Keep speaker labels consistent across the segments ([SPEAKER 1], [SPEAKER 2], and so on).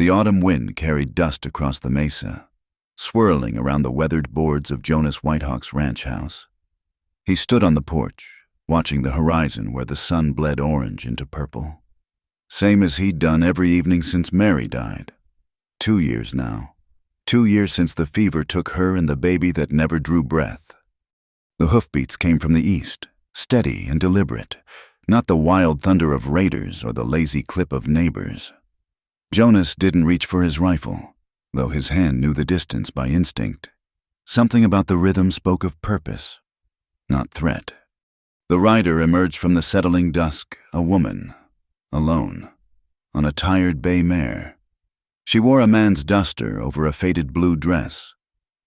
[SPEAKER 1] The autumn wind carried dust across the mesa, swirling around the weathered boards of Jonas Whitehawk's ranch house. He stood on the porch, watching the horizon where the sun bled orange into purple. Same as he'd done every evening since Mary died. 2 years now. 2 years since the fever took her and the baby that never drew breath. The hoofbeats came from the east, steady and deliberate, not the wild thunder of raiders or the lazy clip of neighbors. Jonas didn't reach for his rifle, though his hand knew the distance by instinct. Something about the rhythm spoke of purpose, not threat. The rider emerged from the settling dusk, a woman, alone, on a tired bay mare. She wore a man's duster over a faded blue dress,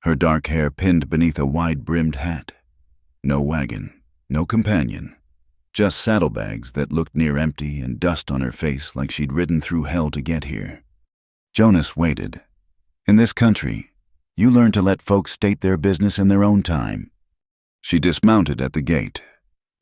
[SPEAKER 1] her dark hair pinned beneath a wide-brimmed hat. No wagon, no companion, just saddlebags that looked near empty and dust on her face like she'd ridden through hell to get here. Jonas waited. In this country, you learn to let folks state their business in their own time. She dismounted at the gate,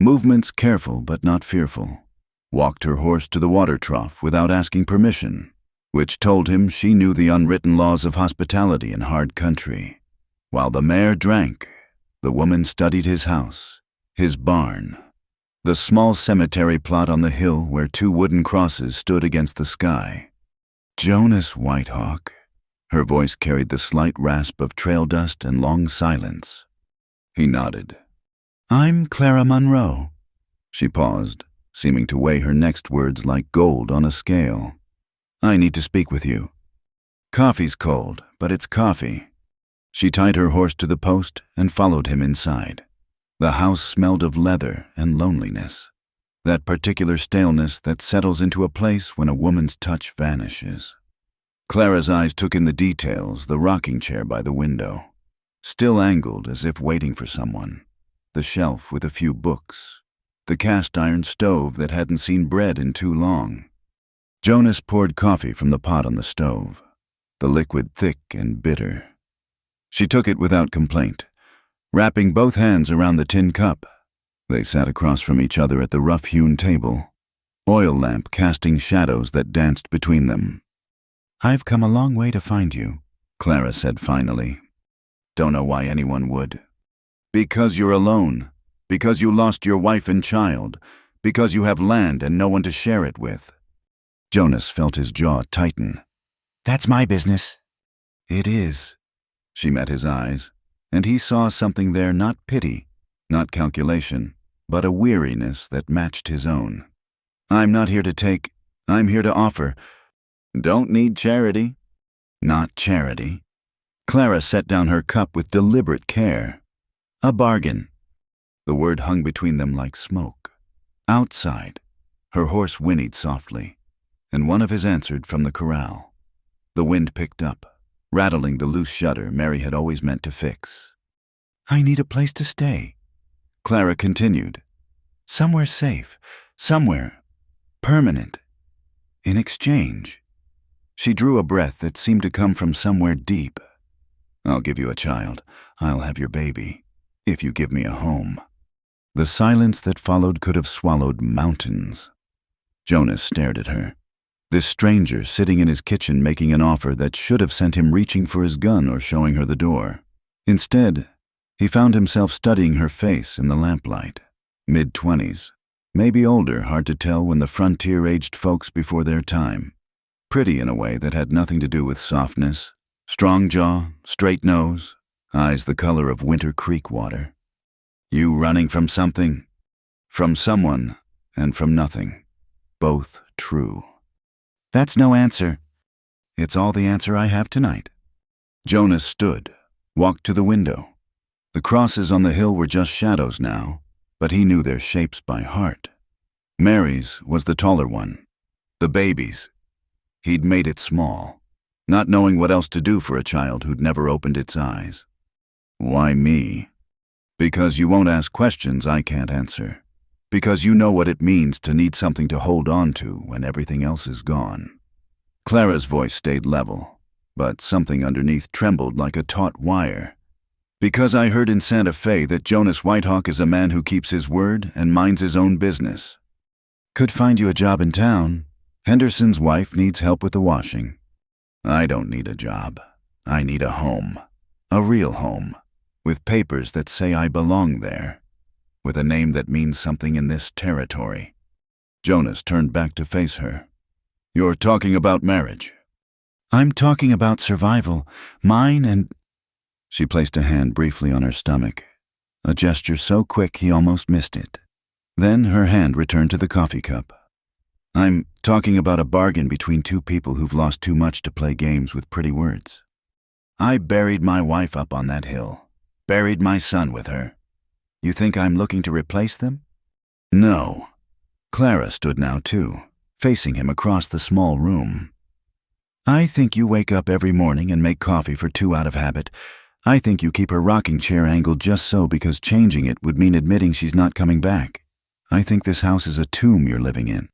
[SPEAKER 1] movements careful but not fearful, walked her horse to the water trough without asking permission, which told him she knew the unwritten laws of hospitality in hard country. While the mare drank, the woman studied his house, his barn, the small cemetery plot on the hill where 2 wooden crosses stood against the sky. Jonas Whitehawk. Her voice carried the slight rasp of trail dust and long silence. He nodded. I'm Clara Monroe. She paused, seeming to weigh her next words like gold on a scale. I need to speak with you. Coffee's cold, but it's coffee. She tied her horse to the post and followed him inside. The house smelled of leather and loneliness, that particular staleness that settles into a place when a woman's touch vanishes. Clara's eyes took in the details, the rocking chair by the window, still angled as if waiting for someone, the shelf with a few books, the cast-iron stove that hadn't seen bread in too long. Jonas poured coffee from the pot on the stove, the liquid thick and bitter. She took it without complaint, wrapping both hands around the tin cup. They sat across from each other at the rough-hewn table, oil lamp casting shadows that danced between them. I've come a long way to find you, Clara said finally. Don't know why anyone would. Because you're alone, because you lost your wife and child, because you have land and no one to share it with. Jonas felt his jaw tighten. That's my business. It is. She met his eyes, and he saw something there, not pity, not calculation, but a weariness that matched his own. I'm not here to take, I'm here to offer. Don't need charity. Not charity. Clara set down her cup with deliberate care. A bargain. The word hung between them like smoke. Outside, her horse whinnied softly, and one of his answered from the corral. The wind picked up, rattling the loose shutter Mary had always meant to fix. I need a place to stay, Clara continued. Somewhere safe, somewhere permanent. In exchange. She drew a breath that seemed to come from somewhere deep. I'll give you a child. I'll have your baby, if you give me a home. The silence that followed could have swallowed mountains. Jonas stared at her. This stranger sitting in his kitchen making an offer that should have sent him reaching for his gun or showing her the door. Instead, he found himself studying her face in the lamplight. Mid-20s, maybe older, hard to tell when the frontier aged folks before their time. Pretty in a way that had nothing to do with softness. Strong jaw, straight nose, eyes the color of winter creek water. You running from something? From someone and from nothing. Both true. That's no answer. It's all the answer I have tonight. Jonas stood, walked to the window. The crosses on the hill were just shadows now, but he knew their shapes by heart. Mary's was the taller one. The baby's. He'd made it small, not knowing what else to do for a child who'd never opened its eyes. Why me? Because you won't ask questions I can't answer. Because you know what it means to need something to hold on to when everything else is gone. Clara's voice stayed level, but something underneath trembled like a taut wire. Because I heard in Santa Fe that Jonas Whitehawk is a man who keeps his word and minds his own business. Could find you a job in town. Henderson's wife needs help with the washing. I don't need a job. I need a home. A real home. With papers that say I belong there. With a name that means something in this territory. Jonas turned back to face her. You're talking about marriage. I'm talking about survival. Mine and... She placed a hand briefly on her stomach. A gesture so quick he almost missed it. Then her hand returned to the coffee cup. I'm talking about a bargain between two people who've lost too much to play games with pretty words. I buried my wife up on that hill. Buried my son with her. You think I'm looking to replace them? No. Clara stood now too, facing him across the small room. I think you wake up every morning and make coffee for two out of habit. I think you keep her rocking chair angled just so because changing it would mean admitting she's not coming back. I think this house is a tomb you're living in,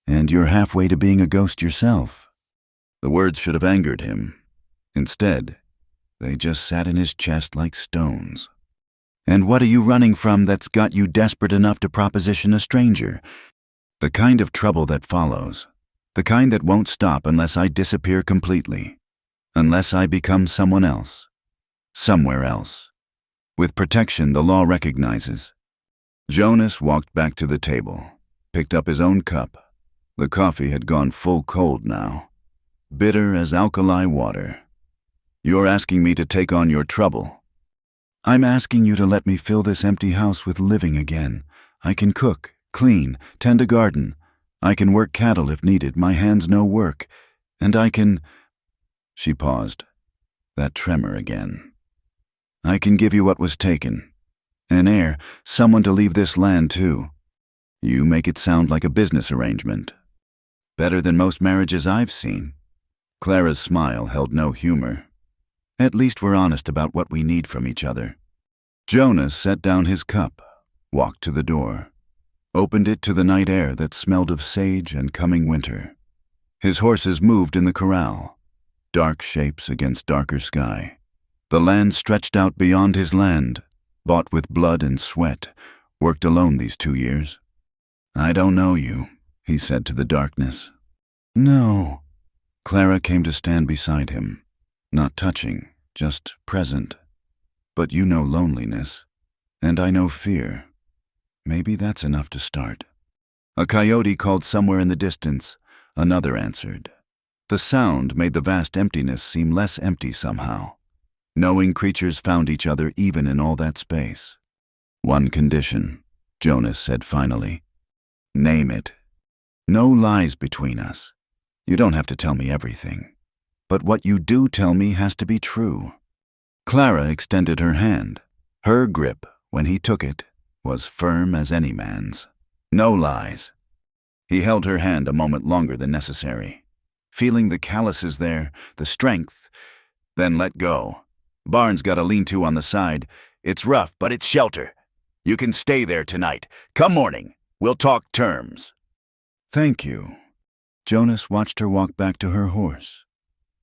[SPEAKER 1] and you're halfway to being a ghost yourself. The words should have angered him. Instead, they just sat in his chest like stones. And what are you running from that's got you desperate enough to proposition a stranger? The kind of trouble that follows. The kind that won't stop unless I disappear completely. Unless I become someone else. Somewhere else. With protection the law recognizes. Jonas walked back to the table, picked up his own cup. The coffee had gone full cold now. Bitter as alkali water. You're asking me to take on your trouble. I'm asking you to let me fill this empty house with living again. I can cook, clean, tend a garden. I can work cattle if needed, my hands know work. And I can... She paused. That tremor again. I can give you what was taken. An heir, someone to leave this land too. You make it sound like a business arrangement. Better than most marriages I've seen. Clara's smile held no humor. At least we're honest about what we need from each other. Jonas set down his cup, walked to the door, opened it to the night air that smelled of sage and coming winter. His horses moved in the corral, dark shapes against darker sky. The land stretched out beyond his land, bought with blood and sweat, worked alone these 2 years. I don't know you, he said to the darkness. No. Clara came to stand beside him. Not touching, just present. But you know loneliness, and I know fear. Maybe that's enough to start. A coyote called somewhere in the distance. Another answered. The sound made the vast emptiness seem less empty somehow. Knowing creatures found each other even in all that space. One condition, Jonas said finally. Name it. No lies between us. You don't have to tell me everything. But what you do tell me has to be true. Clara extended her hand. Her grip, when he took it, was firm as any man's. No lies. He held her hand a moment longer than necessary, feeling the calluses there, the strength, then let go. Barn's got a lean-to on the side. It's rough, but it's shelter. You can stay there tonight. Come morning, we'll talk terms. Thank you. Jonas watched her walk back to her horse.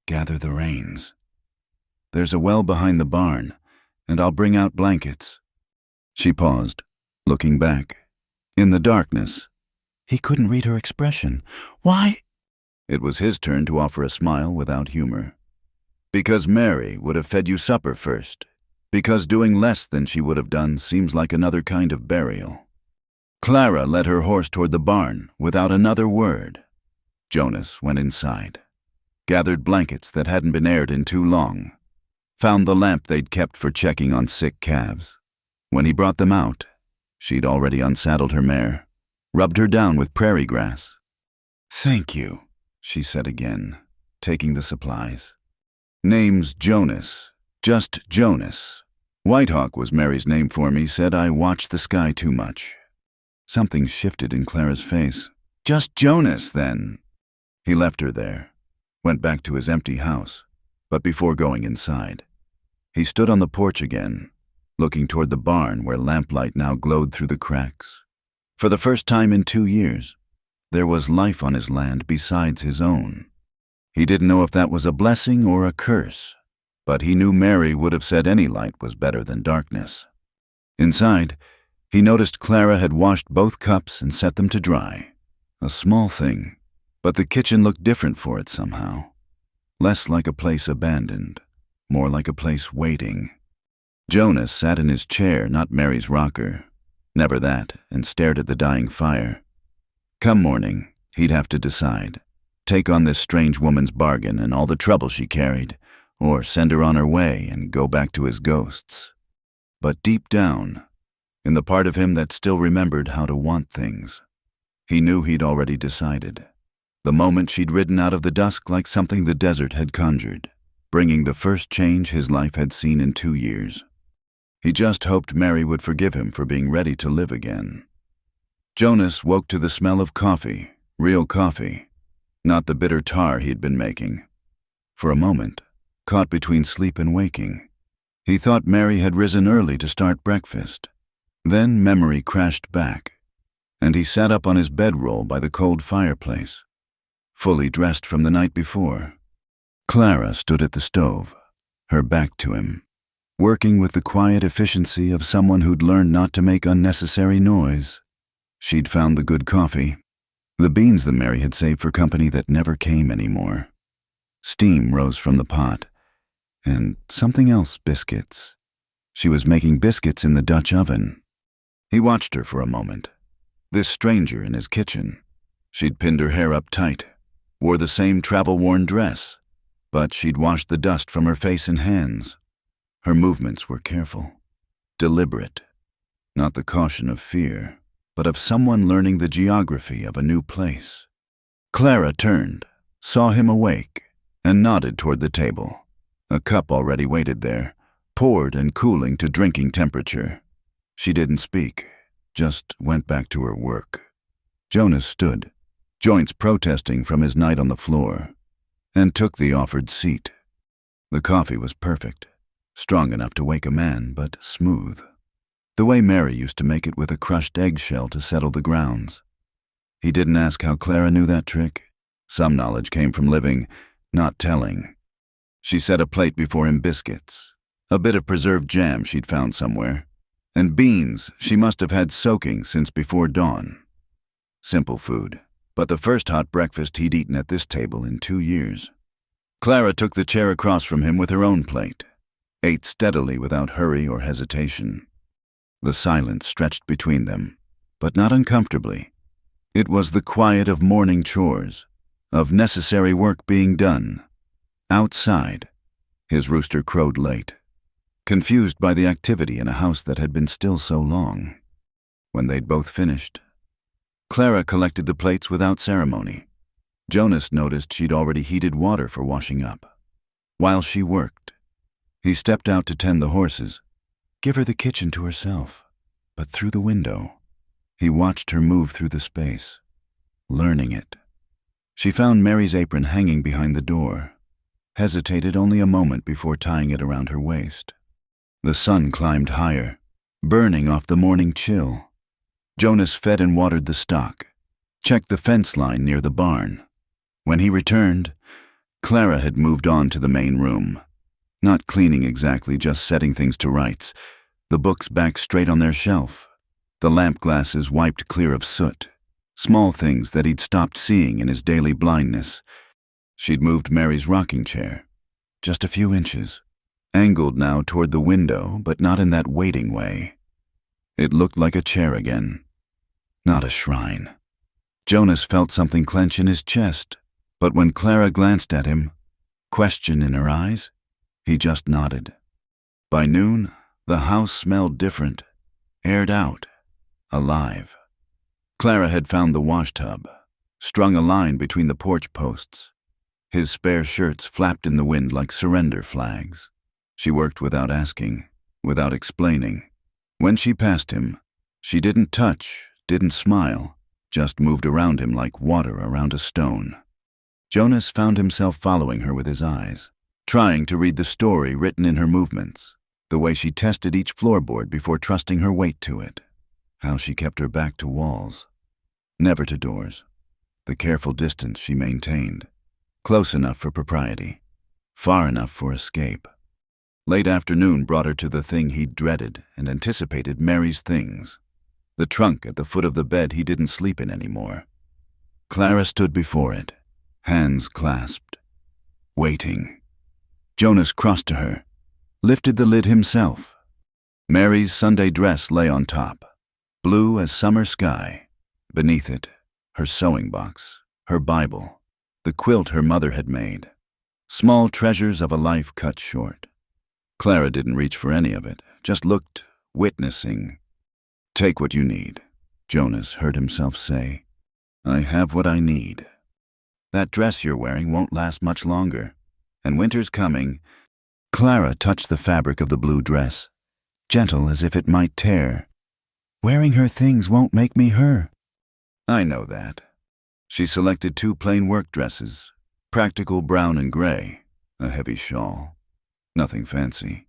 [SPEAKER 1] Gather the reins. There's a well behind the barn, and I'll bring out blankets. She paused, looking back. In the darkness, he couldn't read her expression. Why? It was his turn to offer a smile without humor. Because Mary would have fed you supper first. Because doing less than she would have done seems like another kind of burial. Clara led her horse toward the barn without another word. Jonas went inside. Gathered blankets that hadn't been aired in too long. Found the lamp they'd kept for checking on sick calves. When he brought them out, she'd already unsaddled her mare, rubbed her down with prairie grass. Thank you, she said again, taking the supplies. Name's Jonas, just Jonas. Whitehawk was Mary's name for me, said I watched the sky too much. Something shifted in Clara's face. Just Jonas, then. He left her there. Went back to his empty house, but before going inside, he stood on the porch again, looking toward the barn where lamplight now glowed through the cracks. For the first time in 2 years, there was life on his land besides his own. He didn't know if that was a blessing or a curse, but he knew Mary would have said any light was better than darkness. Inside, he noticed Clara had washed both cups and set them to dry. A small thing, but the kitchen looked different for it somehow. less like a place abandoned, more like a place waiting. Jonas sat in his chair, not Mary's rocker. Never that, and stared at the dying fire. Come morning, he'd have to decide. Take on this strange woman's bargain and all the trouble she carried, or send her on her way and go back to his ghosts. But deep down, in the part of him that still remembered how to want things, he knew he'd already decided. The moment she'd ridden out of the dusk like something the desert had conjured, bringing the first change his life had seen in 2 years. He just hoped Mary would forgive him for being ready to live again. Jonas woke to the smell of coffee, real coffee, not the bitter tar he'd been making. For a moment, caught between sleep and waking, he thought Mary had risen early to start breakfast. Then memory crashed back, and he sat up on his bedroll by the cold fireplace, fully dressed from the night before. Clara stood at the stove, her back to him, working with the quiet efficiency of someone who'd learned not to make unnecessary noise. She'd found the good coffee, the beans that Mary had saved for company that never came anymore. Steam rose from the pot, and something else, biscuits. She was making biscuits in the Dutch oven. He watched her for a moment, this stranger in his kitchen. She'd pinned her hair up tight, wore the same travel-worn dress, but she'd washed the dust from her face and hands. Her movements were careful, deliberate, not the caution of fear, but of someone learning the geography of a new place. Clara turned, saw him awake, and nodded toward the table. A cup already waited there, poured and cooling to drinking temperature. She didn't speak, just went back to her work. Jonas stood, joints protesting from his night on the floor, and took the offered seat. The coffee was perfect, strong enough to wake a man, but smooth. The way Mary used to make it with a crushed eggshell to settle the grounds. He didn't ask how Clara knew that trick. Some knowledge came from living, not telling. She set a plate before him, biscuits, a bit of preserved jam she'd found somewhere, and beans she must have had soaking since before dawn. Simple food, but the first hot breakfast he'd eaten at this table in 2 years. Clara took the chair across from him with her own plate, ate steadily without hurry or hesitation. The silence stretched between them, but not uncomfortably. It was the quiet of morning chores, of necessary work being done. Outside, his rooster crowed late, confused by the activity in a house that had been still so long. When they'd both finished, Clara collected the plates without ceremony. Jonas noticed she'd already heated water for washing up. While she worked, he stepped out to tend the horses, give her the kitchen to herself. But through the window, he watched her move through the space, learning it. She found Mary's apron hanging behind the door, hesitated only a moment before tying it around her waist. The sun climbed higher, burning off the morning chill. Jonas fed and watered the stock, checked the fence line near the barn. When he returned, Clara had moved on to the main room. Not cleaning exactly, just setting things to rights. The books back straight on their shelf, the lamp glasses wiped clear of soot, small things that he'd stopped seeing in his daily blindness. She'd moved Mary's rocking chair, just a few inches, angled now toward the window, but not in that waiting way. It looked like a chair again, not a shrine. Jonas felt something clench in his chest, but when Clara glanced at him, question in her eyes, he just nodded. By noon, the house smelled different, aired out, alive. Clara had found the wash tub, strung a line between the porch posts. His spare shirts flapped in the wind like surrender flags. She worked without asking, without explaining. When she passed him, she didn't touch, didn't smile, just moved around him like water around a stone. Jonas found himself following her with his eyes, trying to read the story written in her movements, the way she tested each floorboard before trusting her weight to it, how she kept her back to walls, never to doors, the careful distance she maintained, close enough for propriety, far enough for escape. Late afternoon brought her to the thing he'd dreaded and anticipated, Mary's things, the trunk at the foot of the bed he didn't sleep in anymore. Clara stood before it, hands clasped. waiting. Jonas crossed to her, lifted the lid himself. Mary's Sunday dress lay on top, blue as summer sky. Beneath it, her sewing box, her Bible, the quilt her mother had made. Small treasures of a life cut short. Clara didn't reach for any of it, just looked, witnessing. "Take what you need," Jonas heard himself say. "I have what I need. That dress you're wearing won't last much longer, and winter's coming." Clara touched the fabric of the blue dress, gentle as if it might tear. "Wearing her things won't make me her." "I know that." She selected 2 plain work dresses, practical brown and gray, a heavy shawl. Nothing fancy,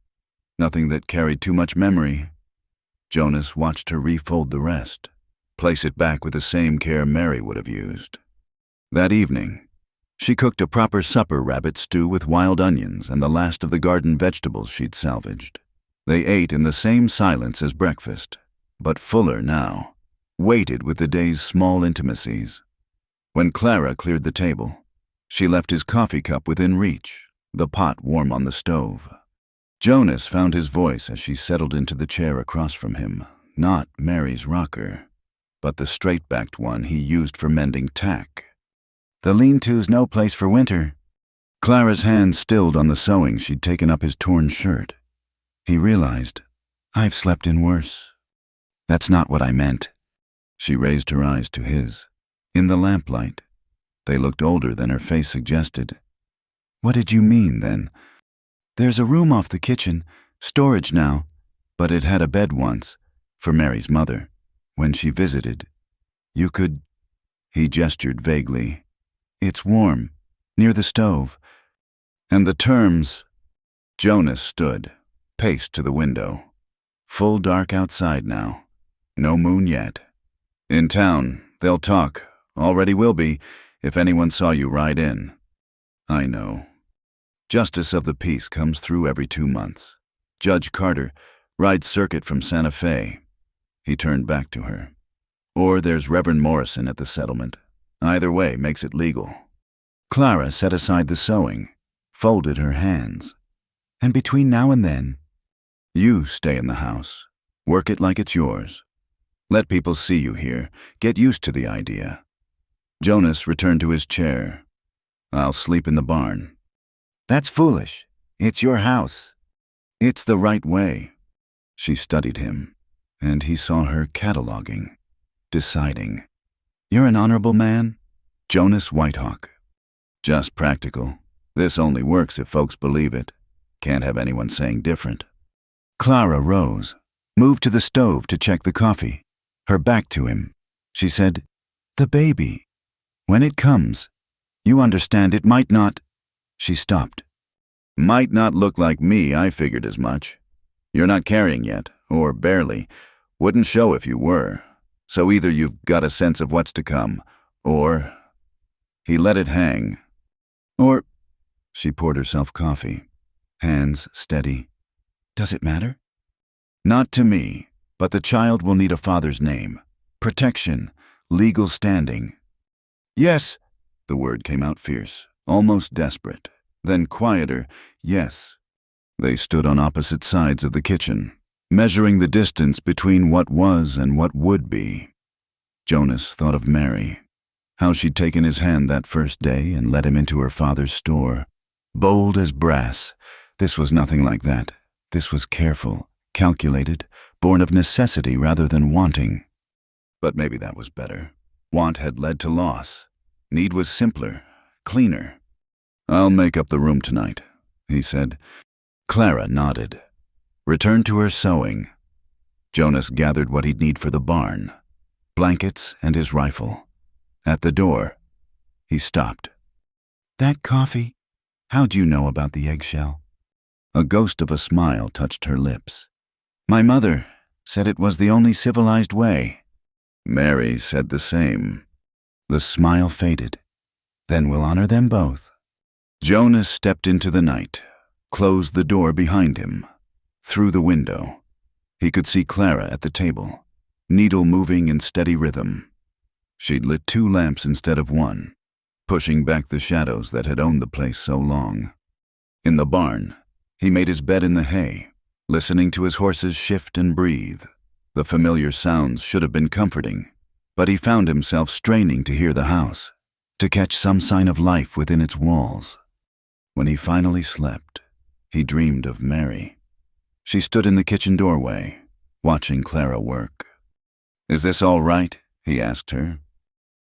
[SPEAKER 1] nothing that carried too much memory. Jonas watched her refold the rest, place it back with the same care Mary would have used. That evening, she cooked a proper supper rabbit stew with wild onions and the last of the garden vegetables she'd salvaged. They ate in the same silence as breakfast, but fuller now, weighted with the day's small intimacies. When Clara cleared the table, she left his coffee cup within reach, the pot warm on the stove. Jonas found his voice as she settled into the chair across from him, not Mary's rocker, but the straight-backed one he used for mending tack. "The lean-to's no place for winter." Clara's hand stilled on the sewing she'd taken up his torn shirt. He realized, "I've slept in worse." "That's not what I meant." She raised her eyes to his. In the lamplight, they looked older than her face suggested. "What did you mean, then?" "There's a room off the kitchen, storage now, but it had a bed once, for Mary's mother, when she visited. You could—" He gestured vaguely. "It's warm, near the stove. And the terms—" Jonas stood, paced to the window. Full dark outside now. No moon yet. "In town, they'll talk, already will be, if anyone saw you ride in." "I know. Justice of the peace comes through every 2 months. Judge Carter rides circuit from Santa Fe." He turned back to her. "Or there's Reverend Morrison at the settlement. Either way makes it legal." Clara set aside the sewing, folded her hands. "And between now and then?" "You stay in the house. Work it like it's yours. Let people see you here. Get used to the idea." Jonas returned to his chair. "I'll sleep in the barn." "That's foolish. It's your house." "It's the right way." She studied him, and he saw her cataloging, deciding. "You're an honorable man?" "Jonas Whitehawk." "Just practical. This only works if folks believe it. Can't have anyone saying different." Clara rose, moved to the stove to check the coffee, her back to him. She said, "The baby. When it comes, you understand it might not—" She stopped. "Might not look like me, I figured as much. You're not carrying yet, or barely. Wouldn't show if you were. So either you've got a sense of what's to come, or—" He let it hang. "Or—" She poured herself coffee, hands steady. "Does it matter?" "Not to me, but the child will need a father's name, protection, legal standing." "Yes," the word came out fierce, almost desperate, then quieter, "yes." They stood on opposite sides of the kitchen, measuring the distance between what was and what would be. Jonas thought of Mary, how she'd taken his hand that first day and led him into her father's store. Bold as brass, this was nothing like that. This was careful, calculated, born of necessity rather than wanting. But maybe that was better. Want had led to loss. Need was simpler, cleaner. "I'll make up the room tonight," he said. Clara nodded, returned to her sewing. Jonas gathered what he'd need for the barn, blankets and his rifle. At the door, he stopped. "That coffee? How'd you know about the eggshell?" A ghost of a smile touched her lips. "My mother said it was the only civilized way." Mary said the same. The smile faded. "Then we'll honor them both." Jonas stepped into the night, closed the door behind him. Through the window, he could see Clara at the table, needle moving in steady rhythm. She'd lit 2 lamps instead of 1. pushing back the shadows that had owned the place so long. In the barn, he made his bed in the hay, listening to his horses shift and breathe. The familiar sounds should have been comforting, but he found himself straining to hear the house, to catch some sign of life within its walls. When he finally slept, he dreamed of Mary. She stood in the kitchen doorway, watching Clara work. "Is this all right?" he asked her.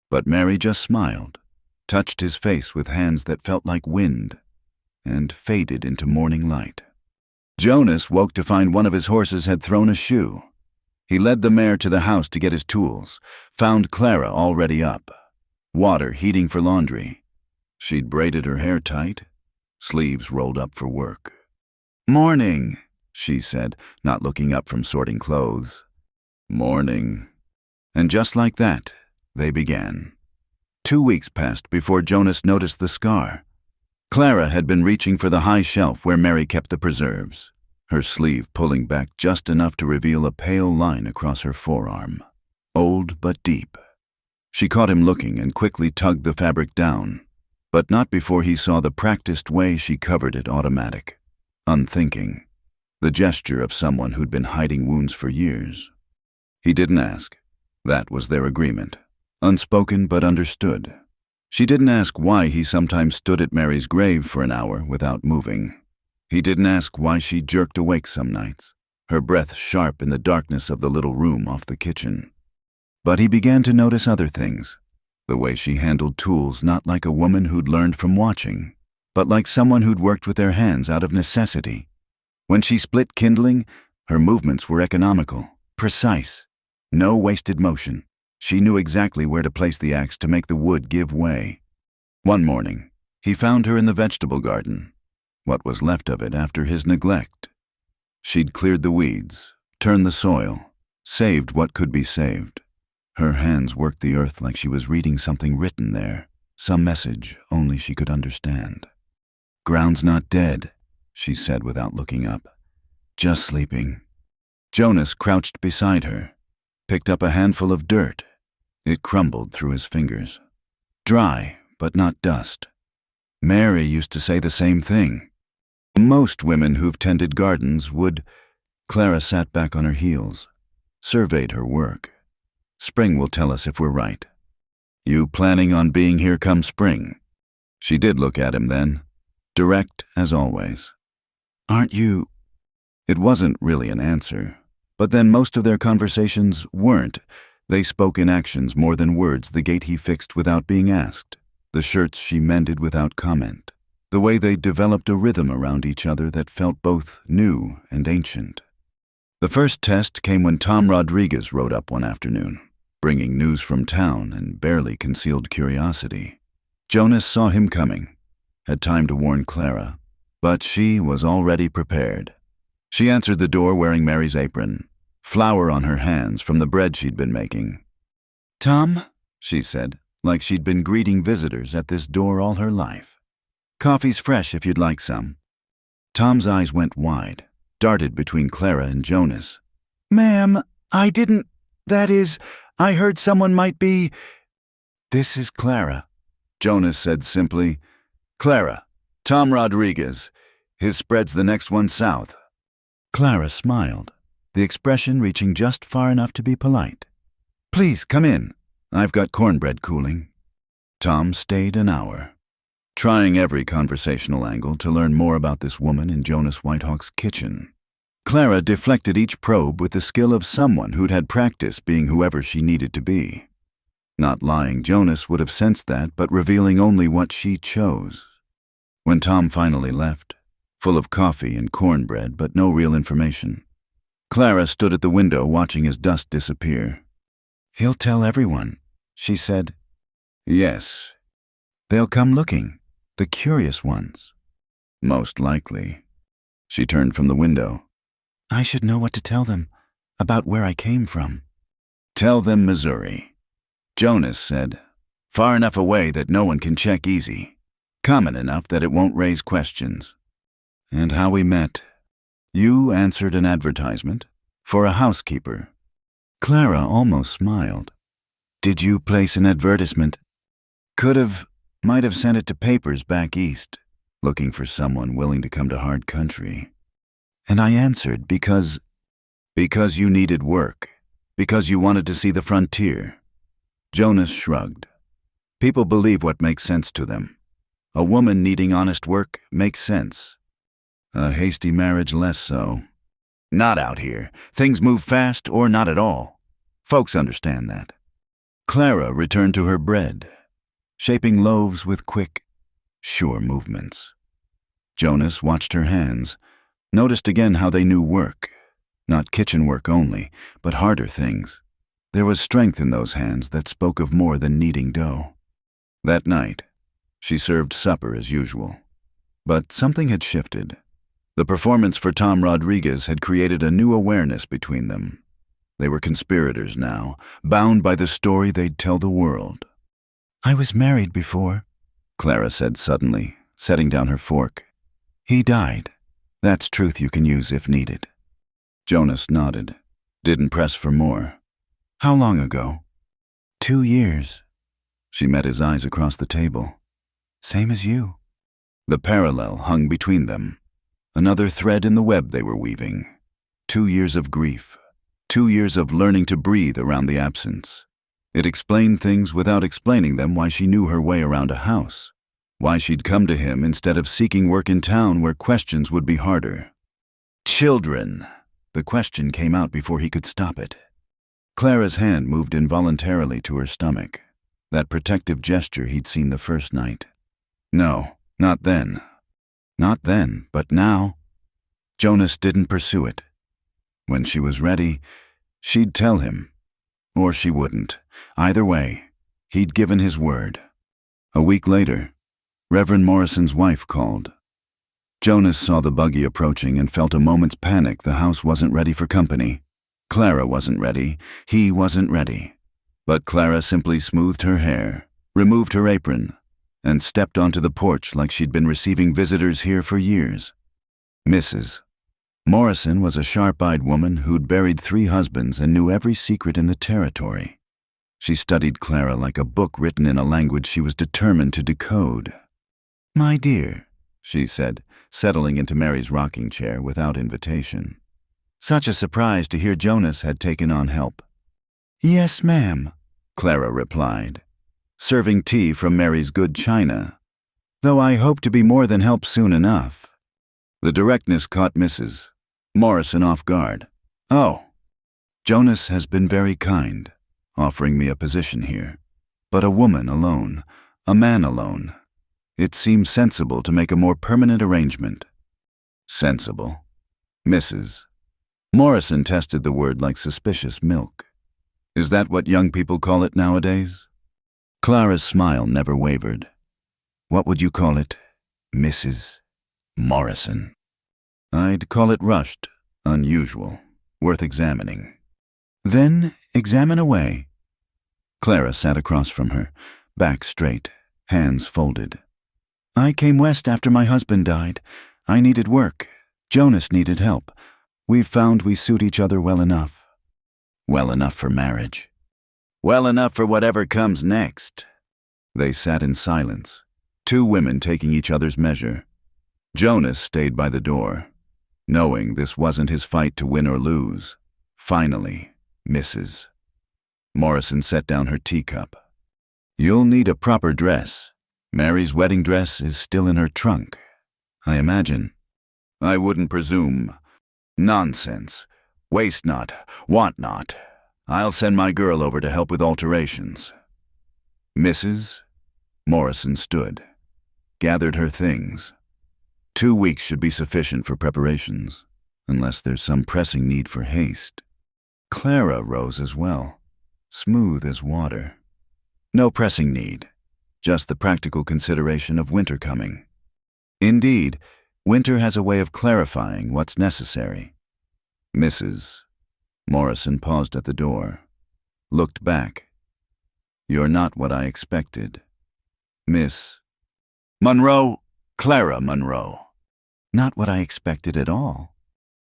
[SPEAKER 1] But Mary just smiled, touched his face with hands that felt like wind, and faded into morning light. Jonas woke to find one of his horses had thrown a shoe. He led the mare to the house to get his tools, found Clara already up, water heating for laundry. She'd braided her hair tight, sleeves rolled up for work. "Morning," she said, not looking up from sorting clothes. "Morning." And just like that, they began. 2 weeks passed before Jonas noticed the scar. Clara had been reaching for the high shelf where Mary kept the preserves, her sleeve pulling back just enough to reveal a pale line across her forearm, old but deep. She caught him looking and quickly tugged the fabric down, but not before he saw the practiced way she covered it, automatic, unthinking, the gesture of someone who'd been hiding wounds for years. He didn't ask. That was their agreement, unspoken but understood. She didn't ask why he sometimes stood at Mary's grave for an hour without moving. He didn't ask why she jerked awake some nights, her breath sharp in the darkness of the little room off the kitchen. But he began to notice other things, the way she handled tools not like a woman who'd learned from watching, but like someone who'd worked with their hands out of necessity. When she split kindling, her movements were economical, precise. No wasted motion. She knew exactly where to place the axe to make the wood give way. One morning, he found her in the vegetable garden, what was left of it after his neglect. She'd cleared the weeds, turned the soil, saved what could be saved. Her hands worked the earth like she was reading something written there, some message only she could understand. "Ground's not dead," she said without looking up. "Just sleeping." Jonas crouched beside her, picked up a handful of dirt. It crumbled through his fingers. Dry, but not dust. Mary used to say the same thing. Most women who've tended gardens would. Clara sat back on her heels, surveyed her work. "Spring will tell us if we're right." "You planning on being here come spring?" She did look at him then, direct as always. "Aren't you?" It wasn't really an answer. But then most of their conversations weren't. They spoke in actions more than words, the gate he fixed without being asked, the shirts she mended without comment, the way they developed a rhythm around each other that felt both new and ancient. The first test came when Tom Rodriguez rode up one afternoon, bringing news from town and barely concealed curiosity. Jonas saw him coming, had time to warn Clara, but she was already prepared. She answered the door wearing Mary's apron, flour on her hands from the bread she'd been making. "Tom," she said, like she'd been greeting visitors at this door all her life. "Coffee's fresh if you'd like some." Tom's eyes went wide, darted between Clara and Jonas. "Ma'am, I didn't. That is, I heard someone might be." "This is Clara," Jonas said simply. "Clara, Tom Rodriguez. His spread's the next one south." Clara smiled, the expression reaching just far enough to be polite. "Please, come in. I've got cornbread cooling." Tom stayed an hour, trying every conversational angle to learn more about this woman in Jonas Whitehawk's kitchen. Clara deflected each probe with the skill of someone who'd had practice being whoever she needed to be. Not lying, Jonas would have sensed that, but revealing only what she chose. When Tom finally left, full of coffee and cornbread, but no real information, Clara stood at the window watching his dust disappear. "He'll tell everyone," she said. "Yes. They'll come looking, the curious ones." "Most likely." She turned from the window. "I should know what to tell them, about where I came from." "Tell them Missouri," Jonas said. "Far enough away that no one can check easy. Common enough that it won't raise questions." "And how we met. You answered an advertisement for a housekeeper." Clara almost smiled. "Did you place an advertisement?" "Could have. Might have sent it to papers back east, looking for someone willing to come to hard country. And I answered because you needed work, because you wanted to see the frontier. Jonas shrugged. People believe what makes sense to them. A woman needing honest work makes sense. A hasty marriage less so. Not out here. Things move fast or not at all. Folks understand that. Clara returned to her bread, shaping loaves with quick, sure movements. Jonas watched her hands, noticed again how they knew work. Not kitchen work only, but harder things. There was strength in those hands that spoke of more than kneading dough. That night, she served supper as usual. But something had shifted. The performance for Tom Rodriguez had created a new awareness between them. They were conspirators now, bound by the story they'd tell the world. I was married before, Clara said suddenly, setting down her fork. He died. That's truth you can use if needed. Jonas nodded, didn't press for more. How long ago? 2 years. She met his eyes across the table. Same as you. The parallel hung between them. Another thread in the web they were weaving. 2 years of grief. 2 years of learning to breathe around the absence. It explained things without explaining them, why she knew her way around a house. Why she'd come to him instead of seeking work in town where questions would be harder. Children. The question came out before he could stop it. Clara's hand moved involuntarily to her stomach. That protective gesture he'd seen the first night. No, not then. Not then, but now. Jonas didn't pursue it. When she was ready, she'd tell him. Or she wouldn't. Either way, he'd given his word. A week later, Reverend Morrison's wife called. Jonas saw the buggy approaching and felt a moment's panic. The house wasn't ready for company. Clara wasn't ready. He wasn't ready. But Clara simply smoothed her hair, removed her apron, and stepped onto the porch like she'd been receiving visitors here for years. Mrs. Morrison was a sharp-eyed woman who'd buried 3 husbands and knew every secret in the territory. She studied Clara like a book written in a language she was determined to decode. My dear, she said, settling into Mary's rocking chair without invitation. Such a surprise to hear Jonas had taken on help. Yes, ma'am, Clara replied, serving tea from Mary's good china, though I hope to be more than help soon enough. The directness caught Mrs. Morrison off guard. Oh, Jonas has been very kind, offering me a position here. But a woman alone, a man alone. It seems sensible to make a more permanent arrangement. Sensible. Mrs. Morrison tested the word like suspicious milk. Is that what young people call it nowadays? Clara's smile never wavered. What would you call it, Mrs. Morrison? I'd call it rushed, unusual, worth examining. Then examine away. Clara sat across from her, back straight, hands folded. I came west after my husband died. I needed work. Jonas needed help. We've found we suit each other well enough. Well enough for marriage. Well enough for whatever comes next. They sat in silence, 2 women taking each other's measure. Jonas stayed by the door, knowing this wasn't his fight to win or lose. Finally, Mrs. Morrison set down her teacup. You'll need a proper dress. Mary's wedding dress is still in her trunk, I imagine. I wouldn't presume. Nonsense. Waste not, want not. I'll send my girl over to help with alterations. Mrs. Morrison stood, gathered her things. 2 weeks should be sufficient for preparations, unless there's some pressing need for haste. Clara rose as well, smooth as water. No pressing need, just the practical consideration of winter coming. Indeed, winter has a way of clarifying what's necessary. Mrs. Morrison paused at the door, looked back. You're not what I expected. Miss Monroe, Clara Monroe. Not what I expected at all.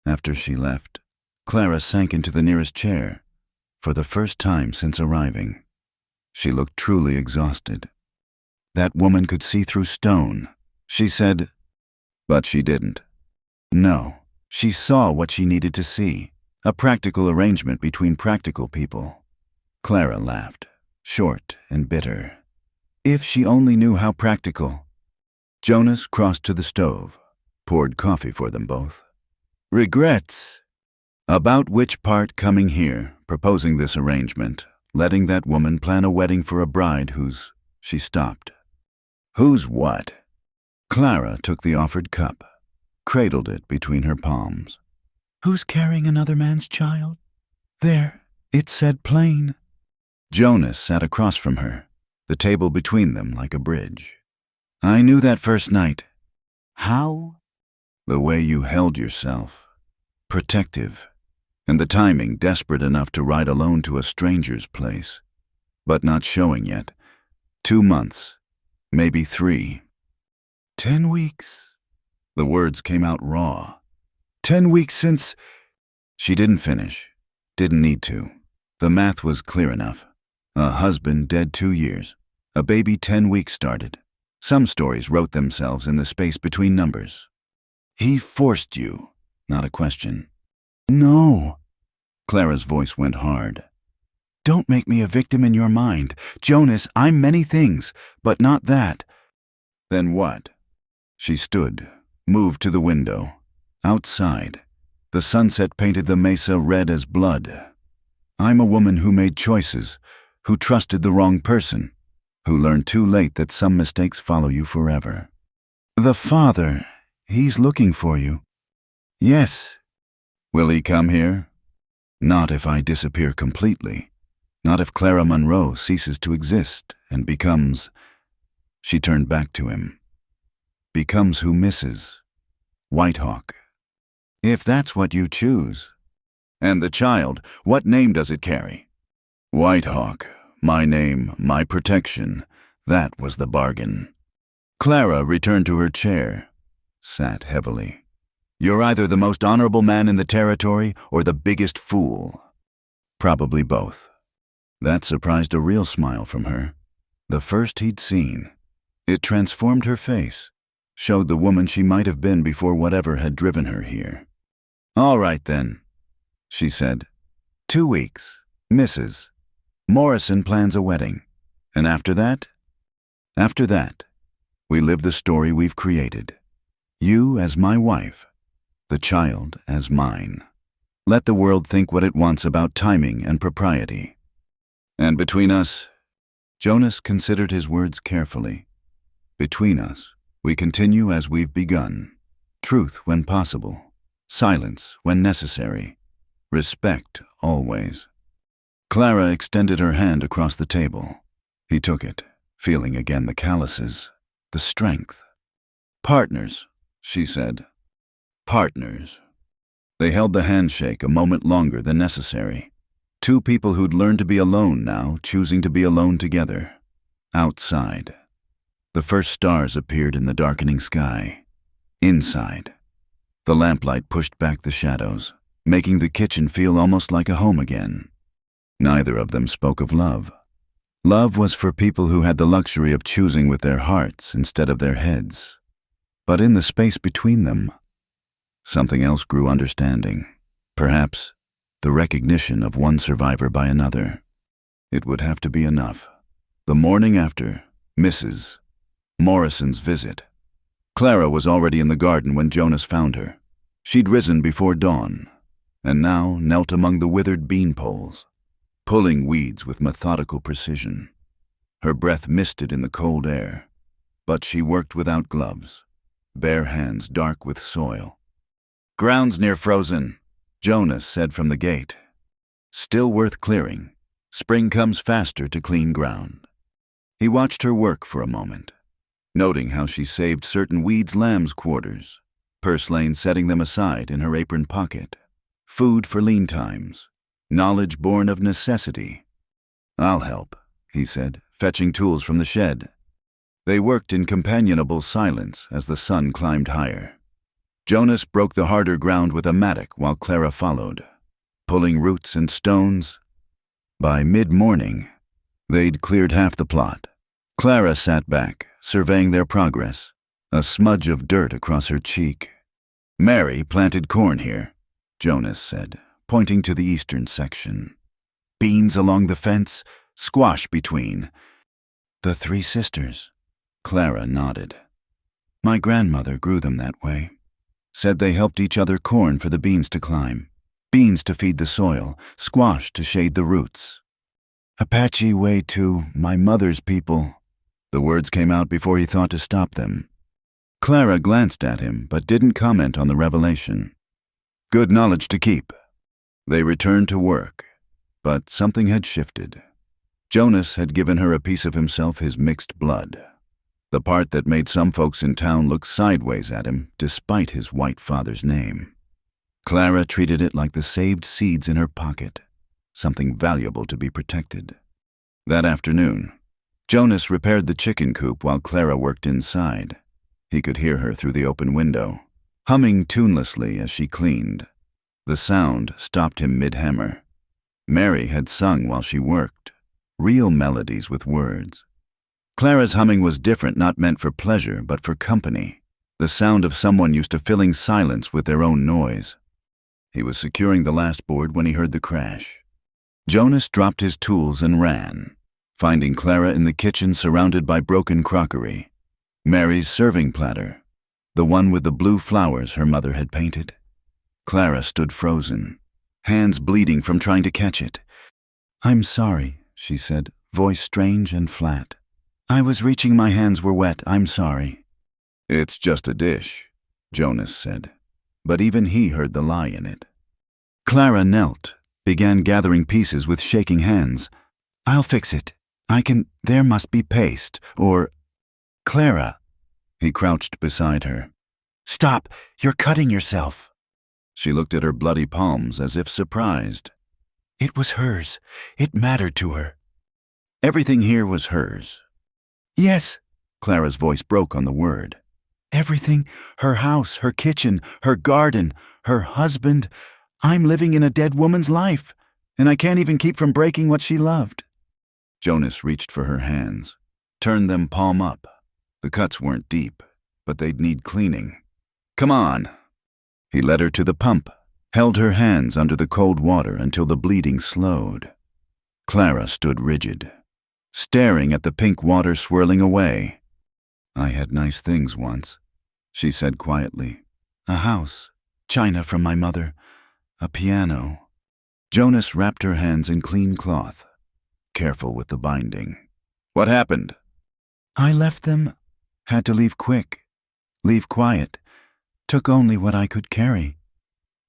[SPEAKER 1] After she left, Clara sank into the nearest chair, for the first time since arriving. She looked truly exhausted. That woman could see through stone. She said, but she didn't. No, she saw what she needed to see. A practical arrangement between practical people. Clara laughed, short and bitter. If she only knew how practical. Jonas crossed to the stove, poured coffee for them both. Regrets? About which part coming here, proposing this arrangement, letting that woman plan a wedding for a bride whose... She stopped. Whose what? Clara took the offered cup, cradled it between her palms. Who's carrying another man's child? There, it said plain. Jonas sat across from her, the table between them like a bridge. I knew that first night. How? The way you held yourself. Protective. And the timing desperate enough to ride alone to a stranger's place. But not showing yet. 2 months. Maybe 3. 10 weeks. The words came out raw. 10 weeks since... She didn't finish. Didn't need to. The math was clear enough. A husband dead 2 years. A baby 10 weeks started. Some stories wrote themselves in the space between numbers. He forced you. Not a question. No. Clara's voice went hard. Don't make me a victim in your mind. Jonas, I'm many things, but not that. Then what? She stood, moved to the window. Outside, the sunset painted the mesa red as blood. I'm a woman who made choices, who trusted the wrong person, who learned too late that some mistakes follow you forever. The father, he's looking for you. Yes. Will he come here? Not if I disappear completely. Not if Clara Monroe ceases to exist and becomes... She turned back to him. Becomes who misses. Whitehawk. If that's what you choose. And the child, what name does it carry? Whitehawk. My name, my protection. That was the bargain. Clara returned to her chair. Sat heavily. You're either the most honorable man in the territory or the biggest fool. Probably both. That surprised a real smile from her. The first he'd seen. It transformed her face. Showed the woman she might have been before whatever had driven her here. All right then, she said. 2 weeks. Mrs. Morrison plans a wedding. And after that? After that, we live the story we've created. You as my wife. The child as mine. Let the world think what it wants about timing and propriety. And between us, Jonas considered his words carefully. Between us, we continue as we've begun. Truth when possible. Silence when necessary. Respect always. Clara extended her hand across the table. He took it, feeling again the calluses, the strength. Partners, she said. Partners. They held the handshake a moment longer than necessary. 2 people who'd learned to be alone now, choosing to be alone together. Outside. The first stars appeared in the darkening sky. Inside. The lamplight pushed back the shadows, making the kitchen feel almost like a home again. Neither of them spoke of love. Love was for people who had the luxury of choosing with their hearts instead of their heads. But in the space between them, something else grew understanding. Perhaps the recognition of one survivor by another. It would have to be enough. The morning after, Mrs. Morrison's visit. Clara was already in the garden when Jonas found her. She'd risen before dawn, and now knelt among the withered bean poles, pulling weeds with methodical precision. Her breath misted in the cold air, but she worked without gloves, bare hands dark with soil. Ground's near frozen, Jonas said from the gate. Still worth clearing. Spring comes faster to clean ground. He watched her work for a moment, noting how she saved certain weeds lamb's quarters, purslane setting them aside in her apron pocket. Food for lean times. Knowledge born of necessity. I'll help, he said, fetching tools from the shed. They worked in companionable silence as the sun climbed higher. Jonas broke the harder ground with a mattock while Clara followed, pulling roots and stones. By mid-morning, they'd cleared half the plot, Clara sat back, surveying their progress, a smudge of dirt across her cheek. Mary planted corn here, Jonas said, pointing to the eastern section. Beans along the fence, squash between. The three sisters. Clara nodded. My grandmother grew them that way. Said they helped each other corn for the beans to climb, beans to feed the soil, squash to shade the roots. Apache way to my mother's people. The words came out before he thought to stop them. Clara glanced at him, but didn't comment on the revelation. Good knowledge to keep. They returned to work, but something had shifted. Jonas had given her a piece of himself, his mixed blood. The part that made some folks in town look sideways at him, despite his white father's name. Clara treated it like the saved seeds in her pocket, something valuable to be protected. That afternoon, Jonas repaired the chicken coop while Clara worked inside. He could hear her through the open window, humming tunelessly as she cleaned. The sound stopped him mid-hammer. Mary had sung while she worked, real melodies with words. Clara's humming was different, not meant for pleasure, but for company, the sound of someone used to filling silence with their own noise. He was securing the last board when he heard the crash. Jonas dropped his tools and ran, finding Clara in the kitchen surrounded by broken crockery. Mary's serving platter, the one with the blue flowers her mother had painted. Clara stood frozen, hands bleeding from trying to catch it. I'm sorry, she said, voice strange and flat. I was reaching, my hands were wet, I'm sorry. It's just a dish, Jonas said, but even he heard the lie in it. Clara knelt, began gathering pieces with shaking hands. I'll fix it. There must be paste, or... Clara. He crouched beside her. Stop, you're cutting yourself. She looked at her bloody palms as if surprised. It was hers. It mattered to her. Everything here was hers. Yes, Clara's voice broke on the word. Everything, her house, her kitchen, her garden, her husband. I'm living in a dead woman's life, and I can't even keep from breaking what she loved. Jonas reached for her hands, turned them palm up. The cuts weren't deep, but they'd need cleaning. Come on. He led her to the pump, held her hands under the cold water until the bleeding slowed. Clara stood rigid, staring at the pink water swirling away. I had nice things once, she said quietly. A house, china from my mother, a piano. Jonas wrapped her hands in clean cloth, careful with the binding. What happened? I left them. Had to leave quick. Leave quiet. Took only what I could carry.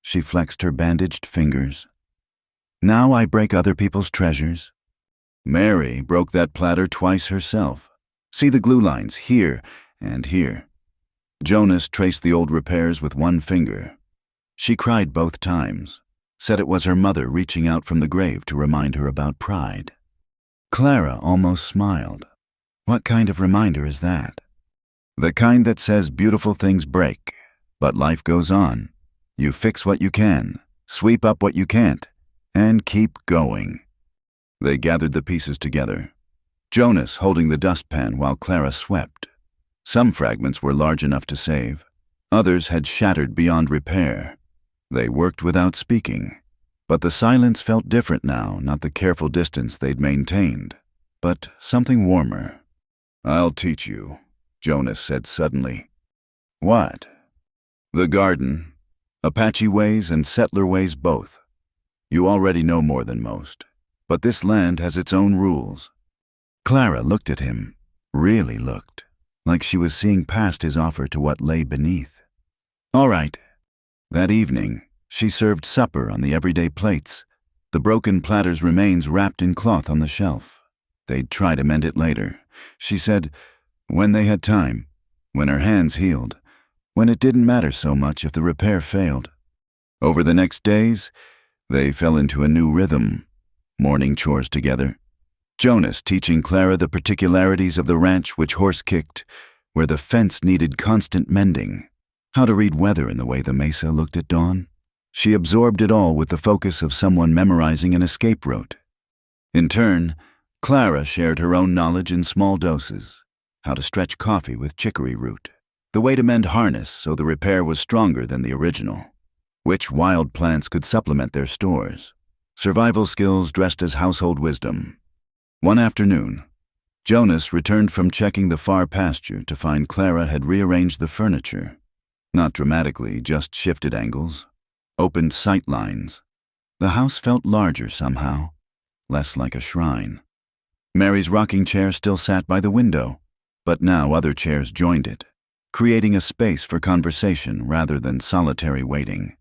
[SPEAKER 1] She flexed her bandaged fingers. Now I break other people's treasures. Mary broke that platter twice herself. See the glue lines here and here. Jonas traced the old repairs with one finger. She cried both times, said it was her mother reaching out from the grave to remind her about pride. Clara almost smiled. What kind of reminder is that? The kind that says beautiful things break, but life goes on. You fix what you can, sweep up what you can't, and keep going. They gathered the pieces together, Jonas holding the dustpan while Clara swept. Some fragments were large enough to save. Others had shattered beyond repair. They worked without speaking, but the silence felt different now, not the careful distance they'd maintained, but something warmer. I'll teach you, Jonas said suddenly. What? The garden, Apache ways and settler ways both. You already know more than most, but this land has its own rules. Clara looked at him, really looked, like she was seeing past his offer to what lay beneath. All right. That evening, she served supper on the everyday plates, the broken platter's remains wrapped in cloth on the shelf. They'd try to mend it later, she said, when they had time, when her hands healed, when it didn't matter so much if the repair failed. Over the next days, they fell into a new rhythm, morning chores together. Jonas teaching Clara the particularities of the ranch which horse-kicked, where the fence needed constant mending, how to read weather in the way the mesa looked at dawn. She absorbed it all with the focus of someone memorizing an escape route. In turn, Clara shared her own knowledge in small doses: how to stretch coffee with chicory root, the way to mend harness so the repair was stronger than the original, which wild plants could supplement their stores, survival skills dressed as household wisdom. One afternoon, Jonas returned from checking the far pasture to find Clara had rearranged the furniture. Not dramatically, just shifted angles, opened sight lines. The house felt larger somehow, less like a shrine. Mary's rocking chair still sat by the window, but now other chairs joined it, creating a space for conversation rather than solitary waiting.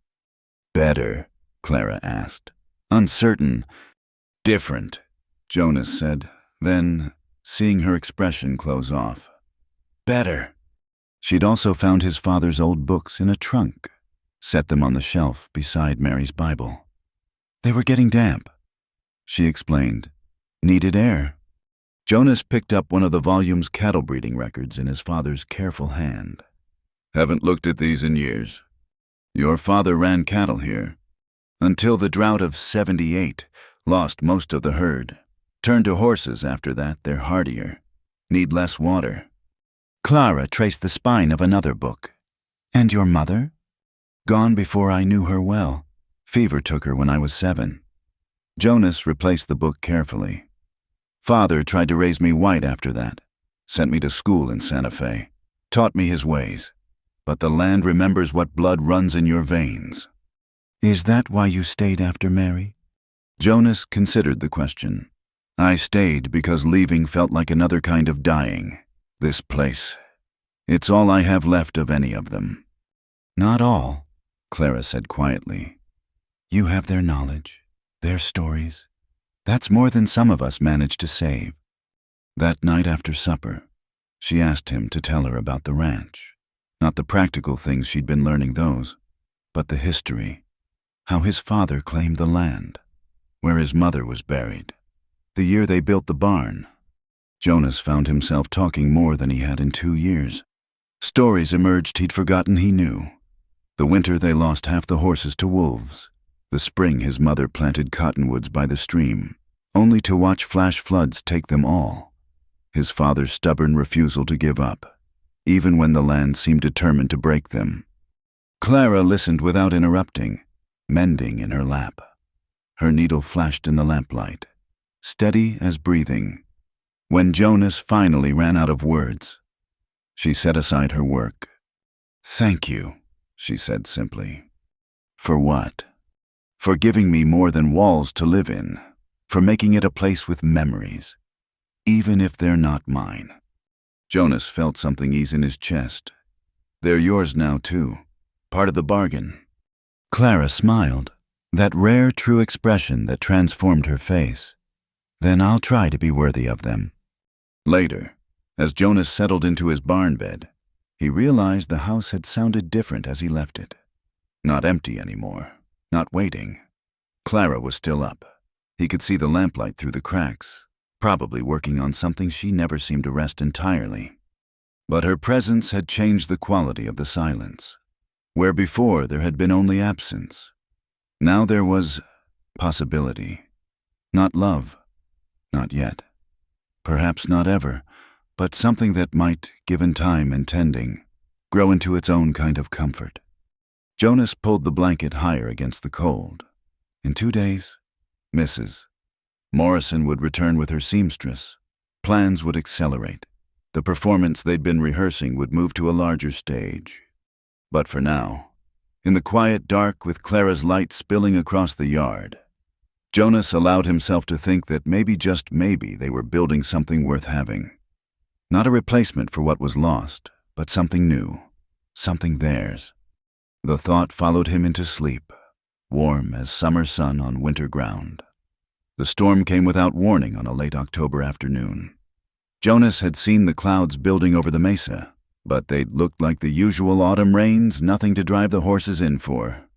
[SPEAKER 1] "Better?" Clara asked. Uncertain. "Different," Jonas said, then, seeing her expression close off. "Better." She'd also found his father's old books in a trunk, set them on the shelf beside Mary's Bible. "They were getting damp," she explained. "Needed air." Jonas picked up one of the volume's cattle breeding records in his father's careful hand. "Haven't looked at these in years. Your father ran cattle here. Until the drought of '78, lost most of the herd. Turned to horses after that, they're hardier. Need less water." Clara traced the spine of another book. "And your mother?" "Gone before I knew her well. Fever took her when I was 7. Jonas replaced the book carefully. "Father tried to raise me white after that. Sent me to school in Santa Fe. Taught me his ways. But the land remembers what blood runs in your veins." "Is that why you stayed after Mary?" Jonas considered the question. "I stayed because leaving felt like another kind of dying. This place. It's all I have left of any of them." "Not all," Clara said quietly. "You have their knowledge, their stories. That's more than some of us managed to save." That night after supper, she asked him to tell her about the ranch. Not the practical things she'd been learning those, but the history. How his father claimed the land, where his mother was buried, the year they built the barn. Jonas found himself talking more than he had in 2 years. Stories emerged he'd forgotten he knew. The winter they lost half the horses to wolves. The spring his mother planted cottonwoods by the stream, only to watch flash floods take them all. His father's stubborn refusal to give up, even when the land seemed determined to break them. Clara listened without interrupting, mending in her lap. Her needle flashed in the lamplight, steady as breathing. When Jonas finally ran out of words, she set aside her work. "Thank you," she said simply. "For what?" "For giving me more than walls to live in, for making it a place with memories, even if they're not mine." Jonas felt something ease in his chest. "They're yours now, too. Part of the bargain." Clara smiled, that rare true expression that transformed her face. "Then I'll try to be worthy of them." Later, as Jonas settled into his barn bed, he realized the house had sounded different as he left it. Not empty anymore. Not waiting. Clara was still up. He could see the lamplight through the cracks, probably working on something she never seemed to rest entirely. But her presence had changed the quality of the silence. Where before there had been only absence, now there was possibility. Not love. Not yet. Perhaps not ever, but something that might, given time and tending, grow into its own kind of comfort. Jonas pulled the blanket higher against the cold. In 2 days, Mrs. Morrison would return with her seamstress. Plans would accelerate. The performance they'd been rehearsing would move to a larger stage. But for now, in the quiet dark with Clara's light spilling across the yard, Jonas allowed himself to think that maybe, just maybe, they were building something worth having. Not a replacement for what was lost, but something new, something theirs. The thought followed him into sleep, warm as summer sun on winter ground. The storm came without warning on a late October afternoon. Jonas had seen the clouds building over the mesa, but they'd looked like the usual autumn rains, nothing to drive the horses in for.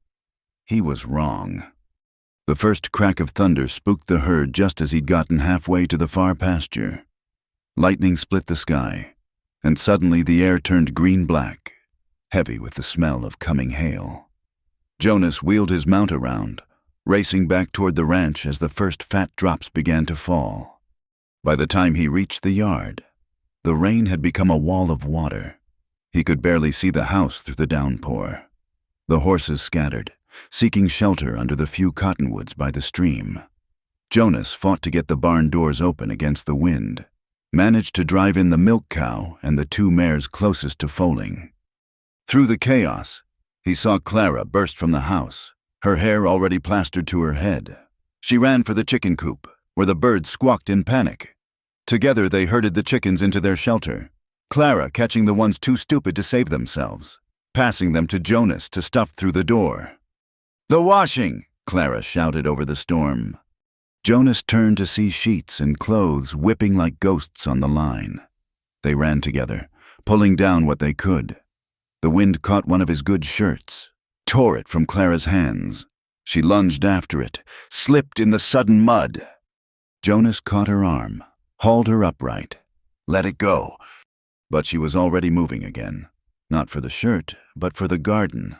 [SPEAKER 1] He was wrong. The first crack of thunder spooked the herd just as he'd gotten halfway to the far pasture. Lightning split the sky, and suddenly the air turned green-black, heavy with the smell of coming hail. Jonas wheeled his mount around, racing back toward the ranch as the first fat drops began to fall. By the time he reached the yard, the rain had become a wall of water. He could barely see the house through the downpour. The horses scattered, seeking shelter under the few cottonwoods by the stream. Jonas fought to get the barn doors open against the wind, managed to drive in the milk cow and the two mares closest to foaling. Through the chaos, he saw Clara burst from the house, her hair already plastered to her head. She ran for the chicken coop, where the birds squawked in panic. Together they herded the chickens into their shelter, Clara catching the ones too stupid to save themselves, passing them to Jonas to stuff through the door. "The washing!" Clara shouted over the storm. Jonas turned to see sheets and clothes whipping like ghosts on the line. They ran together, pulling down what they could. The wind caught one of his good shirts, tore it from Clara's hands. She lunged after it, slipped in the sudden mud. Jonas caught her arm, hauled her upright. "Let it go." But she was already moving again, not for the shirt, but for the garden.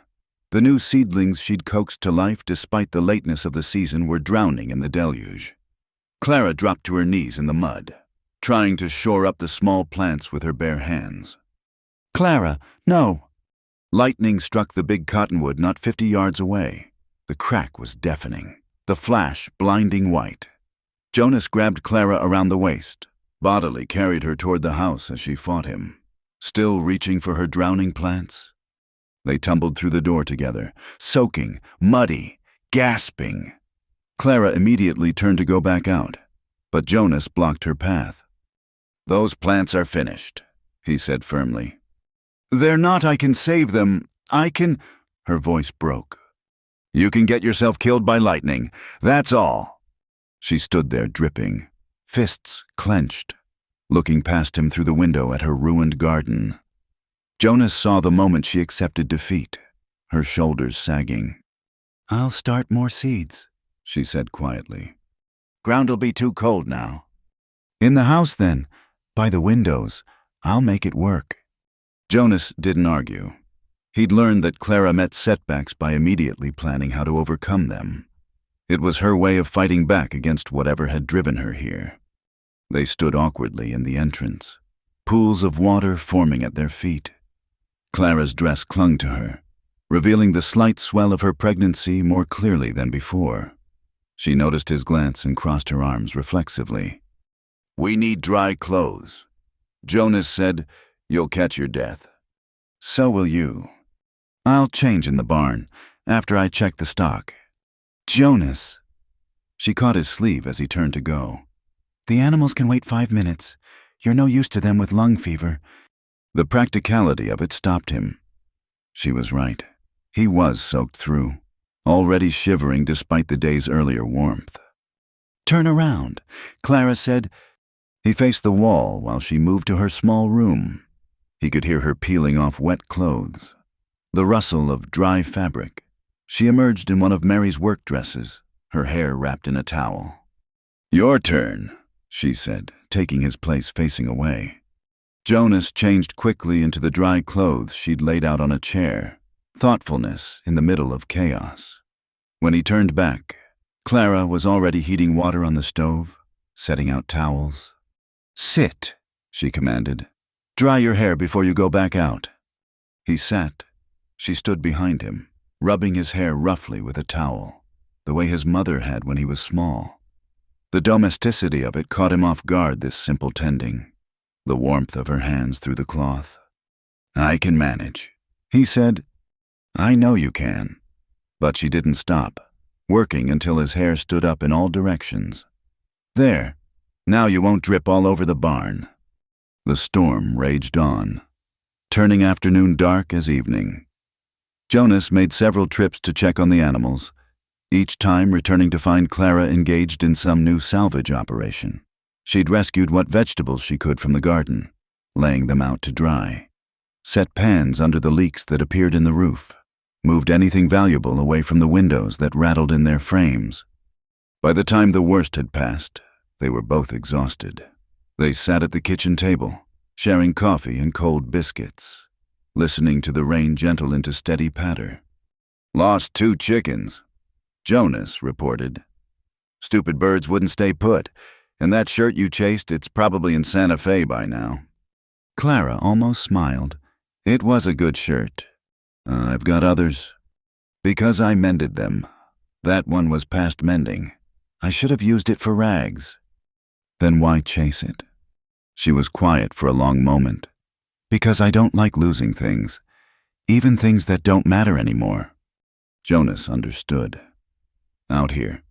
[SPEAKER 1] The new seedlings she'd coaxed to life despite the lateness of the season were drowning in the deluge. Clara dropped to her knees in the mud, trying to shore up the small plants with her bare hands. "Clara, no!" Lightning struck the big cottonwood not 50 yards away. The crack was deafening, the flash blinding white. Jonas grabbed Clara around the waist, bodily carried her toward the house as she fought him, still reaching for her drowning plants. They tumbled through the door together, soaking, muddy, gasping. Clara immediately turned to go back out, but Jonas blocked her path. "Those plants are finished," he said firmly. "They're not. I can save them. I can—" Her voice broke. "You can get yourself killed by lightning. That's all." She stood there dripping, fists clenched, looking past him through the window at her ruined garden. Jonas saw the moment she accepted defeat, her shoulders sagging. "I'll start more seeds," she said quietly. "Ground'll be too cold now." "In the house, then. By the windows. I'll make it work." Jonas didn't argue. He'd learned that Clara met setbacks by immediately planning how to overcome them. It was her way of fighting back against whatever had driven her here. They stood awkwardly in the entrance, pools of water forming at their feet. Clara's dress clung to her, revealing the slight swell of her pregnancy more clearly than before. She noticed his glance and crossed her arms reflexively. "We need dry clothes." Jonas said, "You'll catch your death." "So will you." "I'll change in the barn, after I check the stock." "Jonas." She caught his sleeve as he turned to go. "The animals can wait 5 minutes. You're no use to them with lung fever." The practicality of it stopped him. She was right. He was soaked through, already shivering despite the day's earlier warmth. "Turn around," Clara said. He faced the wall while she moved to her small room. He could hear her peeling off wet clothes, the rustle of dry fabric. She emerged in one of Mary's work dresses, her hair wrapped in a towel. "Your turn," she said, taking his place facing away. Jonas changed quickly into the dry clothes she'd laid out on a chair, thoughtfulness in the middle of chaos. When he turned back, Clara was already heating water on the stove, setting out towels. "Sit," she commanded. "Dry your hair before you go back out." He sat. She stood behind him, rubbing his hair roughly with a towel, the way his mother had when he was small. The domesticity of it caught him off guard, this simple tending, the warmth of her hands through the cloth. "I can manage," he said. "I know you can." But she didn't stop, working until his hair stood up in all directions. "There, now you won't drip all over the barn." The storm raged on, turning afternoon dark as evening. Jonas made several trips to check on the animals, each time returning to find Clara engaged in some new salvage operation. She'd rescued what vegetables she could from the garden, laying them out to dry, set pans under the leaks that appeared in the roof, moved anything valuable away from the windows that rattled in their frames. By the time the worst had passed, they were both exhausted. They sat at the kitchen table, sharing coffee and cold biscuits, listening to the rain gentle into steady patter. "Lost 2 chickens," Jonas reported. "Stupid birds wouldn't stay put. And that shirt you chased, it's probably in Santa Fe by now. Clara almost smiled. It was a good shirt. I've got others. Because I mended them. That one was past mending. I should have used it for rags. Then why chase it? She was quiet for a long moment. Because I don't like losing things, even things that don't matter anymore. Jonas understood. Out here,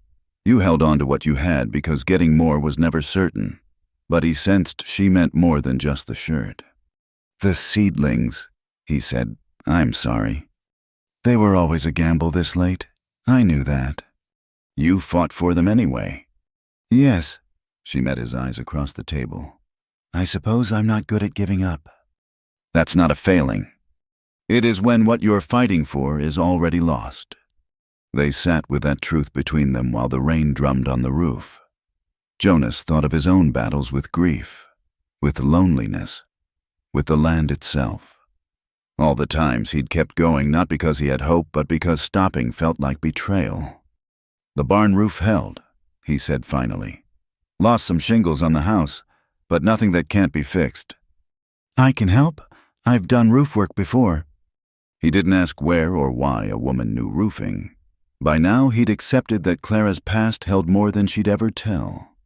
[SPEAKER 1] you held on to what you had because getting more was never certain, but he sensed she meant more than just the shirt. The seedlings, he said. I'm sorry. They were always a gamble this late. I knew that. You fought for them anyway. Yes, she met his eyes across the table. I suppose I'm not good at giving up. That's not a failing. It is when what you're fighting for is already lost. They sat with that truth between them while the rain drummed on the roof. Jonas thought of his own battles with grief, with loneliness, with the land itself. All the times he'd kept going not because he had hope, but because stopping felt like betrayal. The barn roof held, he said finally. Lost some shingles on the house, but nothing that can't be fixed. I can help. I've done roof work before. He didn't ask where or why a woman knew roofing. By now, he'd accepted that Clara's past held more than she'd ever tell.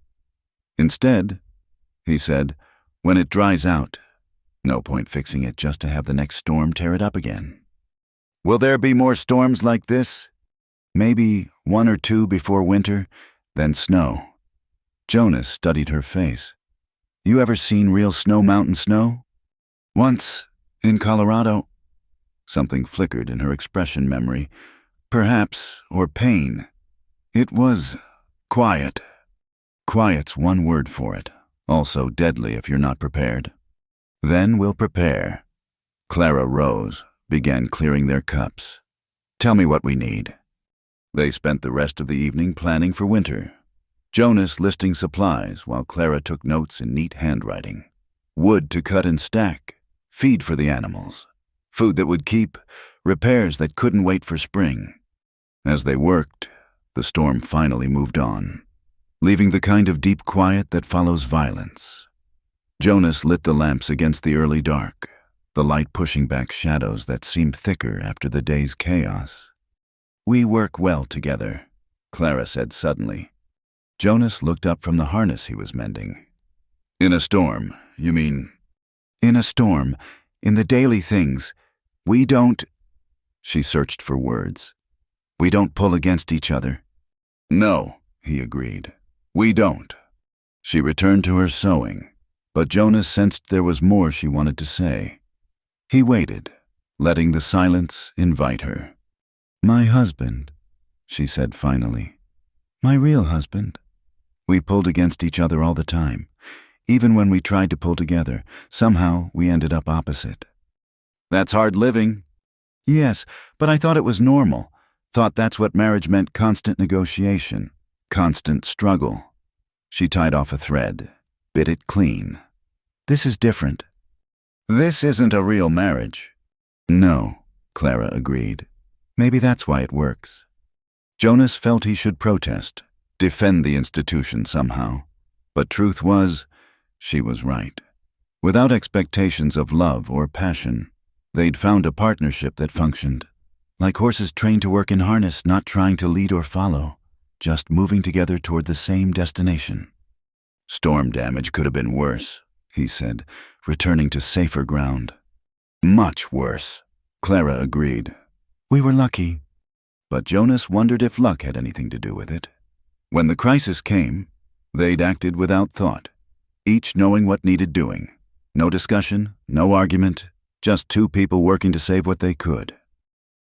[SPEAKER 1] Instead, he said, when it dries out, no point fixing it just to have the next storm tear it up again. Will there be more storms like this? Maybe 1 or 2 before winter, then snow. Jonas studied her face. You ever seen real snow mountain snow? Once, in Colorado. Something flickered in her expression memory. Perhaps, or pain. It was quiet. Quiet's one word for it. Also deadly if you're not prepared. Then we'll prepare. Clara rose, began clearing their cups. Tell me what we need. They spent the rest of the evening planning for winter. Jonas listing supplies while Clara took notes in neat handwriting. Wood to cut and stack, feed for the animals, food that would keep, repairs that couldn't wait for spring. As they worked, the storm finally moved on, leaving the kind of deep quiet that follows violence. Jonas lit the lamps against the early dark, the light pushing back shadows that seemed thicker after the day's chaos. We work well together, Clara said suddenly. Jonas looked up from the harness he was mending. In a storm, you mean? In a storm, in the daily things, we don't... She searched for words. We don't pull against each other. No, he agreed. We don't. She returned to her sewing, but Jonas sensed there was more she wanted to say. He waited, letting the silence invite her. My husband, she said finally. My real husband. We pulled against each other all the time. Even when we tried to pull together, somehow we ended up opposite. That's hard living. Yes, but I thought it was normal. Thought that's what marriage meant, constant negotiation, constant struggle. She tied off a thread, bit it clean. This is different. This isn't a real marriage. No, Clara agreed. Maybe that's why it works. Jonas felt he should protest, defend the institution somehow. But truth was, she was right. Without expectations of love or passion, they'd found a partnership that functioned. Like horses trained to work in harness, not trying to lead or follow, just moving together toward the same destination. Storm damage could have been worse, he said, returning to safer ground. Much worse, Clara agreed. We were lucky. But Jonas wondered if luck had anything to do with it. When the crisis came, they'd acted without thought, each knowing what needed doing. No discussion, no argument, just 2 people working to save what they could.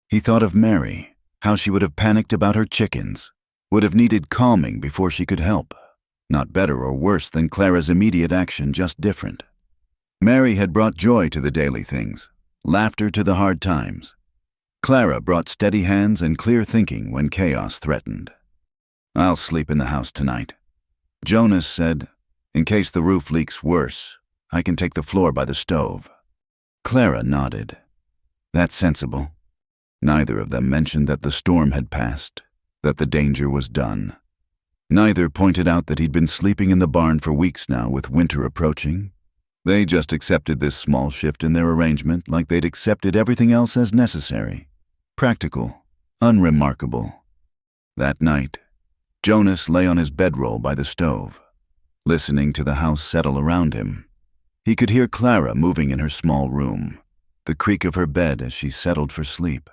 [SPEAKER 1] He thought of Mary, how she would have panicked about her chickens, would have needed calming before she could help. Not better or worse than Clara's immediate action, just different. Mary had brought joy to the daily things, laughter to the hard times. Clara brought steady hands and clear thinking when chaos threatened. I'll sleep in the house tonight. Jonas said, in case the roof leaks worse, I can take the floor by the stove. Clara nodded. That's sensible. Neither of them mentioned that the storm had passed, that the danger was done. Neither pointed out that he'd been sleeping in the barn for weeks now with winter approaching. They just accepted this small shift in their arrangement like they'd accepted everything else as necessary. Practical, unremarkable. That night, Jonas lay on his bedroll by the stove, listening to the house settle around him. He could hear Clara moving in her small room, the creak of her bed as she settled for sleep.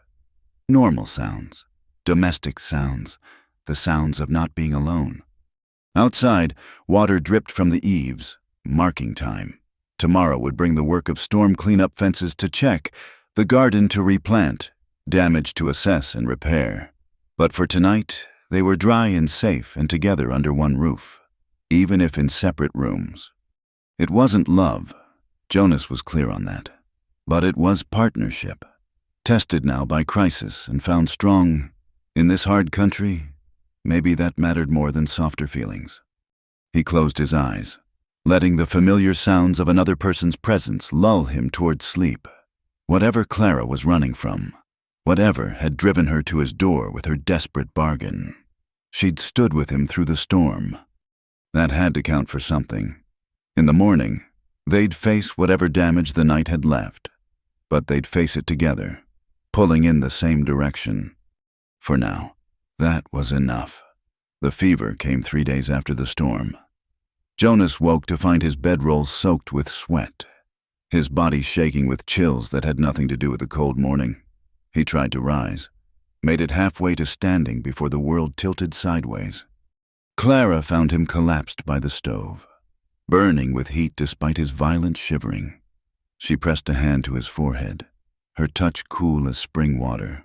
[SPEAKER 1] Normal sounds, domestic sounds, the sounds of not being alone. Outside, water dripped from the eaves, marking time. Tomorrow would bring the work of storm cleanup fences to check, the garden to replant, damage to assess and repair. But for tonight, they were dry and safe and together under one roof, even if in separate rooms. It wasn't love, Jonas was clear on that, but it was partnership, tested now by crisis and found strong. In this hard country, maybe that mattered more than softer feelings. He closed his eyes, letting the familiar sounds of another person's presence lull him toward sleep. Whatever Clara was running from, whatever had driven her to his door with her desperate bargain, she'd stood with him through the storm. That had to count for something. In the morning, they'd face whatever damage the night had left, but they'd face it together, pulling in the same direction. For now, that was enough. The fever came 3 days after the storm. Jonas woke to find his bedroll soaked with sweat, his body shaking with chills that had nothing to do with the cold morning. He tried to rise, made it halfway to standing before the world tilted sideways. Clara found him collapsed by the stove, burning with heat despite his violent shivering. She pressed a hand to his forehead, her touch cool as spring water.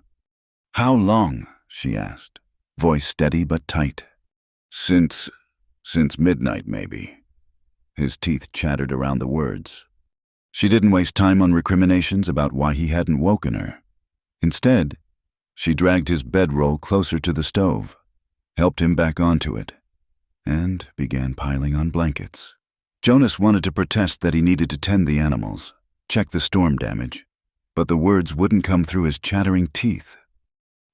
[SPEAKER 1] "How long?" she asked, voice steady but tight. Since midnight, maybe." His teeth chattered around the words. She didn't waste time on recriminations about why he hadn't woken her. Instead, she dragged his bedroll closer to the stove, helped him back onto it, and began piling on blankets. Jonas wanted to protest that he needed to tend the animals, check the storm damage, but the words wouldn't come through his chattering teeth.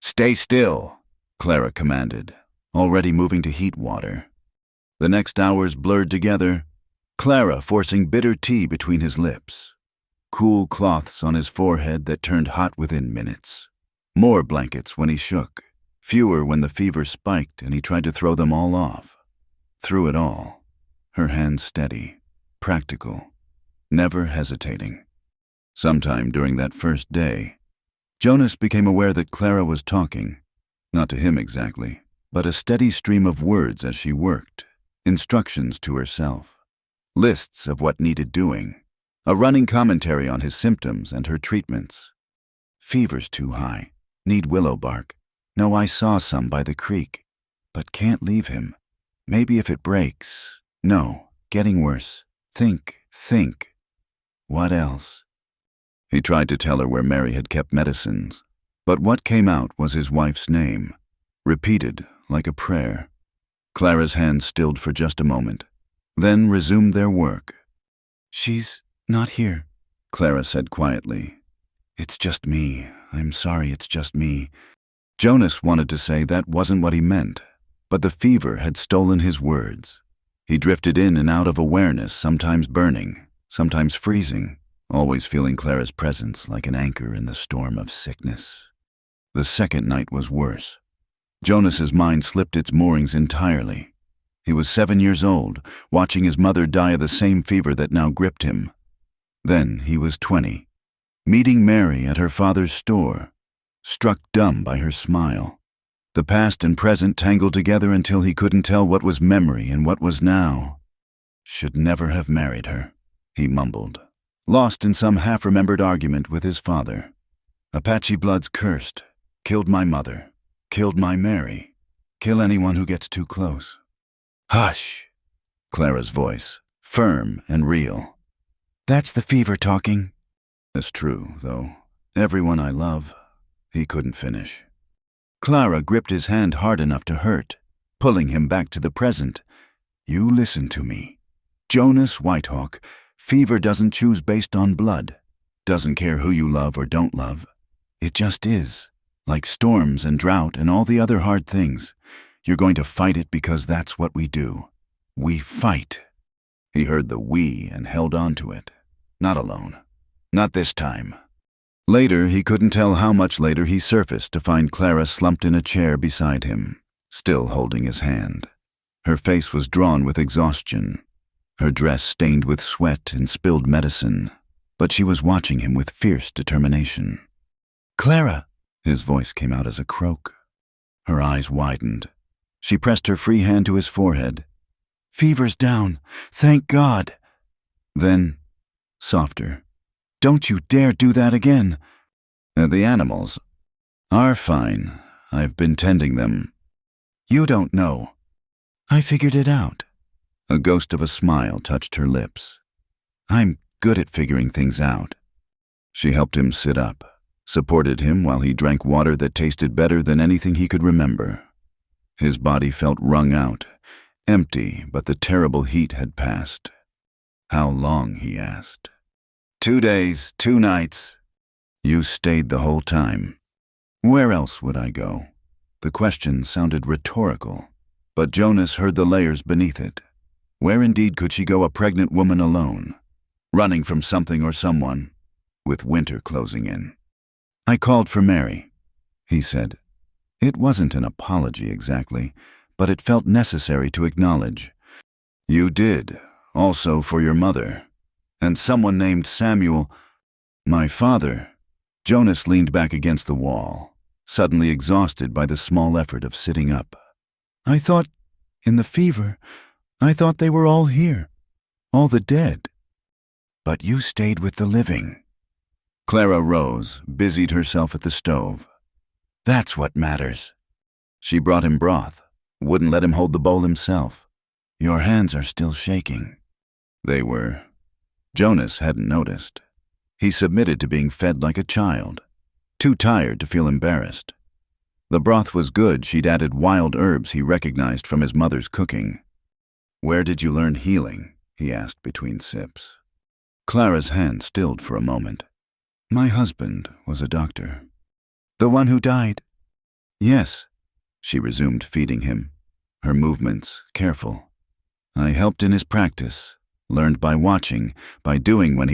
[SPEAKER 1] "Stay still," Clara commanded, already moving to heat water. The next hours blurred together, Clara forcing bitter tea between his lips, cool cloths on his forehead that turned hot within minutes, more blankets when he shook, fewer when the fever spiked and he tried to throw them all off. Through it all, her hands steady, practical, never hesitating. Sometime during that first day, Jonas became aware that Clara was talking, not to him exactly, but a steady stream of words as she worked, instructions to herself, lists of what needed doing, a running commentary on his symptoms and her treatments. "Fever's too high, need willow bark. No, I saw some by the creek, but can't leave him. Maybe if it breaks. No, getting worse. Think. What else?" He tried to tell her where Mary had kept medicines, but what came out was his wife's name, repeated like a prayer. Clara's hands stilled for just a moment, then resumed their work. "She's not here," Clara said quietly. "It's just me. I'm sorry, it's just me." Jonas wanted to say that wasn't what he meant, but the fever had stolen his words. He drifted in and out of awareness, sometimes burning, sometimes freezing, always feeling Clara's presence like an anchor in the storm of sickness. The second night was worse. Jonas's mind slipped its moorings entirely. He was 7 years old, watching his mother die of the same fever that now gripped him. Then he was 20, meeting Mary at her father's store, struck dumb by her smile. The past and present tangled together until he couldn't tell what was memory and what was now. "Should never have married her," he mumbled, lost in some half-remembered argument with his father. "Apache blood's cursed. Killed my mother. Killed my Mary. Kill anyone who gets too close." "Hush," Clara's voice, firm and real. "That's the fever talking." "That's true, though. Everyone I love." He couldn't finish. Clara gripped his hand hard enough to hurt, pulling him back to the present. "You listen to me. Jonas Whitehawk, fever doesn't choose based on blood. Doesn't care who you love or don't love. It just is. Like storms and drought and all the other hard things. You're going to fight it because that's what we do. We fight." He heard the "we" and held on to it. Not alone. Not this time. Later, he couldn't tell how much later, he surfaced to find Clara slumped in a chair beside him, still holding his hand. Her face was drawn with exhaustion, her dress stained with sweat and spilled medicine, but she was watching him with fierce determination. "Clara!" His voice came out as a croak. Her eyes widened. She pressed her free hand to his forehead. "Fever's down. Thank God." Then, softer, "Don't you dare do that again." "The animals are fine. I've been tending them." "You don't know." "I figured it out." A ghost of a smile touched her lips. "I'm good at figuring things out." She helped him sit up, supported him while he drank water that tasted better than anything he could remember. His body felt wrung out, empty, but the terrible heat had passed. "How long?" he asked. 2 days, 2 nights. "You stayed the whole time." "Where else would I go?" The question sounded rhetorical, but Jonas heard the layers beneath it. Where indeed could she go, a pregnant woman alone, running from something or someone, with winter closing in? "I called for Mary," he said. It wasn't an apology exactly, but it felt necessary to acknowledge. "You did, also for your mother. And someone named Samuel." "My father." Jonas leaned back against the wall, suddenly exhausted by the small effort of sitting up. "I thought, in the fever, I thought they were all here, all the dead." "But you stayed with the living." Clara rose, busied herself at the stove. "That's what matters." She brought him broth, wouldn't let him hold the bowl himself. "Your hands are still shaking." They were. Jonas hadn't noticed. He submitted to being fed like a child, too tired to feel embarrassed. The broth was good. She'd added wild herbs he recognized from his mother's cooking. "Where did you learn healing?" he asked between sips. Clara's hand stilled for a moment. "My husband was a doctor." "The one who died?" "Yes," she resumed, feeding him, her movements careful. "I helped in his practice, learned by watching, by doing when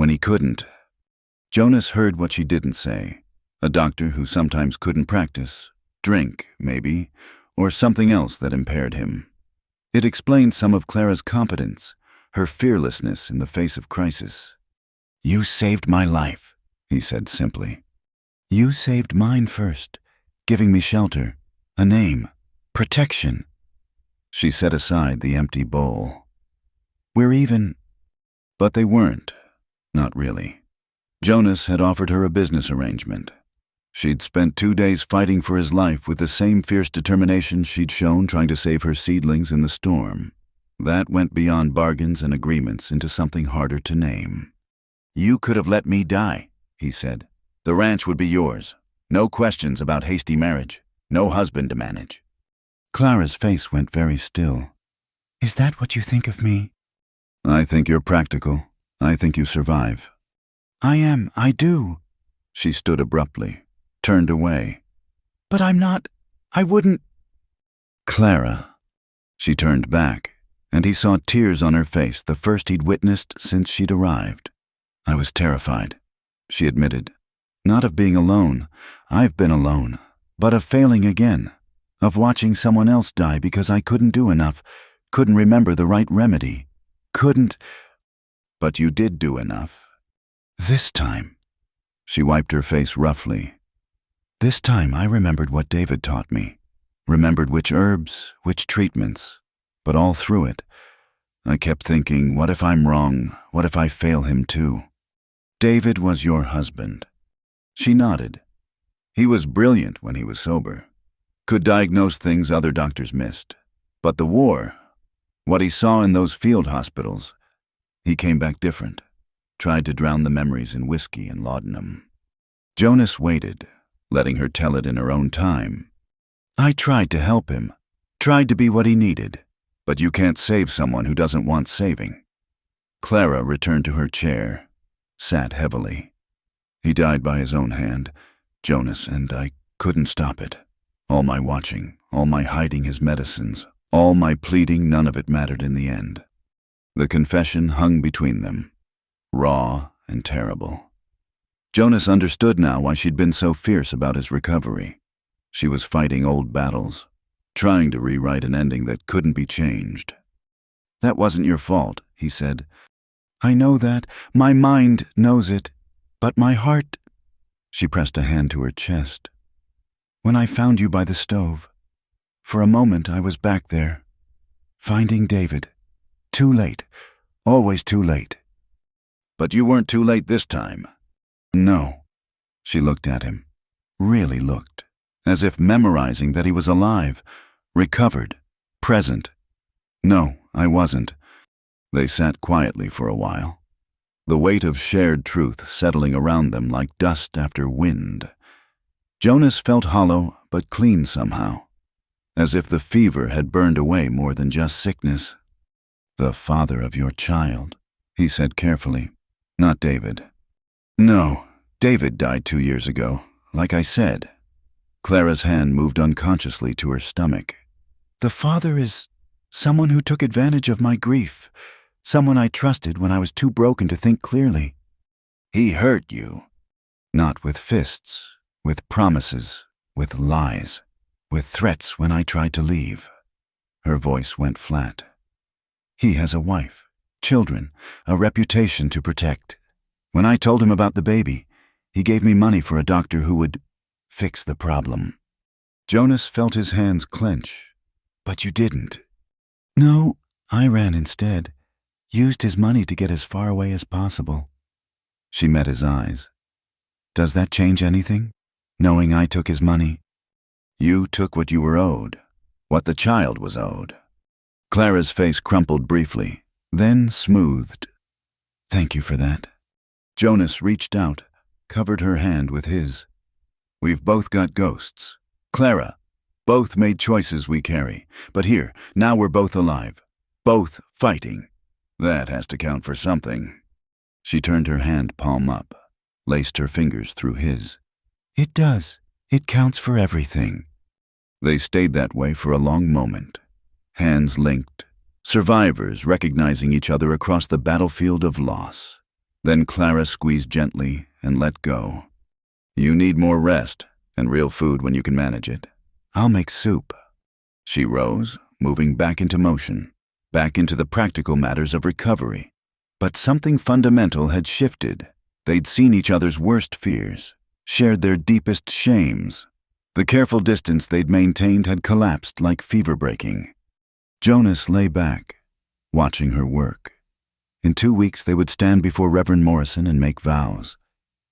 [SPEAKER 1] he couldn't." Jonas heard what she didn't say. A doctor who sometimes couldn't practice, drink, maybe, or something else that impaired him. It explained some of Clara's competence, her fearlessness in the face of crisis. "You saved my life," he said simply. "You saved mine first, giving me shelter, a name, protection." She set aside the empty bowl. "We're even." But they weren't. Not really. Jonas had offered her a business arrangement. She'd spent 2 days fighting for his life with the same fierce determination she'd shown trying to save her seedlings in the storm. That went beyond bargains and agreements into something harder to name. "You could have let me die," he said. "The ranch would be yours. No questions about hasty marriage. No husband to manage." Clara's face went very still. "Is that what you think of me?" "I think you're practical. I think you survive." "I am. I do." She stood abruptly, turned away. "But I'm not. I wouldn't." "Clara." She turned back, and he saw tears on her face, the first he'd witnessed since she'd arrived. "I was terrified," she admitted. "Not of being alone. I've been alone. But of failing again. Of watching someone else die because I couldn't do enough, couldn't remember the right remedy. Couldn't." "But you did do enough." "This time." She wiped her face roughly. "This time I remembered what David taught me. Remembered which herbs, which treatments. But all through it, I kept thinking, what if I'm wrong? What if I fail him too? David was your husband." She nodded. "He was brilliant when he was sober. Could diagnose things other doctors missed. But the war, what he saw in those field hospitals, he came back different. Tried to drown the memories in whiskey and laudanum." Jonas waited, letting her tell it in her own time. "I tried to help him, tried to be what he needed, but you can't save someone who doesn't want saving." Clara returned to her chair, sat heavily. "He died by his own hand, Jonas, and I couldn't stop it. All my watching, all my hiding his medicines, all my pleading, none of it mattered in the end. The confession hung between them, raw and terrible. Jonas understood now why she'd been so fierce about his recovery. She was fighting old battles, trying to rewrite an ending that couldn't be changed. "That wasn't your fault," he said. "I know that. My mind knows it. But my heart—" She pressed a hand to her chest. "When I found you by the stove, for a moment I was back there, finding David. Too late. Always too late." "But you weren't too late this time." "No." She looked at him. Really looked. As if memorizing that he was alive, recovered, present. "No, I wasn't." They sat quietly for a while, the weight of shared truth settling around them like dust after wind. Jonas felt hollow but clean somehow, as if the fever had burned away more than just sickness. "The father of your child," he said carefully. "Not David." "No, David died 2 years ago, like I said." Clara's hand moved unconsciously to her stomach. "The father is someone who took advantage of my grief, someone I trusted when I was too broken to think clearly." "He hurt you." "Not with fists, with promises, with lies, with threats when I tried to leave." Her voice went flat. "He has a wife, children, a reputation to protect. When I told him about the baby, he gave me money for a doctor who would fix the problem." Jonas felt his hands clench. "But you didn't." "No, I ran instead. Used his money to get as far away as possible." She met his eyes. "Does that change anything, knowing I took his money?" "You took what you were owed, what the child was owed." Clara's face crumpled briefly, then smoothed. "Thank you for that." Jonas reached out, covered her hand with his. "We've both got ghosts. Clara, both made choices we carry. But here, now we're both alive. Both fighting. That has to count for something." She turned her hand palm up, laced her fingers through his. "It does. It counts for everything." They stayed that way for a long moment, hands linked, survivors recognizing each other across the battlefield of loss. Then Clara squeezed gently and let go. "You need more rest and real food when you can manage it." "I'll make soup." She rose, moving back into motion, back into the practical matters of recovery. But something fundamental had shifted. They'd seen each other's worst fears, shared their deepest shames. The careful distance they'd maintained had collapsed like fever-breaking. Jonas lay back, watching her work. In 2 weeks they would stand before Reverend Morrison and make vows.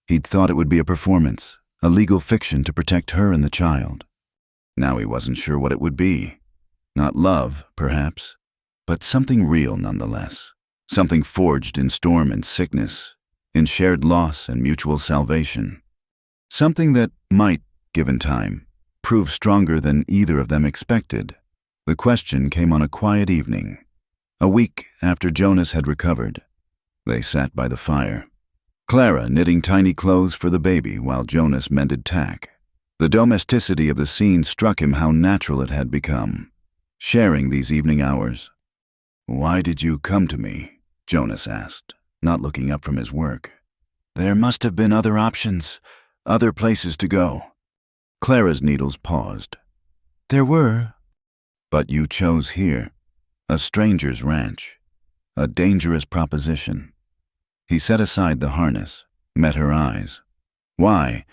[SPEAKER 1] He'd thought it would be a performance, a legal fiction to protect her and the child. Now he wasn't sure what it would be. Not love, perhaps, but something real nonetheless. Something forged in storm and sickness, in shared loss and mutual salvation. Something that might, given time, prove stronger than either of them expected. The question came on a quiet evening, a week after Jonas had recovered. They sat by the fire, Clara knitting tiny clothes for the baby while Jonas mended tack. The domesticity of the scene struck him how natural it had become, sharing these evening hours. "Why did you come to me?" Jonas asked, not looking up from his work. "There must have been other options, other places to go." Clara's needles paused. "There were." "But you chose here, a stranger's ranch, a dangerous proposition." He set aside the harness, met her eyes. "Why?"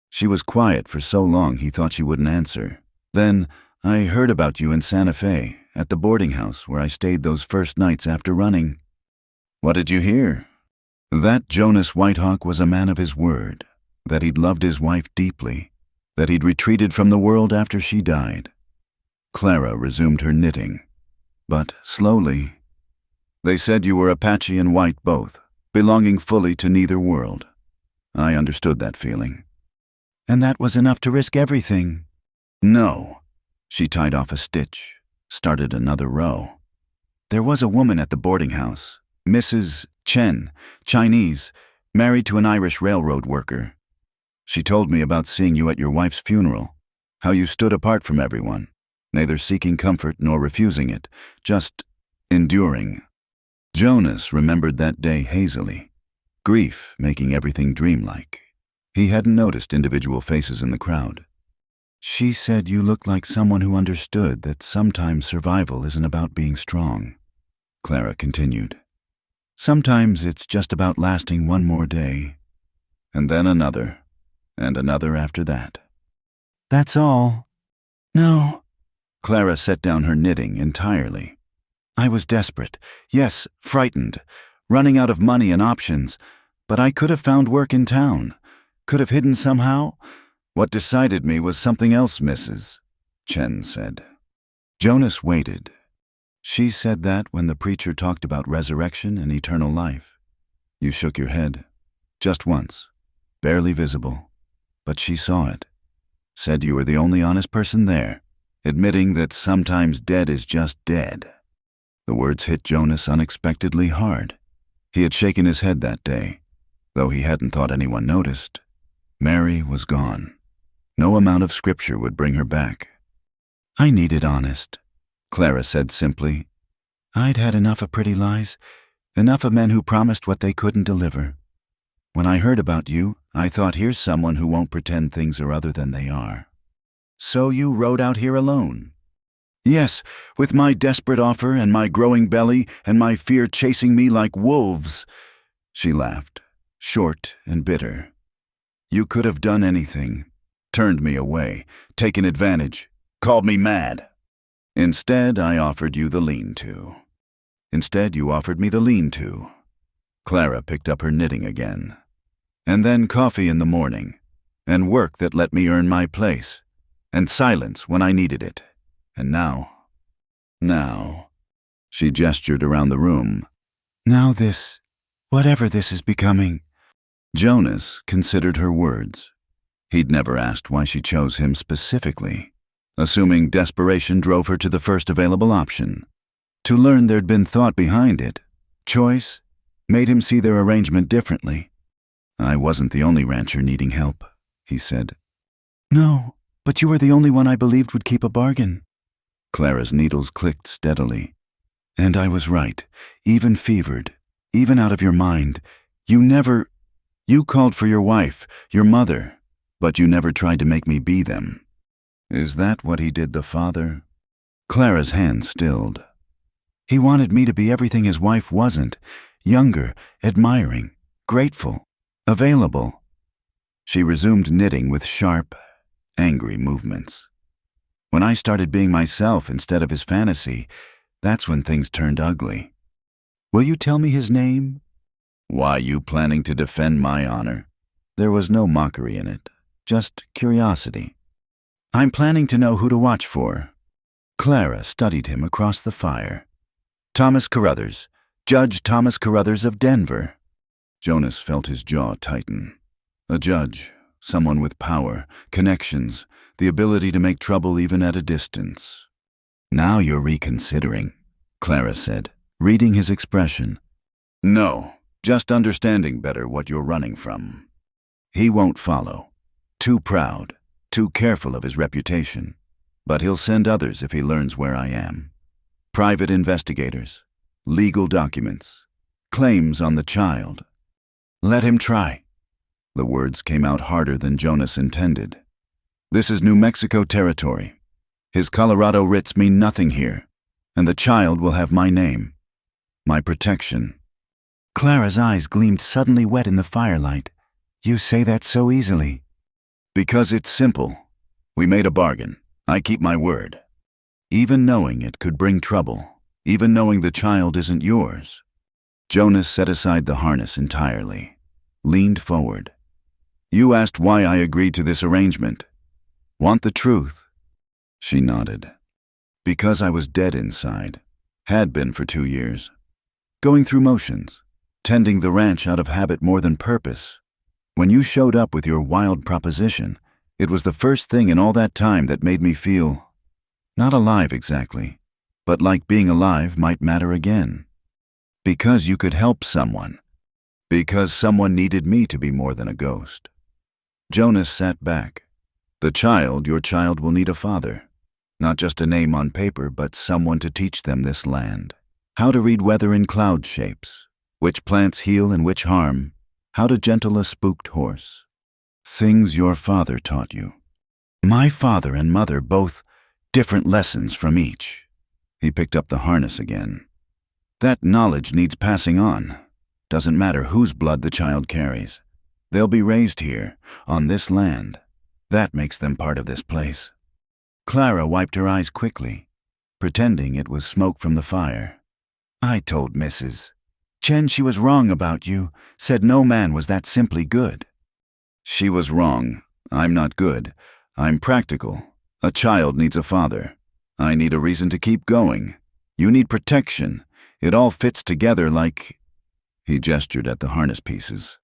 [SPEAKER 1] She was quiet for so long he thought she wouldn't answer. "Then, I heard about you in Santa Fe, at the boarding house where I stayed those first nights after running." "What did you hear?" That Jonas Whitehawk was a man of his word, that he'd loved his wife deeply, that he'd retreated from the world after she died. Clara resumed her knitting, but slowly. "They said you were Apache and white both, belonging fully to neither world." I understood that feeling. "And that was enough to risk everything." "No." She tied off a stitch, started another row. "There was a woman at the boarding house, Mrs. Chen, Chinese, married to an Irish railroad worker. She told me about seeing you at your wife's funeral, how you stood apart from everyone, neither seeking comfort nor refusing it, just enduring. Jonas remembered that day hazily, grief making everything dreamlike. He hadn't noticed individual faces in the crowd. "She said you looked like someone who understood that sometimes survival isn't about being strong," Clara continued. "Sometimes it's just about lasting one more day, and then another, and another after that." "That's all." "No." Clara set down her knitting entirely. "I was desperate, yes, frightened, running out of money and options, but I could have found work in town, could have hidden somehow. What decided me was something else, Mrs. Chen said." Jonas waited. "She said that when the preacher talked about resurrection and eternal life. You shook your head. Just once. Barely visible. But she saw it. Said you were the only honest person there, admitting that sometimes dead is just dead." The words hit Jonas unexpectedly hard. He had shaken his head that day, though he hadn't thought anyone noticed. Mary was gone. No amount of scripture would bring her back. "I needed honest," Clara said simply. "I'd had enough of pretty lies, enough of men who promised what they couldn't deliver. When I heard about you, I thought, here's someone who won't pretend things are other than they are." "So you rode out here alone?" "Yes, with my desperate offer and my growing belly and my fear chasing me like wolves." She laughed, short and bitter. "You could have done anything, turned me away, taken advantage, called me mad. Instead, I offered you the lean-to. Instead, you offered me the lean-to." Clara picked up her knitting again. "And then coffee in the morning, and work that let me earn my place, and silence when I needed it. And now, she gestured around the room. "Now this, whatever this is becoming." Jonas considered her words. He'd never asked why she chose him specifically, assuming desperation drove her to the first available option. To learn there'd been thought behind it, choice, made him see their arrangement differently. "I wasn't the only rancher needing help," he said. "No, but you were the only one I believed would keep a bargain." Clara's needles clicked steadily. "And I was right, even fevered, even out of your mind. You called for your wife, your mother, but you never tried to make me be them." "Is that what he did, the father?" Clara's hand stilled. "He wanted me to be everything his wife wasn't, younger, admiring, grateful, available." She resumed knitting with sharp, angry movements. "When I started being myself instead of his fantasy, that's when things turned ugly." "Will you tell me his name?" "Why, you planning to defend my honor?" There was no mockery in it, just curiosity. "I'm planning to know who to watch for." Clara studied him across the fire. "Thomas Carruthers, Judge Thomas Carruthers of Denver." Jonas felt his jaw tighten. A judge, someone with power, connections, the ability to make trouble even at a distance. "Now you're reconsidering," Clara said, reading his expression. "No, just understanding better what you're running from." "He won't follow. Too proud, too careful of his reputation. But he'll send others if he learns where I am. Private investigators, legal documents, claims on the child." "Let him try." The words came out harder than Jonas intended. "This is New Mexico territory. His Colorado writs mean nothing here, and the child will have my name, my protection." Clara's eyes gleamed suddenly wet in the firelight. "You say that so easily." "Because it's simple. We made a bargain. I keep my word. Even knowing it could bring trouble, even knowing the child isn't yours." Jonas set aside the harness entirely, leaned forward. "You asked why I agreed to this arrangement. Want the truth?" She nodded. "Because I was dead inside. Had been for 2 years. Going through motions, tending the ranch out of habit more than purpose. When you showed up with your wild proposition, it was the first thing in all that time that made me feel, not alive exactly, but like being alive might matter again. Because you could help someone. Because someone needed me to be more than a ghost." Jonas sat back. "The child, your child, will need a father. Not just a name on paper, but someone to teach them this land. How to read weather in cloud shapes, which plants heal and which harm, how to gentle a spooked horse. Things your father taught you. My father and mother both different lessons from each. He picked up the harness again. That knowledge needs passing on. Doesn't matter whose blood the child carries. They'll be raised here, on this land. That makes them part of this place. Clara wiped her eyes quickly, pretending it was smoke from the fire. I told Mrs. Chen she was wrong about you, said no man was that simply good. She was wrong. I'm not good. I'm practical. A child needs a father. I need a reason to keep going. You need protection. It all fits together like... He gestured at the harness pieces.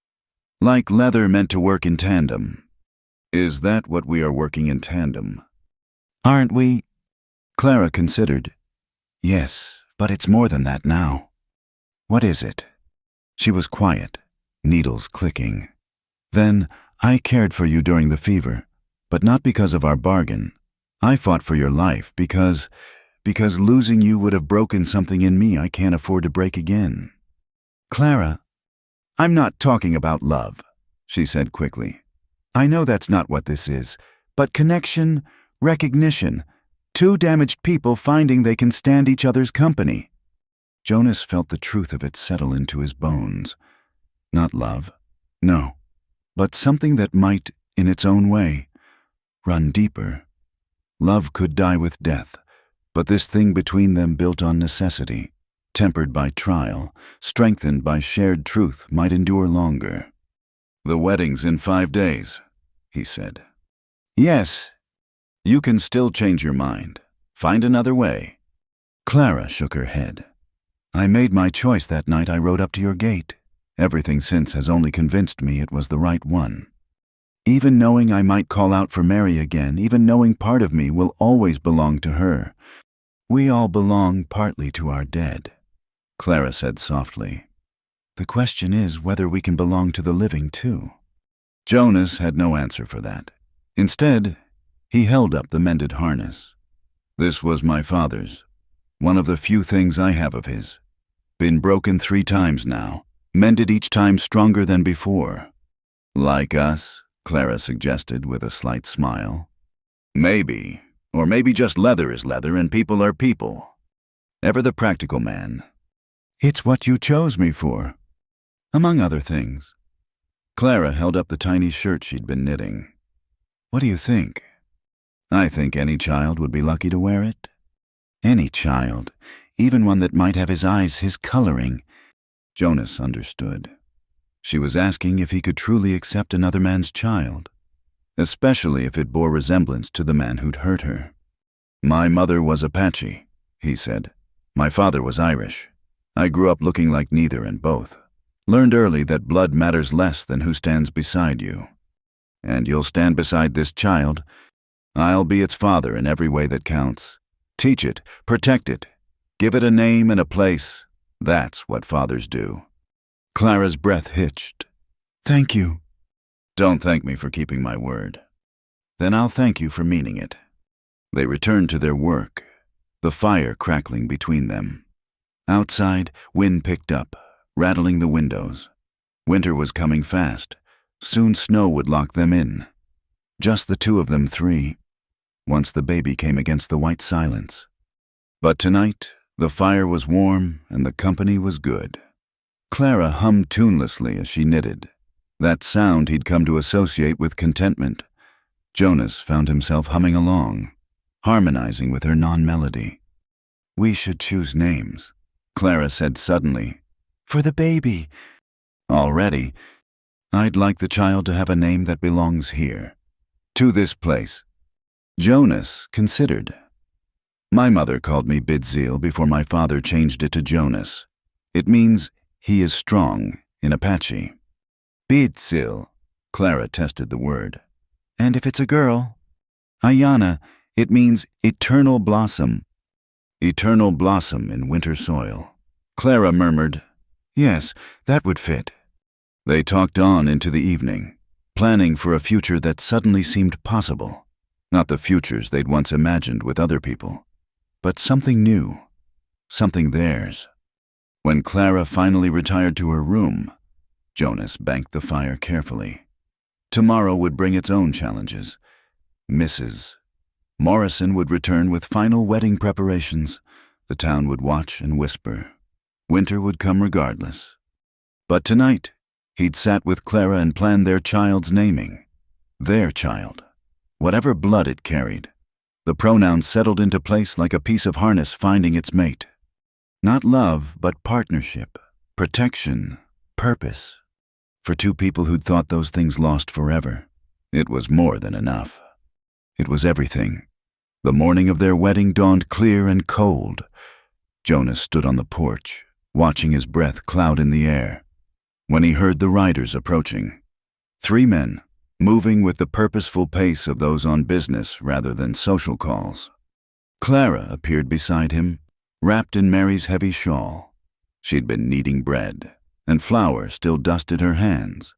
[SPEAKER 1] Like leather meant to work in tandem. Is that what we are working in tandem? Aren't we? Clara considered. Yes, but it's more than that now. What is it? She was quiet, needles clicking. Then, I cared for you during the fever, but not because of our bargain. I fought for your life because losing you would have broken something in me I can't afford to break again. Clara, I'm not talking about love, she said quickly. I know that's not what this is, but connection, recognition, two damaged people finding they can stand each other's company. Jonas felt the truth of it settle into his bones. Not love, no, but something that might, in its own way, run deeper. Love could die with death, but this thing between them built on necessity, tempered by trial, strengthened by shared truth, might endure longer. The wedding's in 5 days, he said. Yes. You can still change your mind. Find another way. Clara shook her head. I made my choice that night I rode up to your gate. Everything since has only convinced me it was the right one. Even knowing I might call out for Mary again, even knowing part of me will always belong to her. We all belong partly to our dead, Clara said softly. The question is whether we can belong to the living too. Jonas had no answer for that. Instead, he held up the mended harness. This was my father's, one of the few things I have of his. Been broken 3 times now, mended each time stronger than before. Like us, Clara suggested with a slight smile. Maybe, or maybe just leather is leather and people are people. Ever the practical man. It's what you chose me for, among other things. Clara held up the tiny shirt she'd been knitting. What do you think? I think any child would be lucky to wear it. Any child, even one that might have his eyes, his coloring. Jonas understood. She was asking if he could truly accept another man's child, especially if it bore resemblance to the man who'd hurt her. My mother was Apache, he said. My father was Irish. I grew up looking like neither and both. Learned early that blood matters less than who stands beside you. And you'll stand beside this child. I'll be its father in every way that counts. Teach it, protect it, give it a name and a place. That's what fathers do. Clara's breath hitched. Thank you. Don't thank me for keeping my word. Then I'll thank you for meaning it. They returned to their work, the fire crackling between them. Outside, wind picked up, rattling the windows. Winter was coming fast. Soon snow would lock them in. Just the two of them 3. Once the baby came against the white silence. But tonight, the fire was warm and the company was good. Clara hummed tunelessly as she knitted, that sound he'd come to associate with contentment. Jonas found himself humming along, harmonizing with her non-melody. We should choose names, Clara said suddenly. For the baby. Already. I'd like the child to have a name that belongs here, to this place. Jonas considered. My mother called me Bidzil before my father changed it to Jonas. It means he is strong in Apache. Bidzil, Clara tested the word. And if it's a girl? Ayana, it means eternal blossom. Eternal blossom in winter soil. Clara murmured, yes, that would fit. They talked on into the evening, planning for a future that suddenly seemed possible. Not the futures they'd once imagined with other people, but something new, something theirs. When Clara finally retired to her room, Jonas banked the fire carefully. Tomorrow would bring its own challenges. Mrs. Morrison would return with final wedding preparations. The town would watch and whisper. Winter would come regardless. But tonight, he'd sat with Clara and planned their child's naming. Their child. Whatever blood it carried. The pronoun settled into place like a piece of harness finding its mate. Not love, but partnership, protection, purpose. For two people who'd thought those things lost forever, it was more than enough. It was everything. The morning of their wedding dawned clear and cold. Jonas stood on the porch, watching his breath cloud in the air, when he heard the riders approaching. 3 men, moving with the purposeful pace of those on business rather than social calls. Clara appeared beside him, wrapped in Mary's heavy shawl. She'd been kneading bread, and flour still dusted her hands.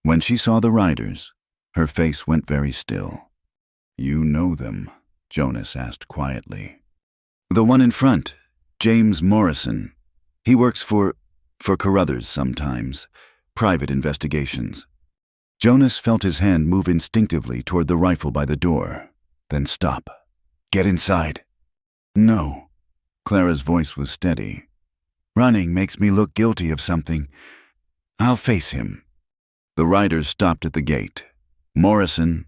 [SPEAKER 1] When she saw the riders, her face went very still. "You know them?" Jonas asked quietly. "The one in front, James Morrison. He works for Carruthers sometimes, private investigations." Jonas felt his hand move instinctively toward the rifle by the door, then stop. "Get inside." "No." Clara's voice was steady. "Running makes me look guilty of something. I'll face him." The riders stopped at the gate. Morrison,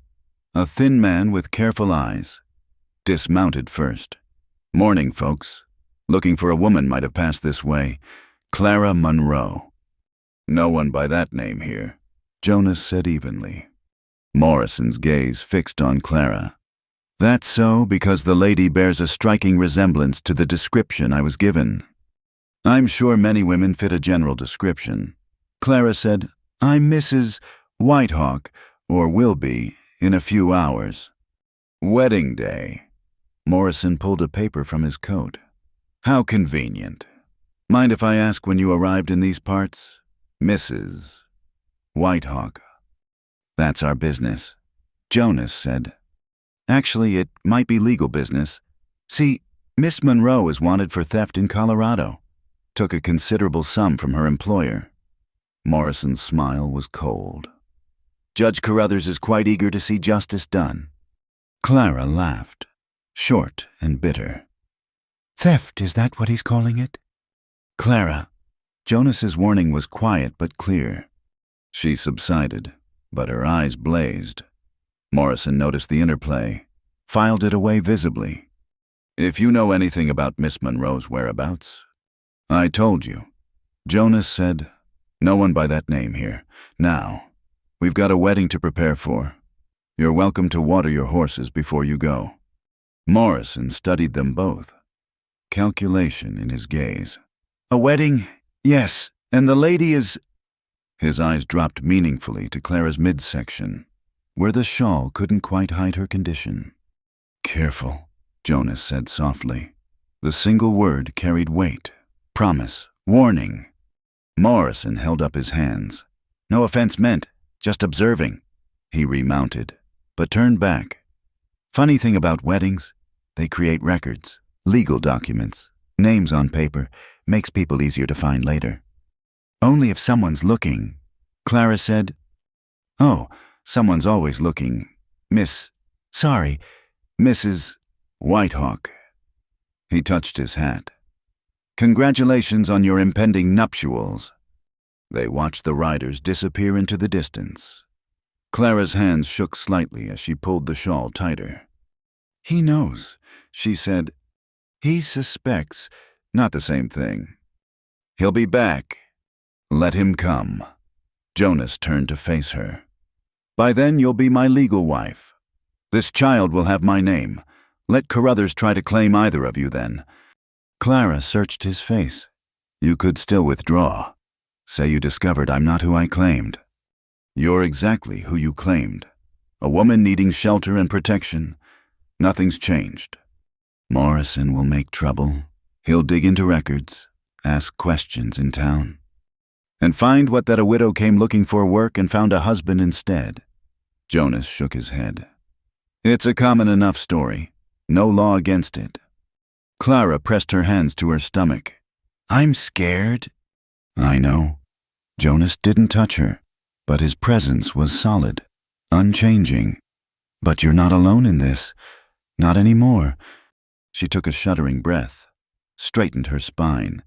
[SPEAKER 1] a thin man with careful eyes, dismounted first. "Morning, folks. Looking for a woman might have passed this way. Clara Monroe." "No one by that name here," Jonas said evenly. Morrison's gaze fixed on Clara. "That's so because the lady bears a striking resemblance to the description I was given." "I'm sure many women fit a general description." Clara said, "I'm Mrs. Whitehawk, or will be, in a few hours." "Wedding day." Morrison pulled a paper from his coat. "How convenient. Mind if I ask when you arrived in these parts? Mrs. Whitehawk." "That's our business," Jonas said. "Actually, it might be legal business. See, Miss Monroe is wanted for theft in Colorado. Took a considerable sum from her employer." Morrison's smile was cold. "Judge Carruthers is quite eager to see justice done." Clara laughed, short and bitter. "Theft, is that what he's calling it?" "Clara." Jonas's warning was quiet but clear. She subsided, but her eyes blazed. Morrison noticed the interplay, filed it away visibly. "If you know anything about Miss Monroe's whereabouts." "I told you." Jonas said, "No one by that name here. Now, we've got a wedding to prepare for. You're welcome to water your horses before you go." Morrison studied them both, calculation in his gaze. "A wedding? Yes, and the lady is—" His eyes dropped meaningfully to Clara's midsection, where the shawl couldn't quite hide her condition. "Careful," Jonas said softly. The single word carried weight, promise, warning. Morrison held up his hands. "No offense meant, just observing." He remounted, but turned back. "Funny thing about weddings, they create records, legal documents, names on paper, makes people easier to find later." "Only if someone's looking," Clara said. "Oh, someone's always looking. Mrs. Whitehawk." He touched his hat. "Congratulations on your impending nuptials." They watched the riders disappear into the distance. Clara's hands shook slightly as she pulled the shawl tighter. "He knows," she said. "He suspects, not the same thing." "He'll be back. Let him come." Jonas turned to face her. "By then you'll be my legal wife. This child will have my name. Let Carruthers try to claim either of you then." Clara searched his face. "You could still withdraw. Say you discovered I'm not who I claimed." "You're exactly who you claimed. A woman needing shelter and protection. Nothing's changed." "Morrison will make trouble. He'll dig into records, ask questions in town, and find what that a widow came looking for work and found a husband instead." Jonas shook his head. It's a common enough story. No law against it. Clara pressed her hands to her stomach. I'm scared. I know. Jonas didn't touch her, but his presence was solid, unchanging. But you're not alone in this. Not anymore. She took a shuddering breath, straightened her spine.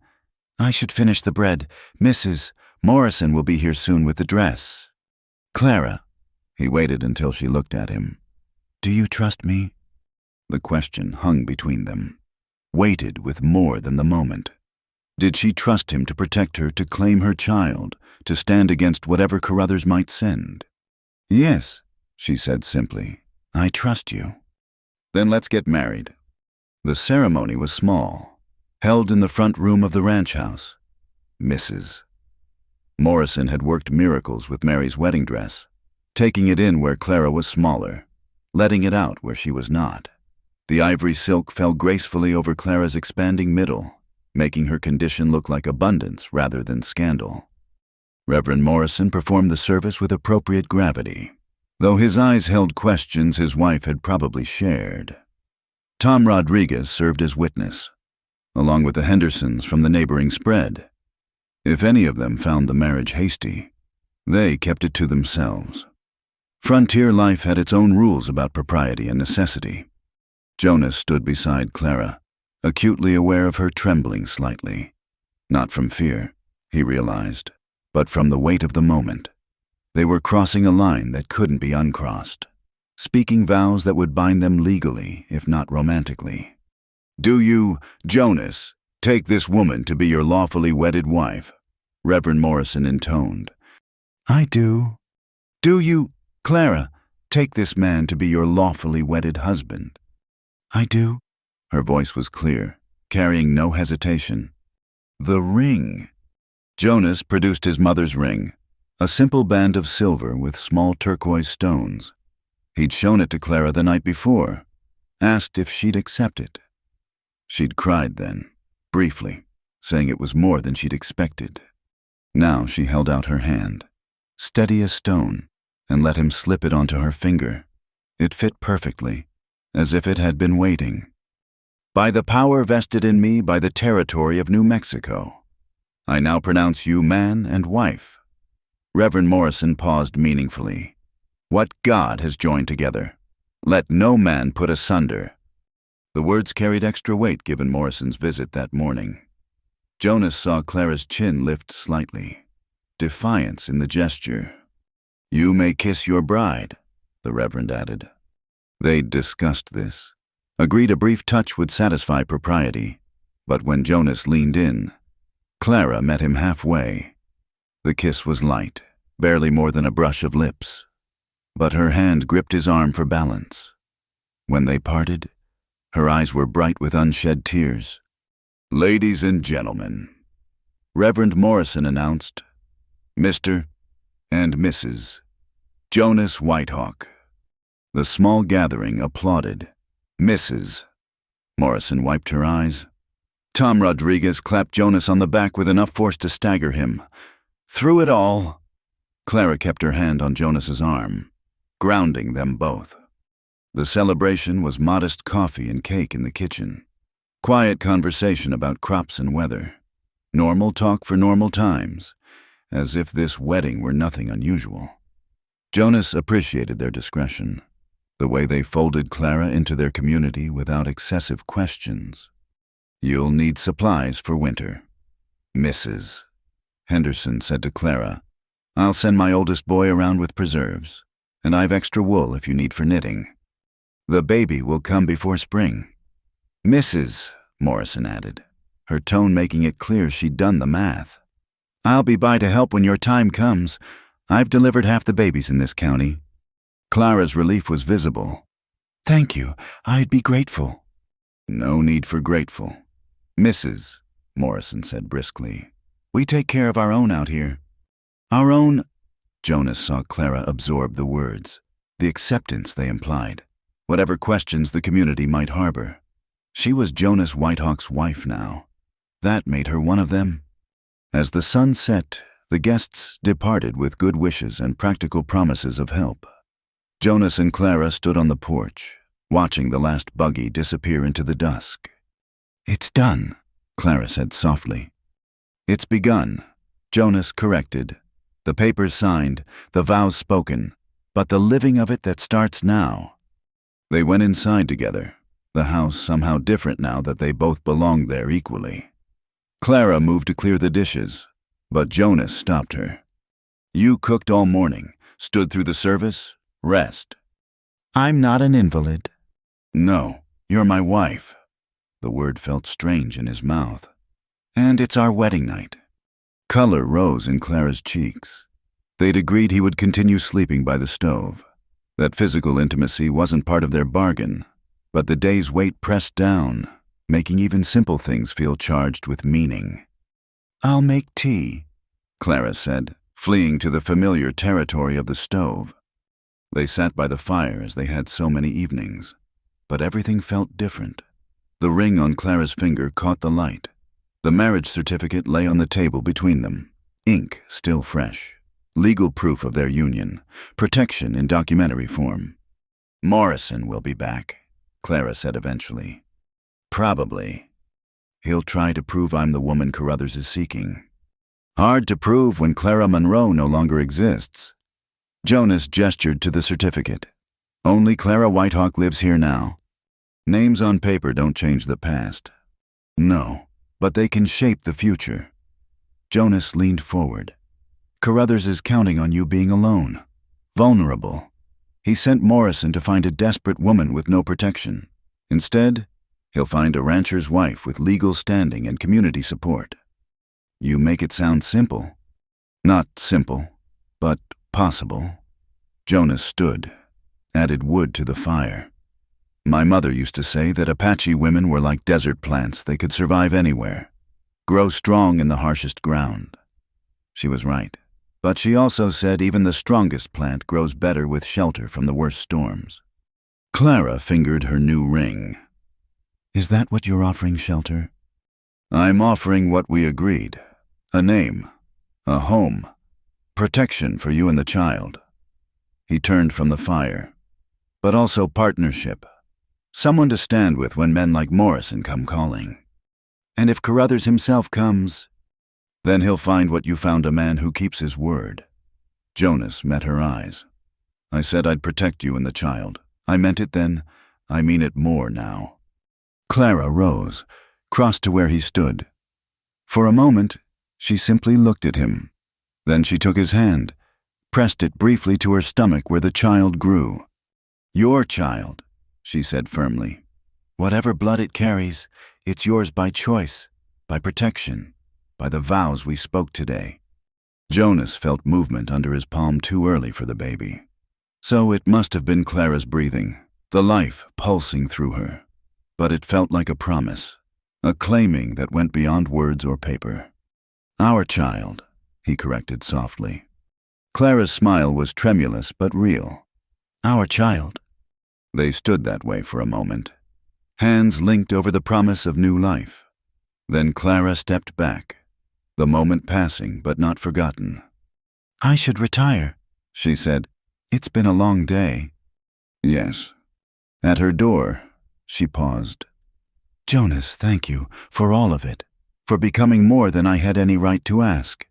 [SPEAKER 1] I should finish the bread. Mrs. Morrison will be here soon with the dress. Clara. He waited until she looked at him. Do you trust me? The question hung between them, weighted with more than the moment. Did she trust him to protect her, to claim her child, to stand against whatever Carruthers might send? Yes, she said simply. I trust you. Then let's get married. The ceremony was small, held in the front room of the ranch house. Mrs. Morrison had worked miracles with Mary's wedding dress, taking it in where Clara was smaller, letting it out where she was not. The ivory silk fell gracefully over Clara's expanding middle, making her condition look like abundance rather than scandal. Reverend Morrison performed the service with appropriate gravity, though his eyes held questions his wife had probably shared. Tom Rodriguez served as witness, along with the Hendersons from the neighboring spread. If any of them found the marriage hasty, they kept it to themselves. Frontier life had its own rules about propriety and necessity. Jonas stood beside Clara, acutely aware of her trembling slightly. Not from fear, he realized, but from the weight of the moment. They were crossing a line that couldn't be uncrossed, speaking vows that would bind them legally, if not romantically. Do you, Jonas, take this woman to be your lawfully wedded wife? Reverend Morrison intoned. I do. Do you, Clara, take this man to be your lawfully wedded husband? I do. Her voice was clear, carrying no hesitation. The ring. Jonas produced his mother's ring, a simple band of silver with small turquoise stones. He'd shown it to Clara the night before, asked if she'd accept it. She'd cried then, briefly, saying it was more than she'd expected. Now she held out her hand, steady as stone, and let him slip it onto her finger. It fit perfectly, as if it had been waiting. By the power vested in me by the territory of New Mexico, I now pronounce you man and wife. Reverend Morrison paused meaningfully. What God has joined together, let no man put asunder. The words carried extra weight given Morrison's visit that morning. Jonas saw Clara's chin lift slightly, defiance in the gesture. You may kiss your bride, the Reverend added. They'd discussed this, agreed a brief touch would satisfy propriety, but when Jonas leaned in, Clara met him halfway. The kiss was light, barely more than a brush of lips, but her hand gripped his arm for balance. When they parted, her eyes were bright with unshed tears. Ladies and gentlemen, Reverend Morrison announced, Mr. and Mrs. Jonas Whitehawk. The small gathering applauded. Mrs. Morrison wiped her eyes. Tom Rodriguez clapped Jonas on the back with enough force to stagger him. Through it all, Clara kept her hand on Jonas's arm, grounding them both. The celebration was modest coffee and cake in the kitchen, quiet conversation about crops and weather, normal talk for normal times, as if this wedding were nothing unusual. Jonas appreciated their discretion, the way they folded Clara into their community without excessive questions. You'll need supplies for winter. Mrs. Henderson said to Clara, I'll send my oldest boy around with preserves, and I've extra wool if you need for knitting. The baby will come before spring. Mrs. Morrison added, her tone making it clear she'd done the math. I'll be by to help when your time comes. I've delivered half the babies in this county. Clara's relief was visible. Thank you. I'd be grateful. No need for grateful. Mrs. Morrison said briskly, we take care of our own out here. Our own? Jonas saw Clara absorb the words, the acceptance they implied, whatever questions the community might harbor. She was Jonas Whitehawk's wife now. That made her one of them. As the sun set, the guests departed with good wishes and practical promises of help. Jonas and Clara stood on the porch, watching the last buggy disappear into the dusk. "It's done," Clara said softly. "It's begun," Jonas corrected. "The papers signed, the vows spoken, but the living of it that starts now." They went inside together, the house somehow different now that they both belonged there equally. Clara moved to clear the dishes, but Jonas stopped her. "You cooked all morning, stood through the service, rest." "I'm not an invalid." "No, you're my wife." The word felt strange in his mouth. "And it's our wedding night." Color rose in Clara's cheeks. They'd agreed he would continue sleeping by the stove. That physical intimacy wasn't part of their bargain, but the day's weight pressed down, making even simple things feel charged with meaning. "I'll make tea," Clara said, fleeing to the familiar territory of the stove. They sat by the fire as they had so many evenings, but everything felt different. The ring on Clara's finger caught the light. The marriage certificate lay on the table between them, ink still fresh, legal proof of their union, protection in documentary form. "Morrison will be back," Clara said eventually. "Probably. He'll try to prove I'm the woman Carruthers is seeking." Hard to prove when Clara Monroe no longer exists. Jonas gestured to the certificate. "Only Clara Whitehawk lives here now. Names on paper don't change the past." "No, but they can shape the future." Jonas leaned forward. "Carruthers is counting on you being alone, vulnerable. He sent Morrison to find a desperate woman with no protection. Instead, he'll find a rancher's wife with legal standing and community support." "You make it sound simple." "Not simple, but possible." Jonas stood, added wood to the fire. "My mother used to say that Apache women were like desert plants. They could survive anywhere, grow strong in the harshest ground." She was right. But she also said even the strongest plant grows better with shelter from the worst storms. Clara fingered her new ring. "Is that what you're offering, shelter?" "I'm offering what we agreed. A name, a home, protection for you and the child." He turned from the fire. "But also partnership. Someone to stand with when men like Morrison come calling. And if Carruthers himself comes, then he'll find what you found, a man who keeps his word." Jonas met her eyes. "I said I'd protect you and the child. I meant it then. I mean it more now." Clara rose, crossed to where he stood. For a moment, she simply looked at him. Then she took his hand, pressed it briefly to her stomach where the child grew. "Your child," she said firmly. "Whatever blood it carries, it's yours by choice, by protection, by the vows we spoke today." Jonas felt movement under his palm too early for the baby. So it must have been Clara's breathing, the life pulsing through her. But it felt like a promise, a claiming that went beyond words or paper. "Our child," he corrected softly. Clara's smile was tremulous but real. "Our child." They stood that way for a moment, hands linked over the promise of new life. Then Clara stepped back, the moment passing but not forgotten. "I should retire," she said. "It's been a long day." "Yes." At her door, she paused. "Jonas, thank you for all of it, for becoming more than I had any right to ask."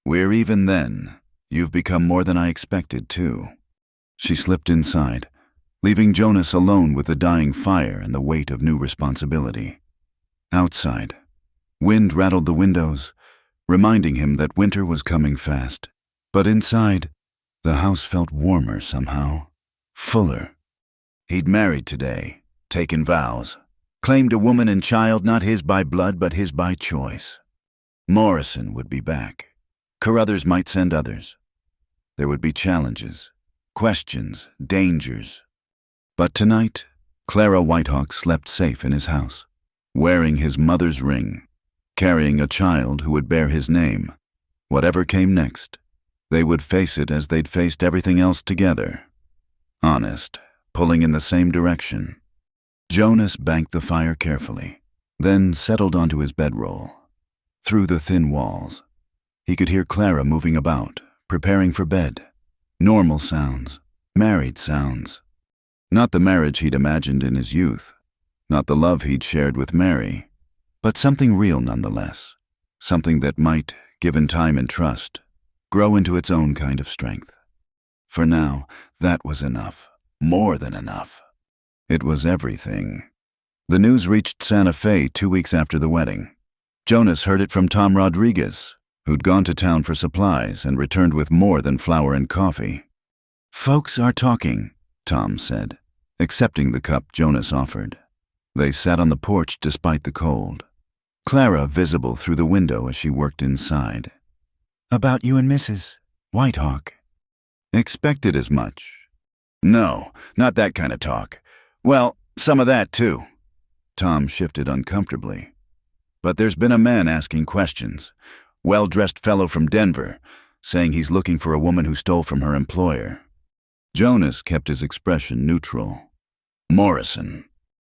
[SPEAKER 1] "We're even then. You've become more than I expected, too." She slipped inside, leaving Jonas alone with the dying fire and the weight of new responsibility. Outside, wind rattled the windows, reminding him that winter was coming fast. But inside, the house felt warmer somehow, fuller. He'd married today, taken vows, claimed a woman and child not his by blood but his by choice. Morrison would be back. Carruthers might send others. There would be challenges, questions, dangers. But tonight, Clara Whitehawk slept safe in his house, wearing his mother's ring, carrying a child who would bear his name. Whatever came next, they would face it as they'd faced everything else together. Honest, pulling in the same direction. Jonas banked the fire carefully, then settled onto his bedroll. Through the thin walls, he could hear Clara moving about, preparing for bed. Normal sounds, Married sounds. Not the marriage he'd imagined in his youth, not the love he'd shared with Mary, but something real nonetheless, something that might, given time and trust, grow into its own kind of strength. For now, that was enough, more than enough. It was everything. The news reached Santa Fe 2 weeks after the wedding. Jonas heard it from Tom Rodriguez, who'd gone to town for supplies and returned with more than flour and coffee. "Folks are talking," Tom said, accepting the cup Jonas offered. They sat on the porch despite the cold, Clara visible through the window as she worked inside. "About you and Mrs. Whitehawk." "Expected as much." "No, not that kind of talk. Well, some of that too." Tom shifted uncomfortably. "But there's been a man asking questions. Well-dressed fellow from Denver, saying he's looking for a woman who stole from her employer." Jonas kept his expression neutral. "Morrison."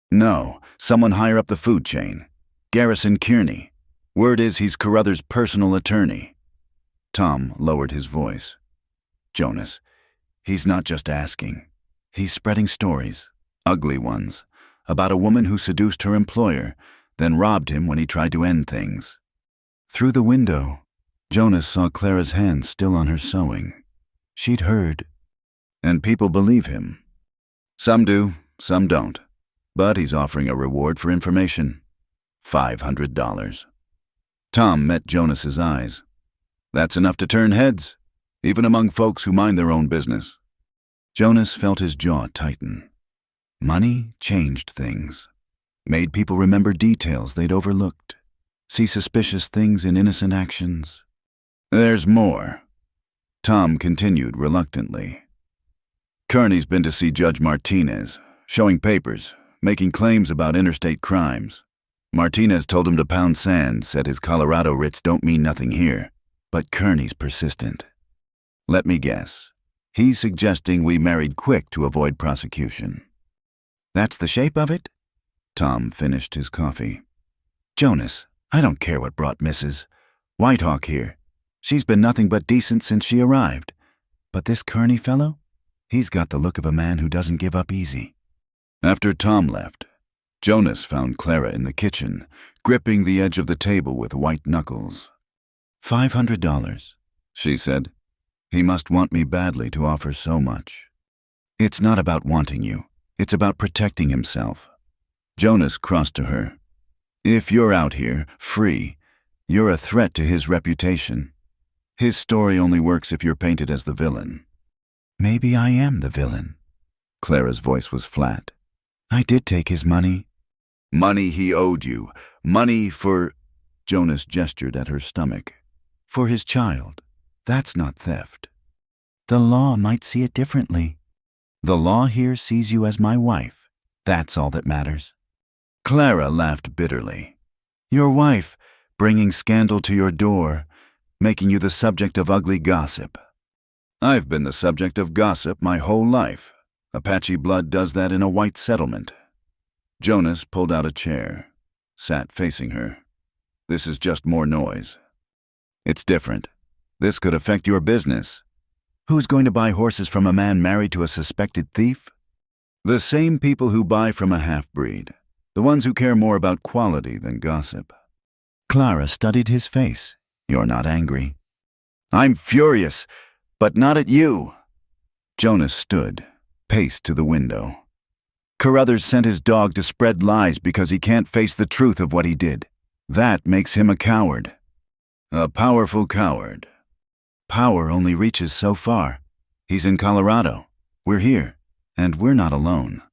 [SPEAKER 1] "No, someone higher up the food chain. Garrison Kearney. Word is he's Carruthers' personal attorney." Tom lowered his voice. "Jonas, he's not just asking. He's spreading stories, ugly ones, about a woman who seduced her employer, then robbed him when he tried to end things." Through the window, Jonas saw Clara's hand still on her sewing. She'd heard. And people believe him. Some do, some don't. But he's offering a reward for information. $500. Tom met Jonas's eyes. That's enough to turn heads, even among folks who mind their own business. Jonas felt his jaw tighten. Money changed things, made people remember details they'd overlooked, see suspicious things in innocent actions. "There's more," Tom continued reluctantly. "Kearney's been to see Judge Martinez, showing papers, making claims about interstate crimes. Martinez told him to pound sand, said his Colorado writs don't mean nothing here, but Kearney's persistent. Let me guess. He's suggesting we married quick to avoid prosecution." "That's the shape of it?" Tom finished his coffee. "Jonas, I don't care what brought Mrs. Whitehawk here. She's been nothing but decent since she arrived. But this Kearney fellow? He's got the look of a man who doesn't give up easy." After Tom left, Jonas found Clara in the kitchen, gripping the edge of the table with white knuckles. $500, she said. "He must want me badly to offer so much." "It's not about wanting you. It's about protecting himself." Jonas crossed to her. "If you're out here, free, you're a threat to his reputation. His story only works if you're painted as the villain." "Maybe I am the villain." Clara's voice was flat. "I did take his money." "Money he owed you. Money for—" Jonas gestured at her stomach. "For his child. That's not theft." "The law might see it differently. The law here sees you as my wife. That's all that matters." Clara laughed bitterly. "Your wife, bringing scandal to your door, making you the subject of ugly gossip." "I've been the subject of gossip my whole life. Apache blood does that in a white settlement." Jonas pulled out a chair, sat facing her. "This is just more noise. It's different. This could affect your business." "Who's going to buy horses from a man married to a suspected thief?" "The same people who buy from a half-breed. The ones who care more about quality than gossip." Clara studied his face. "You're not angry." "I'm furious, but not at you." Jonas stood, paced to the window. "Carruthers sent his dog to spread lies because he can't face the truth of what he did. That makes him a coward." "A powerful coward." "Power only reaches so far. He's in Colorado. We're here, and we're not alone."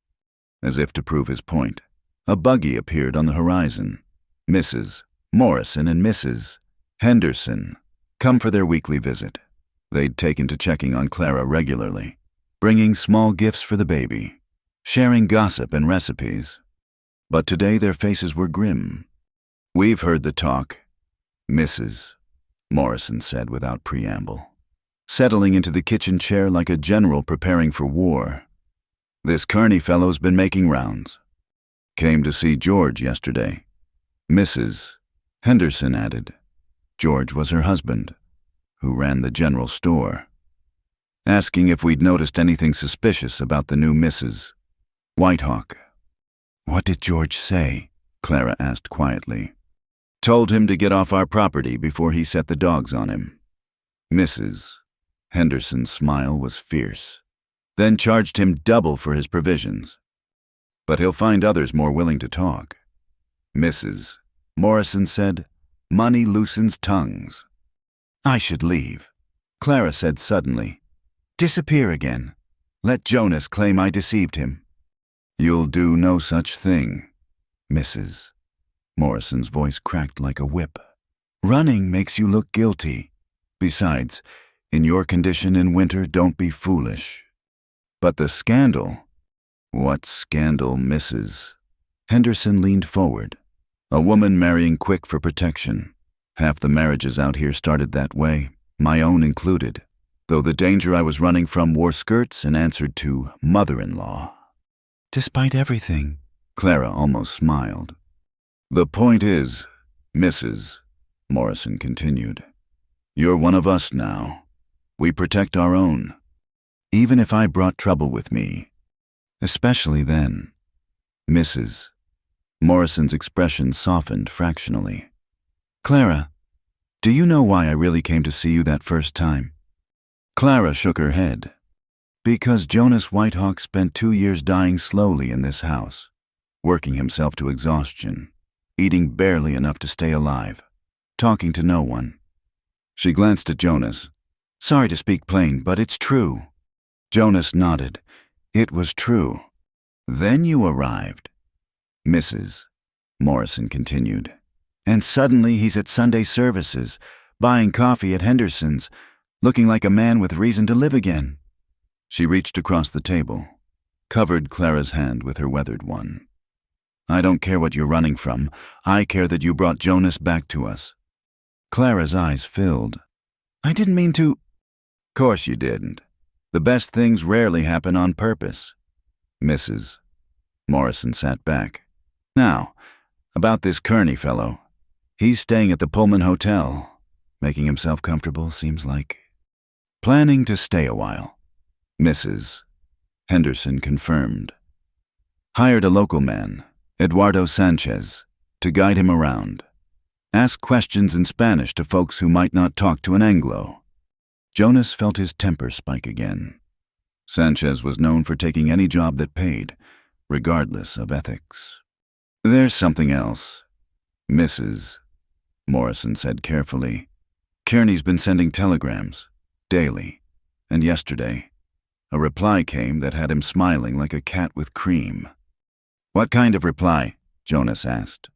[SPEAKER 1] As if to prove his point, a buggy appeared on the horizon. Mrs. Morrison and Mrs. Henderson come for their weekly visit. They'd taken to checking on Clara regularly, bringing small gifts for the baby, sharing gossip and recipes. But today their faces were grim. "We've heard the talk," Mrs. Morrison said without preamble, settling into the kitchen chair like a general preparing for war. "This Kearney fellow's been making rounds. Came to see George yesterday." Mrs. Henderson added. George was her husband, who ran the general store. asking if we'd noticed anything suspicious about the new Mrs. Whitehawk. "What did George say?" Clara asked quietly. "Told him to get off our property before he set the dogs on him." Mrs. Henderson's smile was fierce, then charged him double for his provisions. "But he'll find others more willing to talk." Mrs. Morrison said, "Money loosens tongues." "I should leave," Clara said suddenly. "Disappear again. Let Jonas claim I deceived him." "You'll do no such thing, Mrs. Morrison's voice cracked like a whip. "Running makes you look guilty. Besides, in your condition in winter, don't be foolish." "But the scandal—" "What scandal, Mrs.?" Henderson leaned forward. "A woman marrying quick for protection. Half the marriages out here started that way, my own included, though the danger I was running from wore skirts and answered to mother-in-law." "Despite everything," Clara almost smiled. "The point is, Mrs., Morrison continued, you're one of us now. We protect our own. Even if I brought trouble with me. Especially then." Mrs. Morrison's expression softened fractionally. "Clara, do you know why I really came to see you that first time?" Clara shook her head. "Because Jonas Whitehawk spent 2 years dying slowly in this house, working himself to exhaustion, eating barely enough to stay alive, talking to no one." She glanced at Jonas. "Sorry to speak plain, but it's true." Jonas nodded. It was true. "Then you arrived," Mrs. Morrison continued. "And suddenly he's at Sunday services, buying coffee at Henderson's, looking like a man with reason to live again." She reached across the table, covered Clara's hand with her weathered one. "I don't care what you're running from. I care that you brought Jonas back to us." Clara's eyes filled. "I didn't mean to—" "Course you didn't. The best things rarely happen on purpose." Mrs. Morrison sat back. "Now, about this Kearney fellow. He's staying at the Pullman Hotel. Making himself comfortable, seems like. Planning to stay a while." Mrs. Henderson confirmed. "Hired a local man, Eduardo Sanchez, to guide him around. Ask questions in Spanish to folks who might not talk to an Anglo." Jonas felt his temper spike again. Sanchez was known for taking any job that paid, regardless of ethics. "There's something else," Mrs. Morrison said carefully. "Kearney's been sending telegrams, daily, and yesterday, a reply came that had him smiling like a cat with cream." "What kind of reply?" Jonas asked.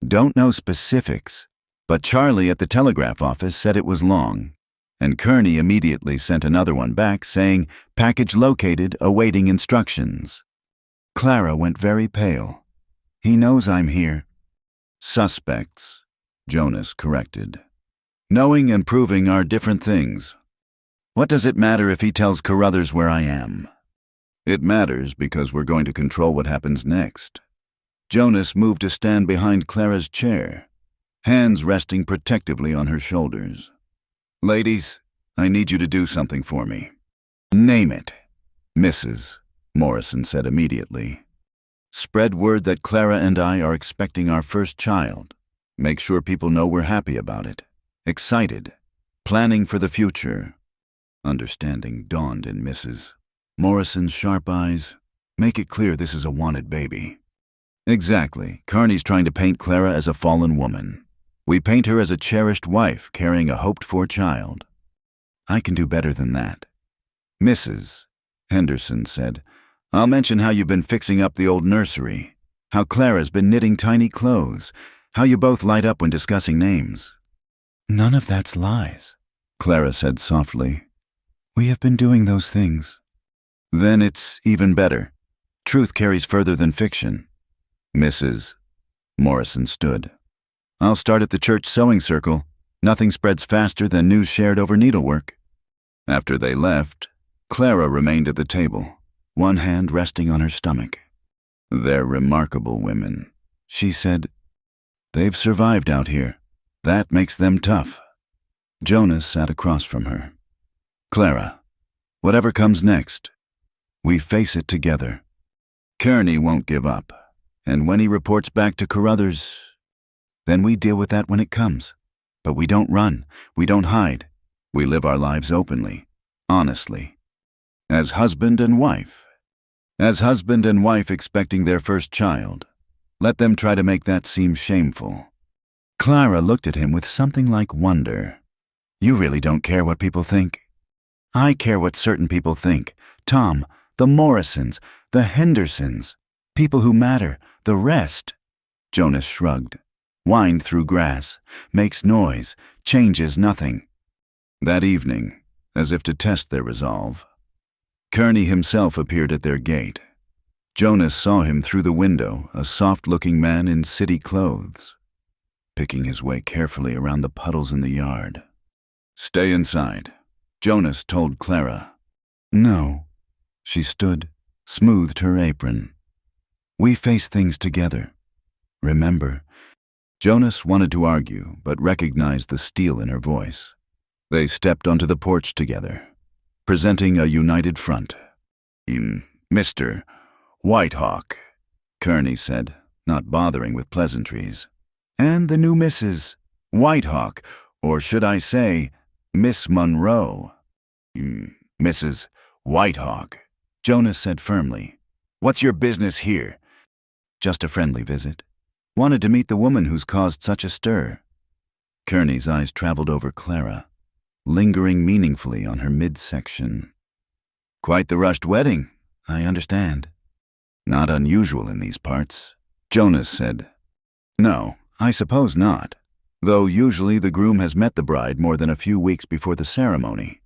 [SPEAKER 1] "Don't know specifics, but Charlie at the telegraph office said it was long, and Kearney immediately sent another one back saying, 'Package located, awaiting instructions.'" Clara went very pale. "He knows I'm here." "Suspects," Jonas corrected. "Knowing and proving are different things. What does it matter if he tells Carruthers where I am?" "It matters because we're going to control what happens next." Jonas moved to stand behind Clara's chair, hands resting protectively on her shoulders. "Ladies, I need you to do something for me." "Name it," Mrs. Morrison said immediately. "Spread word that Clara and I are expecting our first child. Make sure people know we're happy about it, excited, planning for the future." Understanding dawned in Mrs. Morrison's sharp eyes. "Make it clear this is a wanted baby." "Exactly. Kearney's trying to paint Clara as a fallen woman. We paint her as a cherished wife carrying a hoped-for child." "I can do better than that." Mrs. Henderson said, "I'll mention how you've been fixing up the old nursery, how Clara's been knitting tiny clothes, how you both light up when discussing names." "None of that's lies," Clara said softly. "We have been doing those things." "Then it's even better. Truth carries further than fiction." Mrs. Morrison stood. "I'll start at the church sewing circle. Nothing spreads faster than news shared over needlework." After they left, Clara remained at the table, one hand resting on her stomach. "They're remarkable women," she said. "They've survived out here. That makes them tough." Jonas sat across from her. "Clara, Whatever comes next, we face it together. Kearney won't give up, and when he reports back to Carruthers, then we deal with that when it comes. But we don't run, we don't hide. We live our lives openly, honestly. As husband and wife. As husband and wife expecting their first child. Let them try to make that seem shameful. Clara looked at him with something like wonder. You really don't care what people think? I care what certain people think. Tom, the Morrisons, the Hendersons. People who matter, the rest. Jonas shrugged. Whined through grass, makes noise, changes nothing. That evening, as if to test their resolve, Kearney himself appeared at their gate. Jonas saw him through the window, a soft-looking man in city clothes, picking his way carefully around the puddles in the yard. Stay inside, Jonas told Clara. No. She stood, smoothed her apron. We face things together. Remember. Jonas wanted to argue, but recognized the steel in her voice. They stepped onto the porch together, presenting a united front. Mr. Whitehawk, Kearney said, not bothering with pleasantries. And the new Mrs. Whitehawk, or should I say, Miss Monroe. Mrs. Whitehawk, Jonas said firmly. What's your business here? Just a friendly visit. Wanted to meet the woman who's caused such a stir. Kearney's eyes traveled over Clara, lingering meaningfully on her midsection. Quite the rushed wedding, I understand. Not unusual in these parts, Jonas said. No, I suppose not, though usually the groom has met the bride more than a few weeks before the ceremony.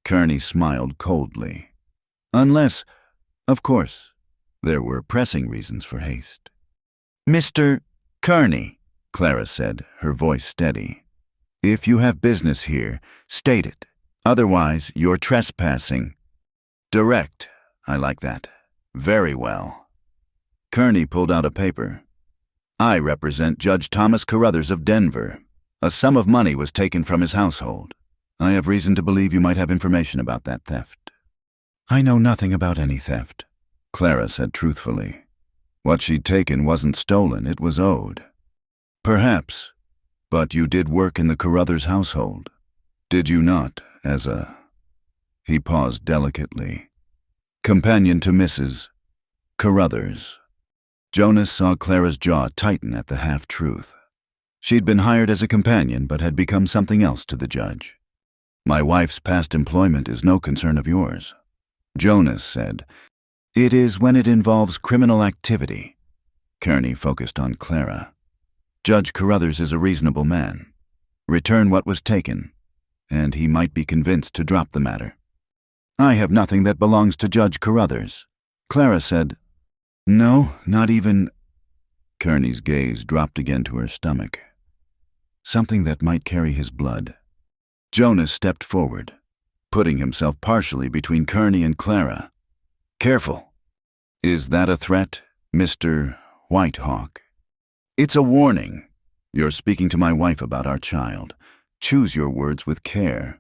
[SPEAKER 1] Kearney smiled coldly. Unless, of course, there were pressing reasons for haste. Mr. Kearney, Clara said, her voice steady. If you have business here, state it. Otherwise, you're trespassing. Direct. I like that. Very well. Kearney pulled out a paper. I represent Judge Thomas Carruthers of Denver. A sum of money was taken from his household. I have reason to believe you might have information about that theft. I know nothing about any theft, Clara said truthfully. What she'd taken wasn't stolen, it was owed. Perhaps, but you did work in the Carruthers household, did you not, as a... He paused delicately. Companion to Mrs. Carruthers. Jonas saw Clara's jaw tighten at the half-truth. She'd been hired as a companion but had become something else to the judge. My wife's past employment is no concern of yours. Jonas said, It is when it involves criminal activity. Kearney focused on Clara. Judge Carruthers is a reasonable man. Return what was taken, and he might be convinced to drop the matter. I have nothing that belongs to Judge Carruthers. Clara said, No, not even... Kearney's gaze dropped again to her stomach. Something that might carry his blood. Jonas stepped forward, putting himself partially between Kearney and Clara. Careful. Is that a threat, Mr. Whitehawk? It's a warning. You're speaking to my wife about our child. Choose your words with care.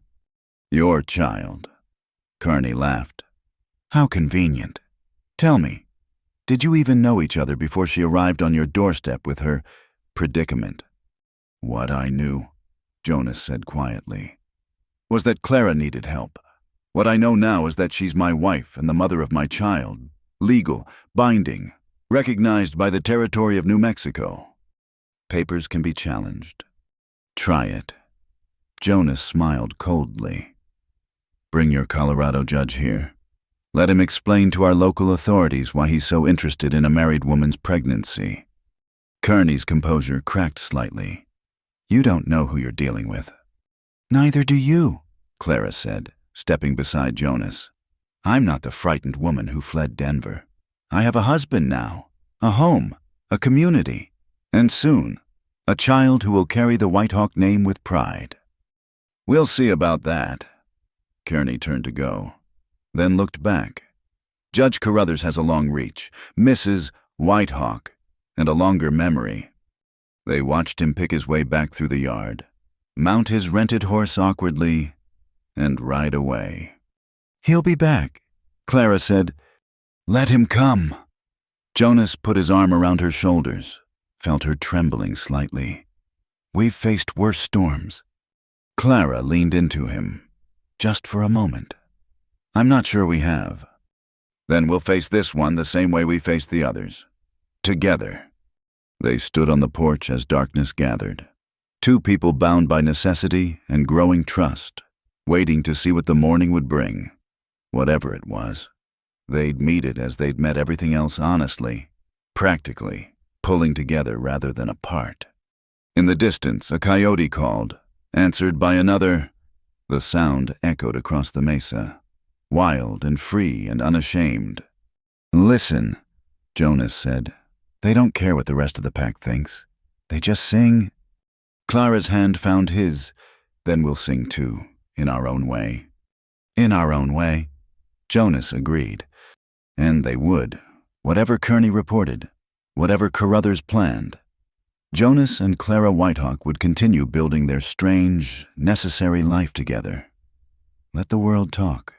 [SPEAKER 1] Your child. Kearney laughed. How convenient. Tell me, did you even know each other before she arrived on your doorstep with her predicament? What I knew, Jonas said quietly, was that Clara needed help. What I know now is that she's my wife and the mother of my child, legal, binding, recognized by the territory of New Mexico. Papers can be challenged. Try it. Jonas smiled coldly. Bring your Colorado judge here. Let him explain to our local authorities why he's so interested in a married woman's pregnancy. Kearney's composure cracked slightly. You don't know who you're dealing with. Neither do you, Clara said, stepping beside Jonas. I'm not the frightened woman who fled Denver. I have a husband now, a home, a community, and soon, a child who will carry the Whitehawk name with pride. We'll see about that. Kearney turned to go, then looked back. Judge Carruthers has a long reach, Mrs. Whitehawk, and a longer memory. They watched him pick his way back through the yard, mount his rented horse awkwardly, and ride away. He'll be back, Clara said. Let him come. Jonas put his arm around her shoulders, felt her trembling slightly. We've faced worse storms. Clara leaned into him, just for a moment. I'm not sure we have. Then we'll face this one the same way we faced the others. Together. They stood on the porch as darkness gathered. Two people bound by necessity and growing trust, waiting to see what the morning would bring. Whatever it was. They'd meet it as they'd met everything else honestly, practically, pulling together rather than apart. In the distance, a coyote called, answered by another. The sound echoed across the mesa, wild and free and unashamed. Listen, Jonas said. They don't care what the rest of the pack thinks. They just sing. Clara's hand found his. Then we'll sing too, in our own way. In our own way, Jonas agreed. And they would, whatever Kearney reported, whatever Carruthers planned. Jonas and Clara Whitehawk would continue building their strange, necessary life together. Let the world talk.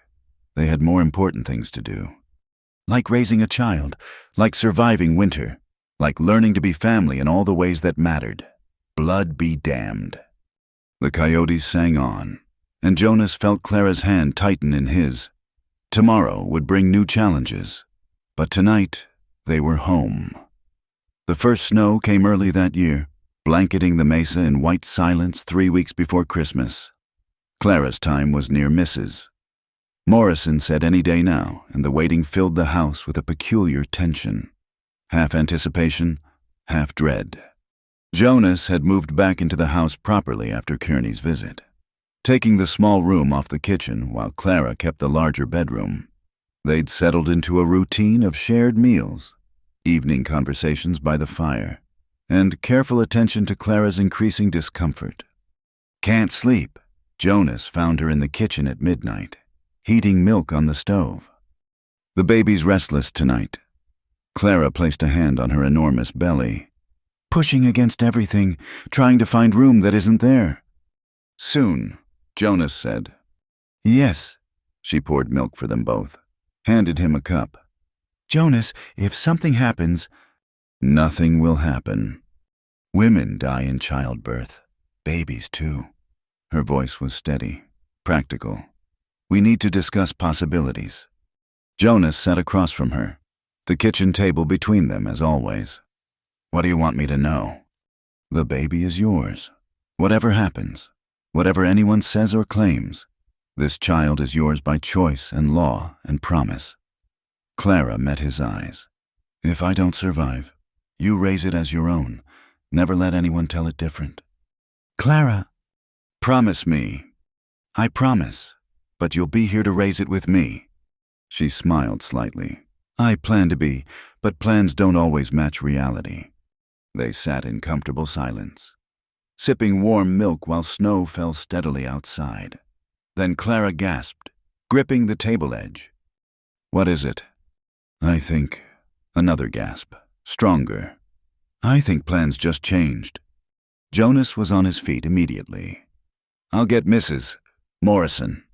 [SPEAKER 1] They had more important things to do. Like raising a child, like surviving winter, like learning to be family in all the ways that mattered. Blood be damned. The coyotes sang on, and Jonas felt Clara's hand tighten in his. Tomorrow would bring new challenges, but tonight they were home. The first snow came early that year, blanketing the mesa in white silence 3 weeks before Christmas. Clara's time was near Mrs. Morrison said any day now, and the waiting filled the house with a peculiar tension. Half anticipation, half dread. Jonas had moved back into the house properly after Kearney's visit, taking the small room off the kitchen while Clara kept the larger bedroom. They'd settled into a routine of shared meals, evening conversations by the fire, and careful attention to Clara's increasing discomfort. Can't sleep. Jonas found her in the kitchen at midnight, heating milk on the stove. The baby's restless tonight. Clara placed a hand on her enormous belly, pushing against everything, trying to find room that isn't there. Soon, Jonas said. Yes. She poured milk for them both, handed him a cup. Jonas, if something happens... Nothing will happen. Women die in childbirth. Babies, too. Her voice was steady, practical. We need to discuss possibilities. Jonas sat across from her, the kitchen table between them as always. What do you want me to know? The baby is yours. Whatever happens, whatever anyone says or claims, this child is yours by choice and law and promise. Clara met his eyes. If I don't survive, you raise it as your own. Never let anyone tell it different. Clara. Promise me. I promise, but you'll be here to raise it with me. She smiled slightly. I plan to be, but plans don't always match reality. They sat in comfortable silence, sipping warm milk while snow fell steadily outside. Then Clara gasped, gripping the table edge. What is it? I think. Another gasp, stronger. I think plans just changed. Jonas was on his feet immediately. I'll get Mrs. Morrison.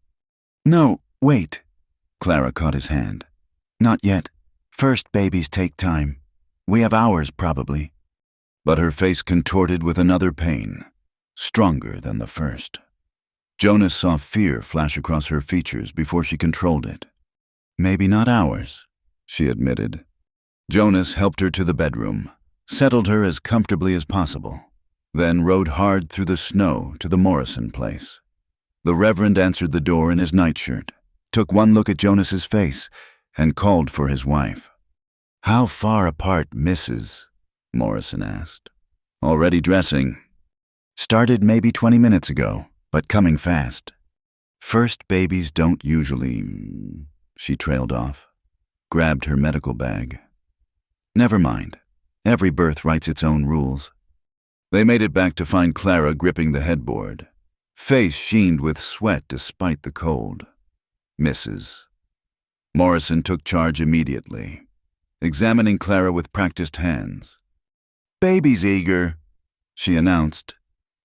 [SPEAKER 1] No, wait. Clara caught his hand. Not yet. First babies take time. We have hours, probably. But her face contorted with another pain, stronger than the first. Jonas saw fear flash across her features before she controlled it. Maybe not hours, she admitted. Jonas helped her to the bedroom, settled her as comfortably as possible, then rode hard through the snow to the Morrison place. The Reverend answered the door in his nightshirt, took one look at Jonas's face, and called for his wife. How far apart, Mrs.? Morrison asked. Already dressing. Started maybe 20 minutes ago, but coming fast. First babies don't usually... She trailed off, grabbed her medical bag. Never mind. Every birth writes its own rules. They made it back to find Clara gripping the headboard, face sheened with sweat despite the cold. Mrs. Morrison took charge immediately, examining Clara with practiced hands. Baby's eager, she announced.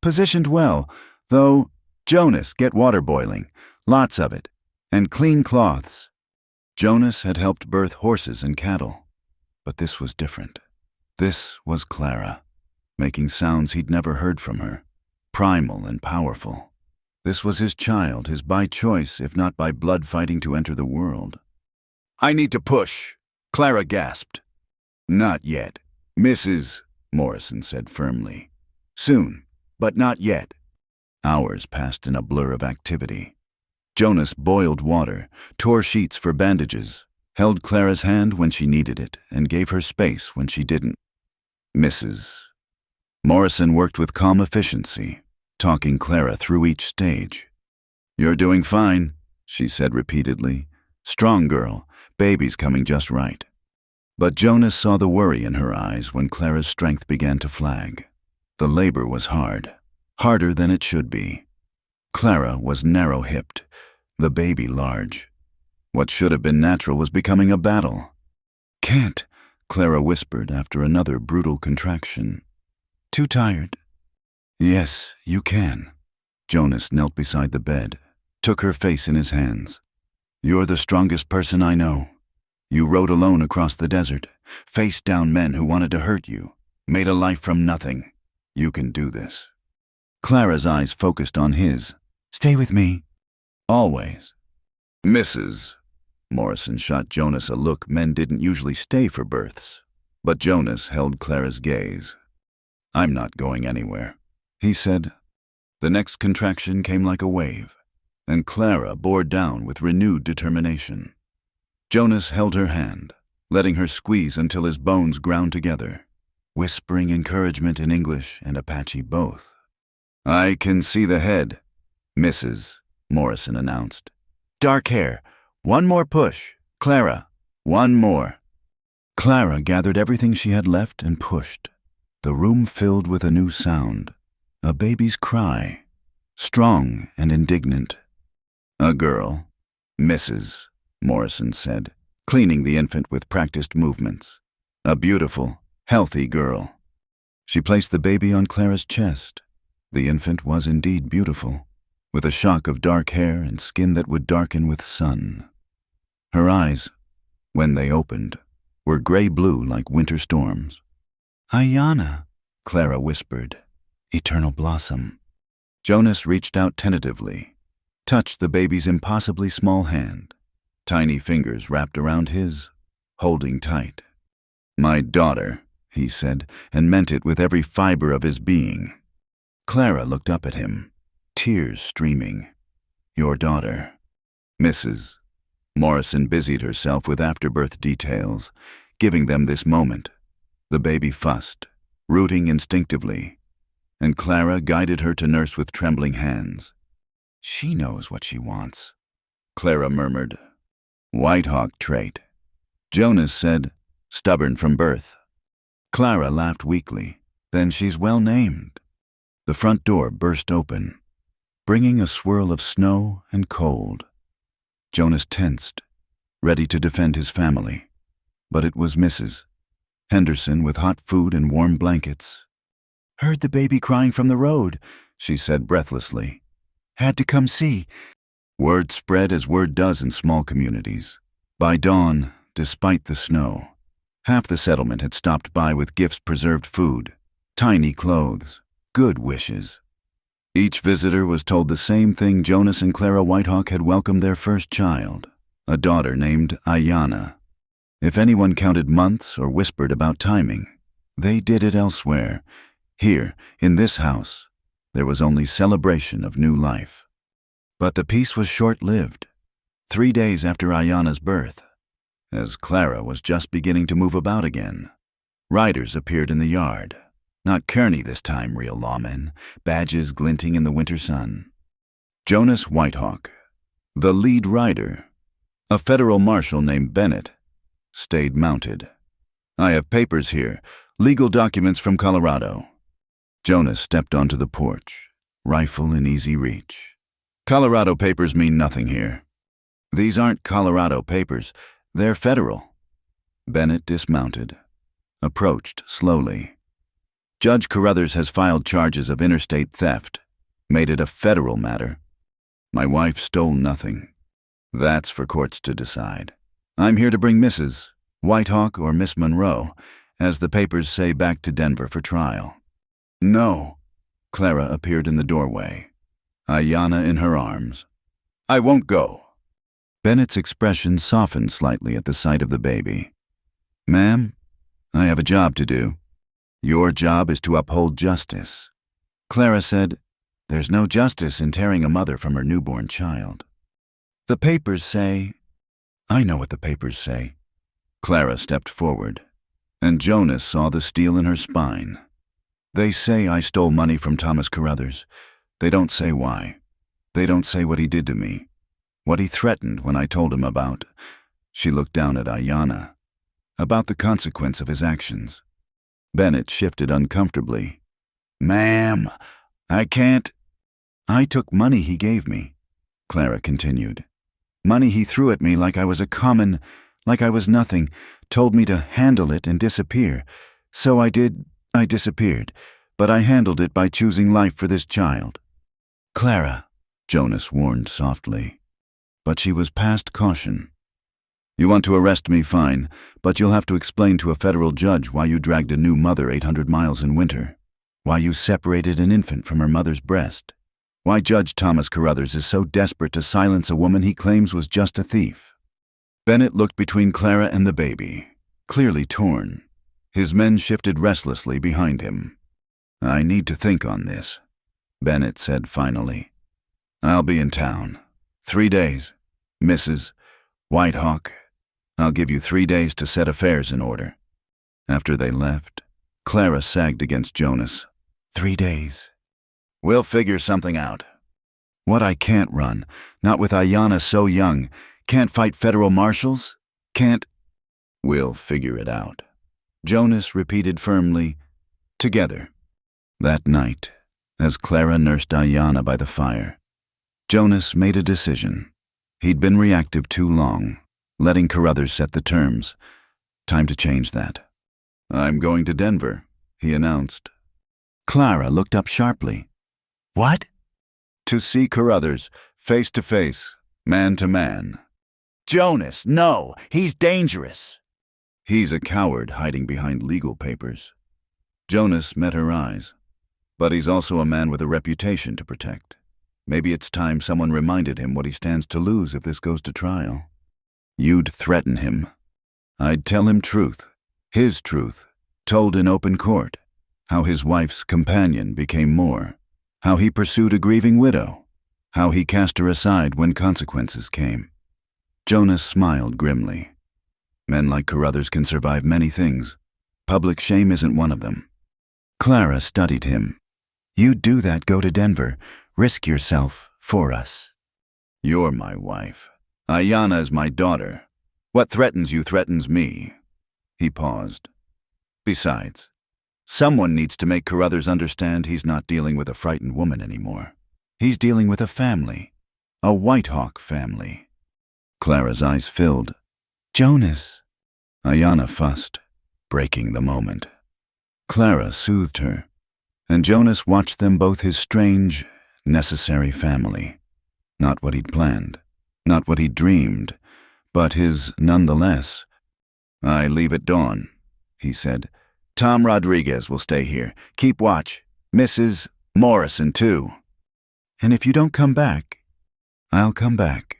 [SPEAKER 1] Positioned well, though. Jonas, get water boiling. Lots of it. and clean cloths. Jonas had helped birth horses and cattle, but this was different. This was Clara, making sounds he'd never heard from her, primal and powerful. This was his child, his by choice, if not by blood fighting to enter the world. "I need to push," Clara gasped. "Not yet, Mrs." Morrison said firmly. "Soon, but not yet." Hours passed in a blur of activity. Jonas boiled water, tore sheets for bandages, held Clara's hand when she needed it, and gave her space when she didn't. "Mrs." Morrison worked with calm efficiency, talking Clara through each stage. "You're doing fine," she said repeatedly. "Strong girl, baby's coming just right." But Jonas saw the worry in her eyes when Clara's strength began to flag. The labor was hard, harder than it should be. Clara was narrow-hipped, the baby large. What should have been natural was becoming a battle. "Can't," Clara whispered after another brutal contraction. "Too tired." "Yes, you can." Jonas knelt beside the bed, took her face in his hands. "You're the strongest person I know. You rode alone across the desert, faced down men who wanted to hurt you, made a life from nothing. You can do this." Clara's eyes focused on his. "Stay with me." "Always." "Mrs." Morrison shot Jonas a look men didn't usually stay for births, but Jonas held Clara's gaze. "I'm not going anywhere," he said. The next contraction came like a wave, and Clara bore down with renewed determination. Jonas held her hand, letting her squeeze until his bones ground together, whispering encouragement in English and Apache both. "I can see the head, Mrs." Morrison announced. "Dark hair. One more push. Clara, one more." Clara gathered everything she had left and pushed. The room filled with a new sound, a baby's cry, strong and indignant. "A girl, Mrs." Morrison said, cleaning the infant with practiced movements. "A beautiful, healthy girl." She placed the baby on Clara's chest. The infant was indeed beautiful, with a shock of dark hair and skin that would darken with sun. Her eyes, when they opened, were gray-blue like winter storms. "Ayana," Clara whispered, "eternal blossom." Jonas reached out tentatively, touched the baby's impossibly small hand. Tiny fingers wrapped around his, holding tight. "My daughter," he said, and meant it with every fiber of his being. Clara looked up at him, tears streaming. "Your daughter, Mrs." Morrison busied herself with afterbirth details, giving them this moment. The baby fussed, rooting instinctively, and Clara guided her to nurse with trembling hands. "She knows what she wants," Clara murmured. "Whitehawk trait." Jonas said, "Stubborn from birth." Clara laughed weakly. "Then she's well named." The front door burst open, bringing a swirl of snow and cold. Jonas tensed, ready to defend his family. But it was Mrs. Henderson with hot food and warm blankets. "Heard the baby crying from the road," she said breathlessly. "Had to come see." Word spread as word does in small communities. By dawn, despite the snow, half the settlement had stopped by with gifts, preserved food, tiny clothes, good wishes. Each visitor was told the same thing. Jonas and Clara Whitehawk had welcomed their first child, a daughter named Ayana. If anyone counted months or whispered about timing, they did it elsewhere. Here, in this house, there was only celebration of new life. But the peace was short-lived. 3 days after Ayana's birth, as Clara was just beginning to move about again, riders appeared in the yard. Not Kearney this time, real lawmen, badges glinting in the winter sun. Jonas Whitehawk, the lead rider, a federal marshal named Bennett, stayed mounted. "I have papers here, legal documents from Colorado." Jonas stepped onto the porch, rifle in easy reach. "Colorado papers mean nothing here." "These aren't Colorado papers, they're federal." Bennett dismounted, approached slowly. "Judge Carruthers has filed charges of interstate theft, made it a federal matter. My wife stole nothing. That's for courts to decide. I'm here to bring Mrs. Whitehawk or Miss Monroe, as the papers say, back to Denver for trial. No. Clara appeared in the doorway, Ayanna in her arms. I won't go. Bennett's expression softened slightly at the sight of the baby. Ma'am, I have a job to do. Your job is to uphold justice. Clara said, There's no justice in tearing a mother from her newborn child. The papers say... I know what the papers say. Clara stepped forward, and Jonas saw the steel in her spine. They say I stole money from Thomas Carruthers. They don't say why. They don't say what he did to me. What he threatened when I told him about... She looked down at Ayanna. About the consequence of his actions. Bennett shifted uncomfortably. Ma'am, I can't... I took money he gave me, Clara continued. Money he threw at me like I was like I was nothing, told me to handle it and disappear. So I did, I disappeared, but I handled it by choosing life for this child. Clara, Jonas warned softly, but she was past caution. You want to arrest me, fine, but you'll have to explain to a federal judge why you dragged a new mother 800 miles in winter, why you separated an infant from her mother's breast, why Judge Thomas Carruthers is so desperate to silence a woman he claims was just a thief. Bennett looked between Clara and the baby, clearly torn. His men shifted restlessly behind him. I need to think on this, Bennett said finally. I'll be in town. 3 days. Mrs. Whitehawk, I'll give you 3 days to set affairs in order. After they left, Clara sagged against Jonas. 3 days. We'll figure something out. What I can't run, not with Ayanna so young, can't fight federal marshals? Can't... We'll figure it out. Jonas repeated firmly, together. That night, as Clara nursed Ayanna by the fire, Jonas made a decision. He'd been reactive too long, letting Carruthers set the terms. Time to change that. I'm going to Denver, he announced. Clara looked up sharply. What? To see Carruthers, face to face, man to man. Jonas, no, he's dangerous. He's a coward hiding behind legal papers. Jonas met her eyes. But he's also a man with a reputation to protect. Maybe it's time someone reminded him what he stands to lose if this goes to trial. You'd threaten him. I'd tell him truth, his truth, told in open court, how his wife's companion became more, how he pursued a grieving widow, how he cast her aside when consequences came. Jonas smiled grimly. Men like Carruthers can survive many things. Public shame isn't one of them. Clara studied him. You'd do that, go to Denver, risk yourself for us. You're my wife. Ayanna is my daughter. What threatens you threatens me. He paused. Besides, someone needs to make Carruthers understand he's not dealing with a frightened woman anymore. He's dealing with a family. A Whitehawk family. Clara's eyes filled. Jonas. Ayanna fussed, breaking the moment. Clara soothed her, and Jonas watched them both his strange, necessary family. Not what he'd planned, not what he'd dreamed, but his nonetheless. I leave at dawn, he said. Tom Rodriguez will stay here. Keep watch. Mrs. Morrison, too. And if you don't come back, I'll come back.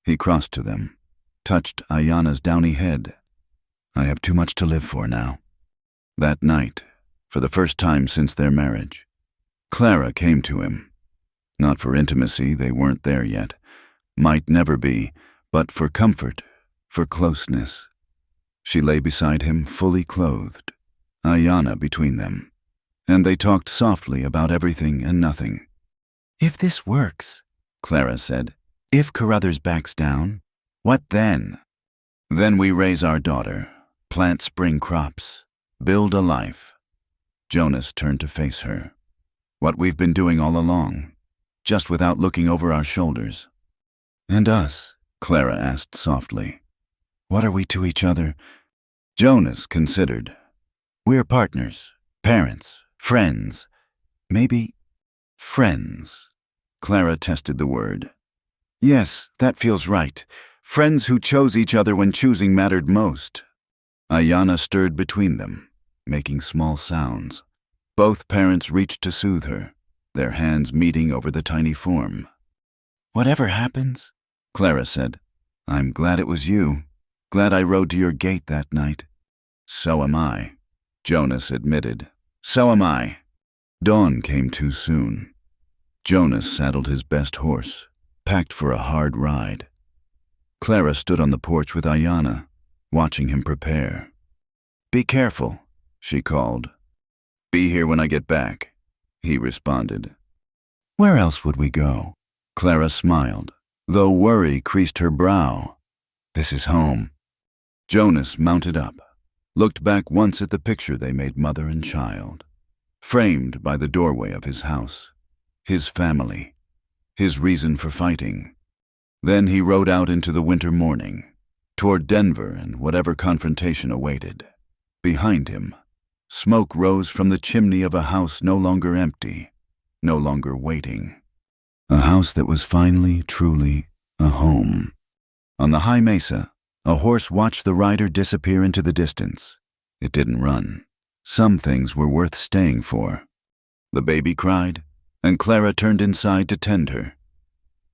[SPEAKER 1] He crossed to them, touched Ayanna's downy head. I have too much to live for now. That night, for the first time since their marriage, Clara came to him. Not for intimacy, they weren't there yet. Might never be, but for comfort, for closeness. She lay beside him fully clothed, Ayanna between them, and they talked softly about everything and nothing. If this works, Clara said, if Carruthers backs down, what then? Then we raise our daughter, plant spring crops, build a life. Jonas turned to face her. What we've been doing all along, just without looking over our shoulders. And us? Clara asked softly. What are we to each other? Jonas considered. We're partners, parents, friends. Maybe friends. Clara tested the word. Yes, that feels right. Friends who chose each other when choosing mattered most. Ayana stirred between them, making small sounds. Both parents reached to soothe her, their hands meeting over the tiny form. Whatever happens, Clara said, I'm glad it was you. Glad I rode to your gate that night. So am I, Jonas admitted. So am I. Dawn came too soon. Jonas saddled his best horse, packed for a hard ride. Clara stood on the porch with Ayana, watching him prepare. Be careful, she called. Be here when I get back, he responded. Where else would we go? Clara smiled, though worry creased her brow. This is home. Jonas mounted up, looked back once at the picture they made mother and child, framed by the doorway of his house, his family, his reason for fighting. Then he rode out into the winter morning, toward Denver and whatever confrontation awaited. Behind him, smoke rose from the chimney of a house no longer empty, no longer waiting. A house that was finally, truly, a home. On the high mesa, a horse watched the rider disappear into the distance. It didn't run. Some things were worth staying for. The baby cried, and Clara turned inside to tend her.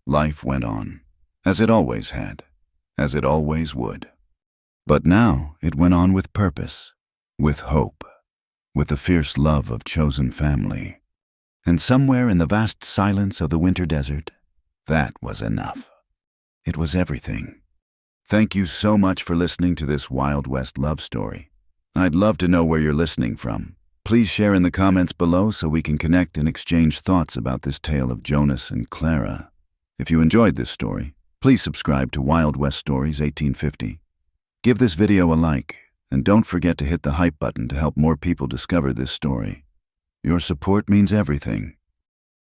[SPEAKER 1] Life went on, as it always had, as it always would. But now it went on with purpose, with hope, with the fierce love of chosen family. And somewhere in the vast silence of the winter desert, that was enough. It was everything. Thank you so much for listening to this Wild West love story. I'd love to know where you're listening from. Please share in the comments below so we can connect and exchange thoughts about this tale of Jonas and Clara. If you enjoyed this story, please subscribe to Wild West Stories 1850. Give this video a like, and don't forget to hit the hype button to help more people discover this story. Your support means everything.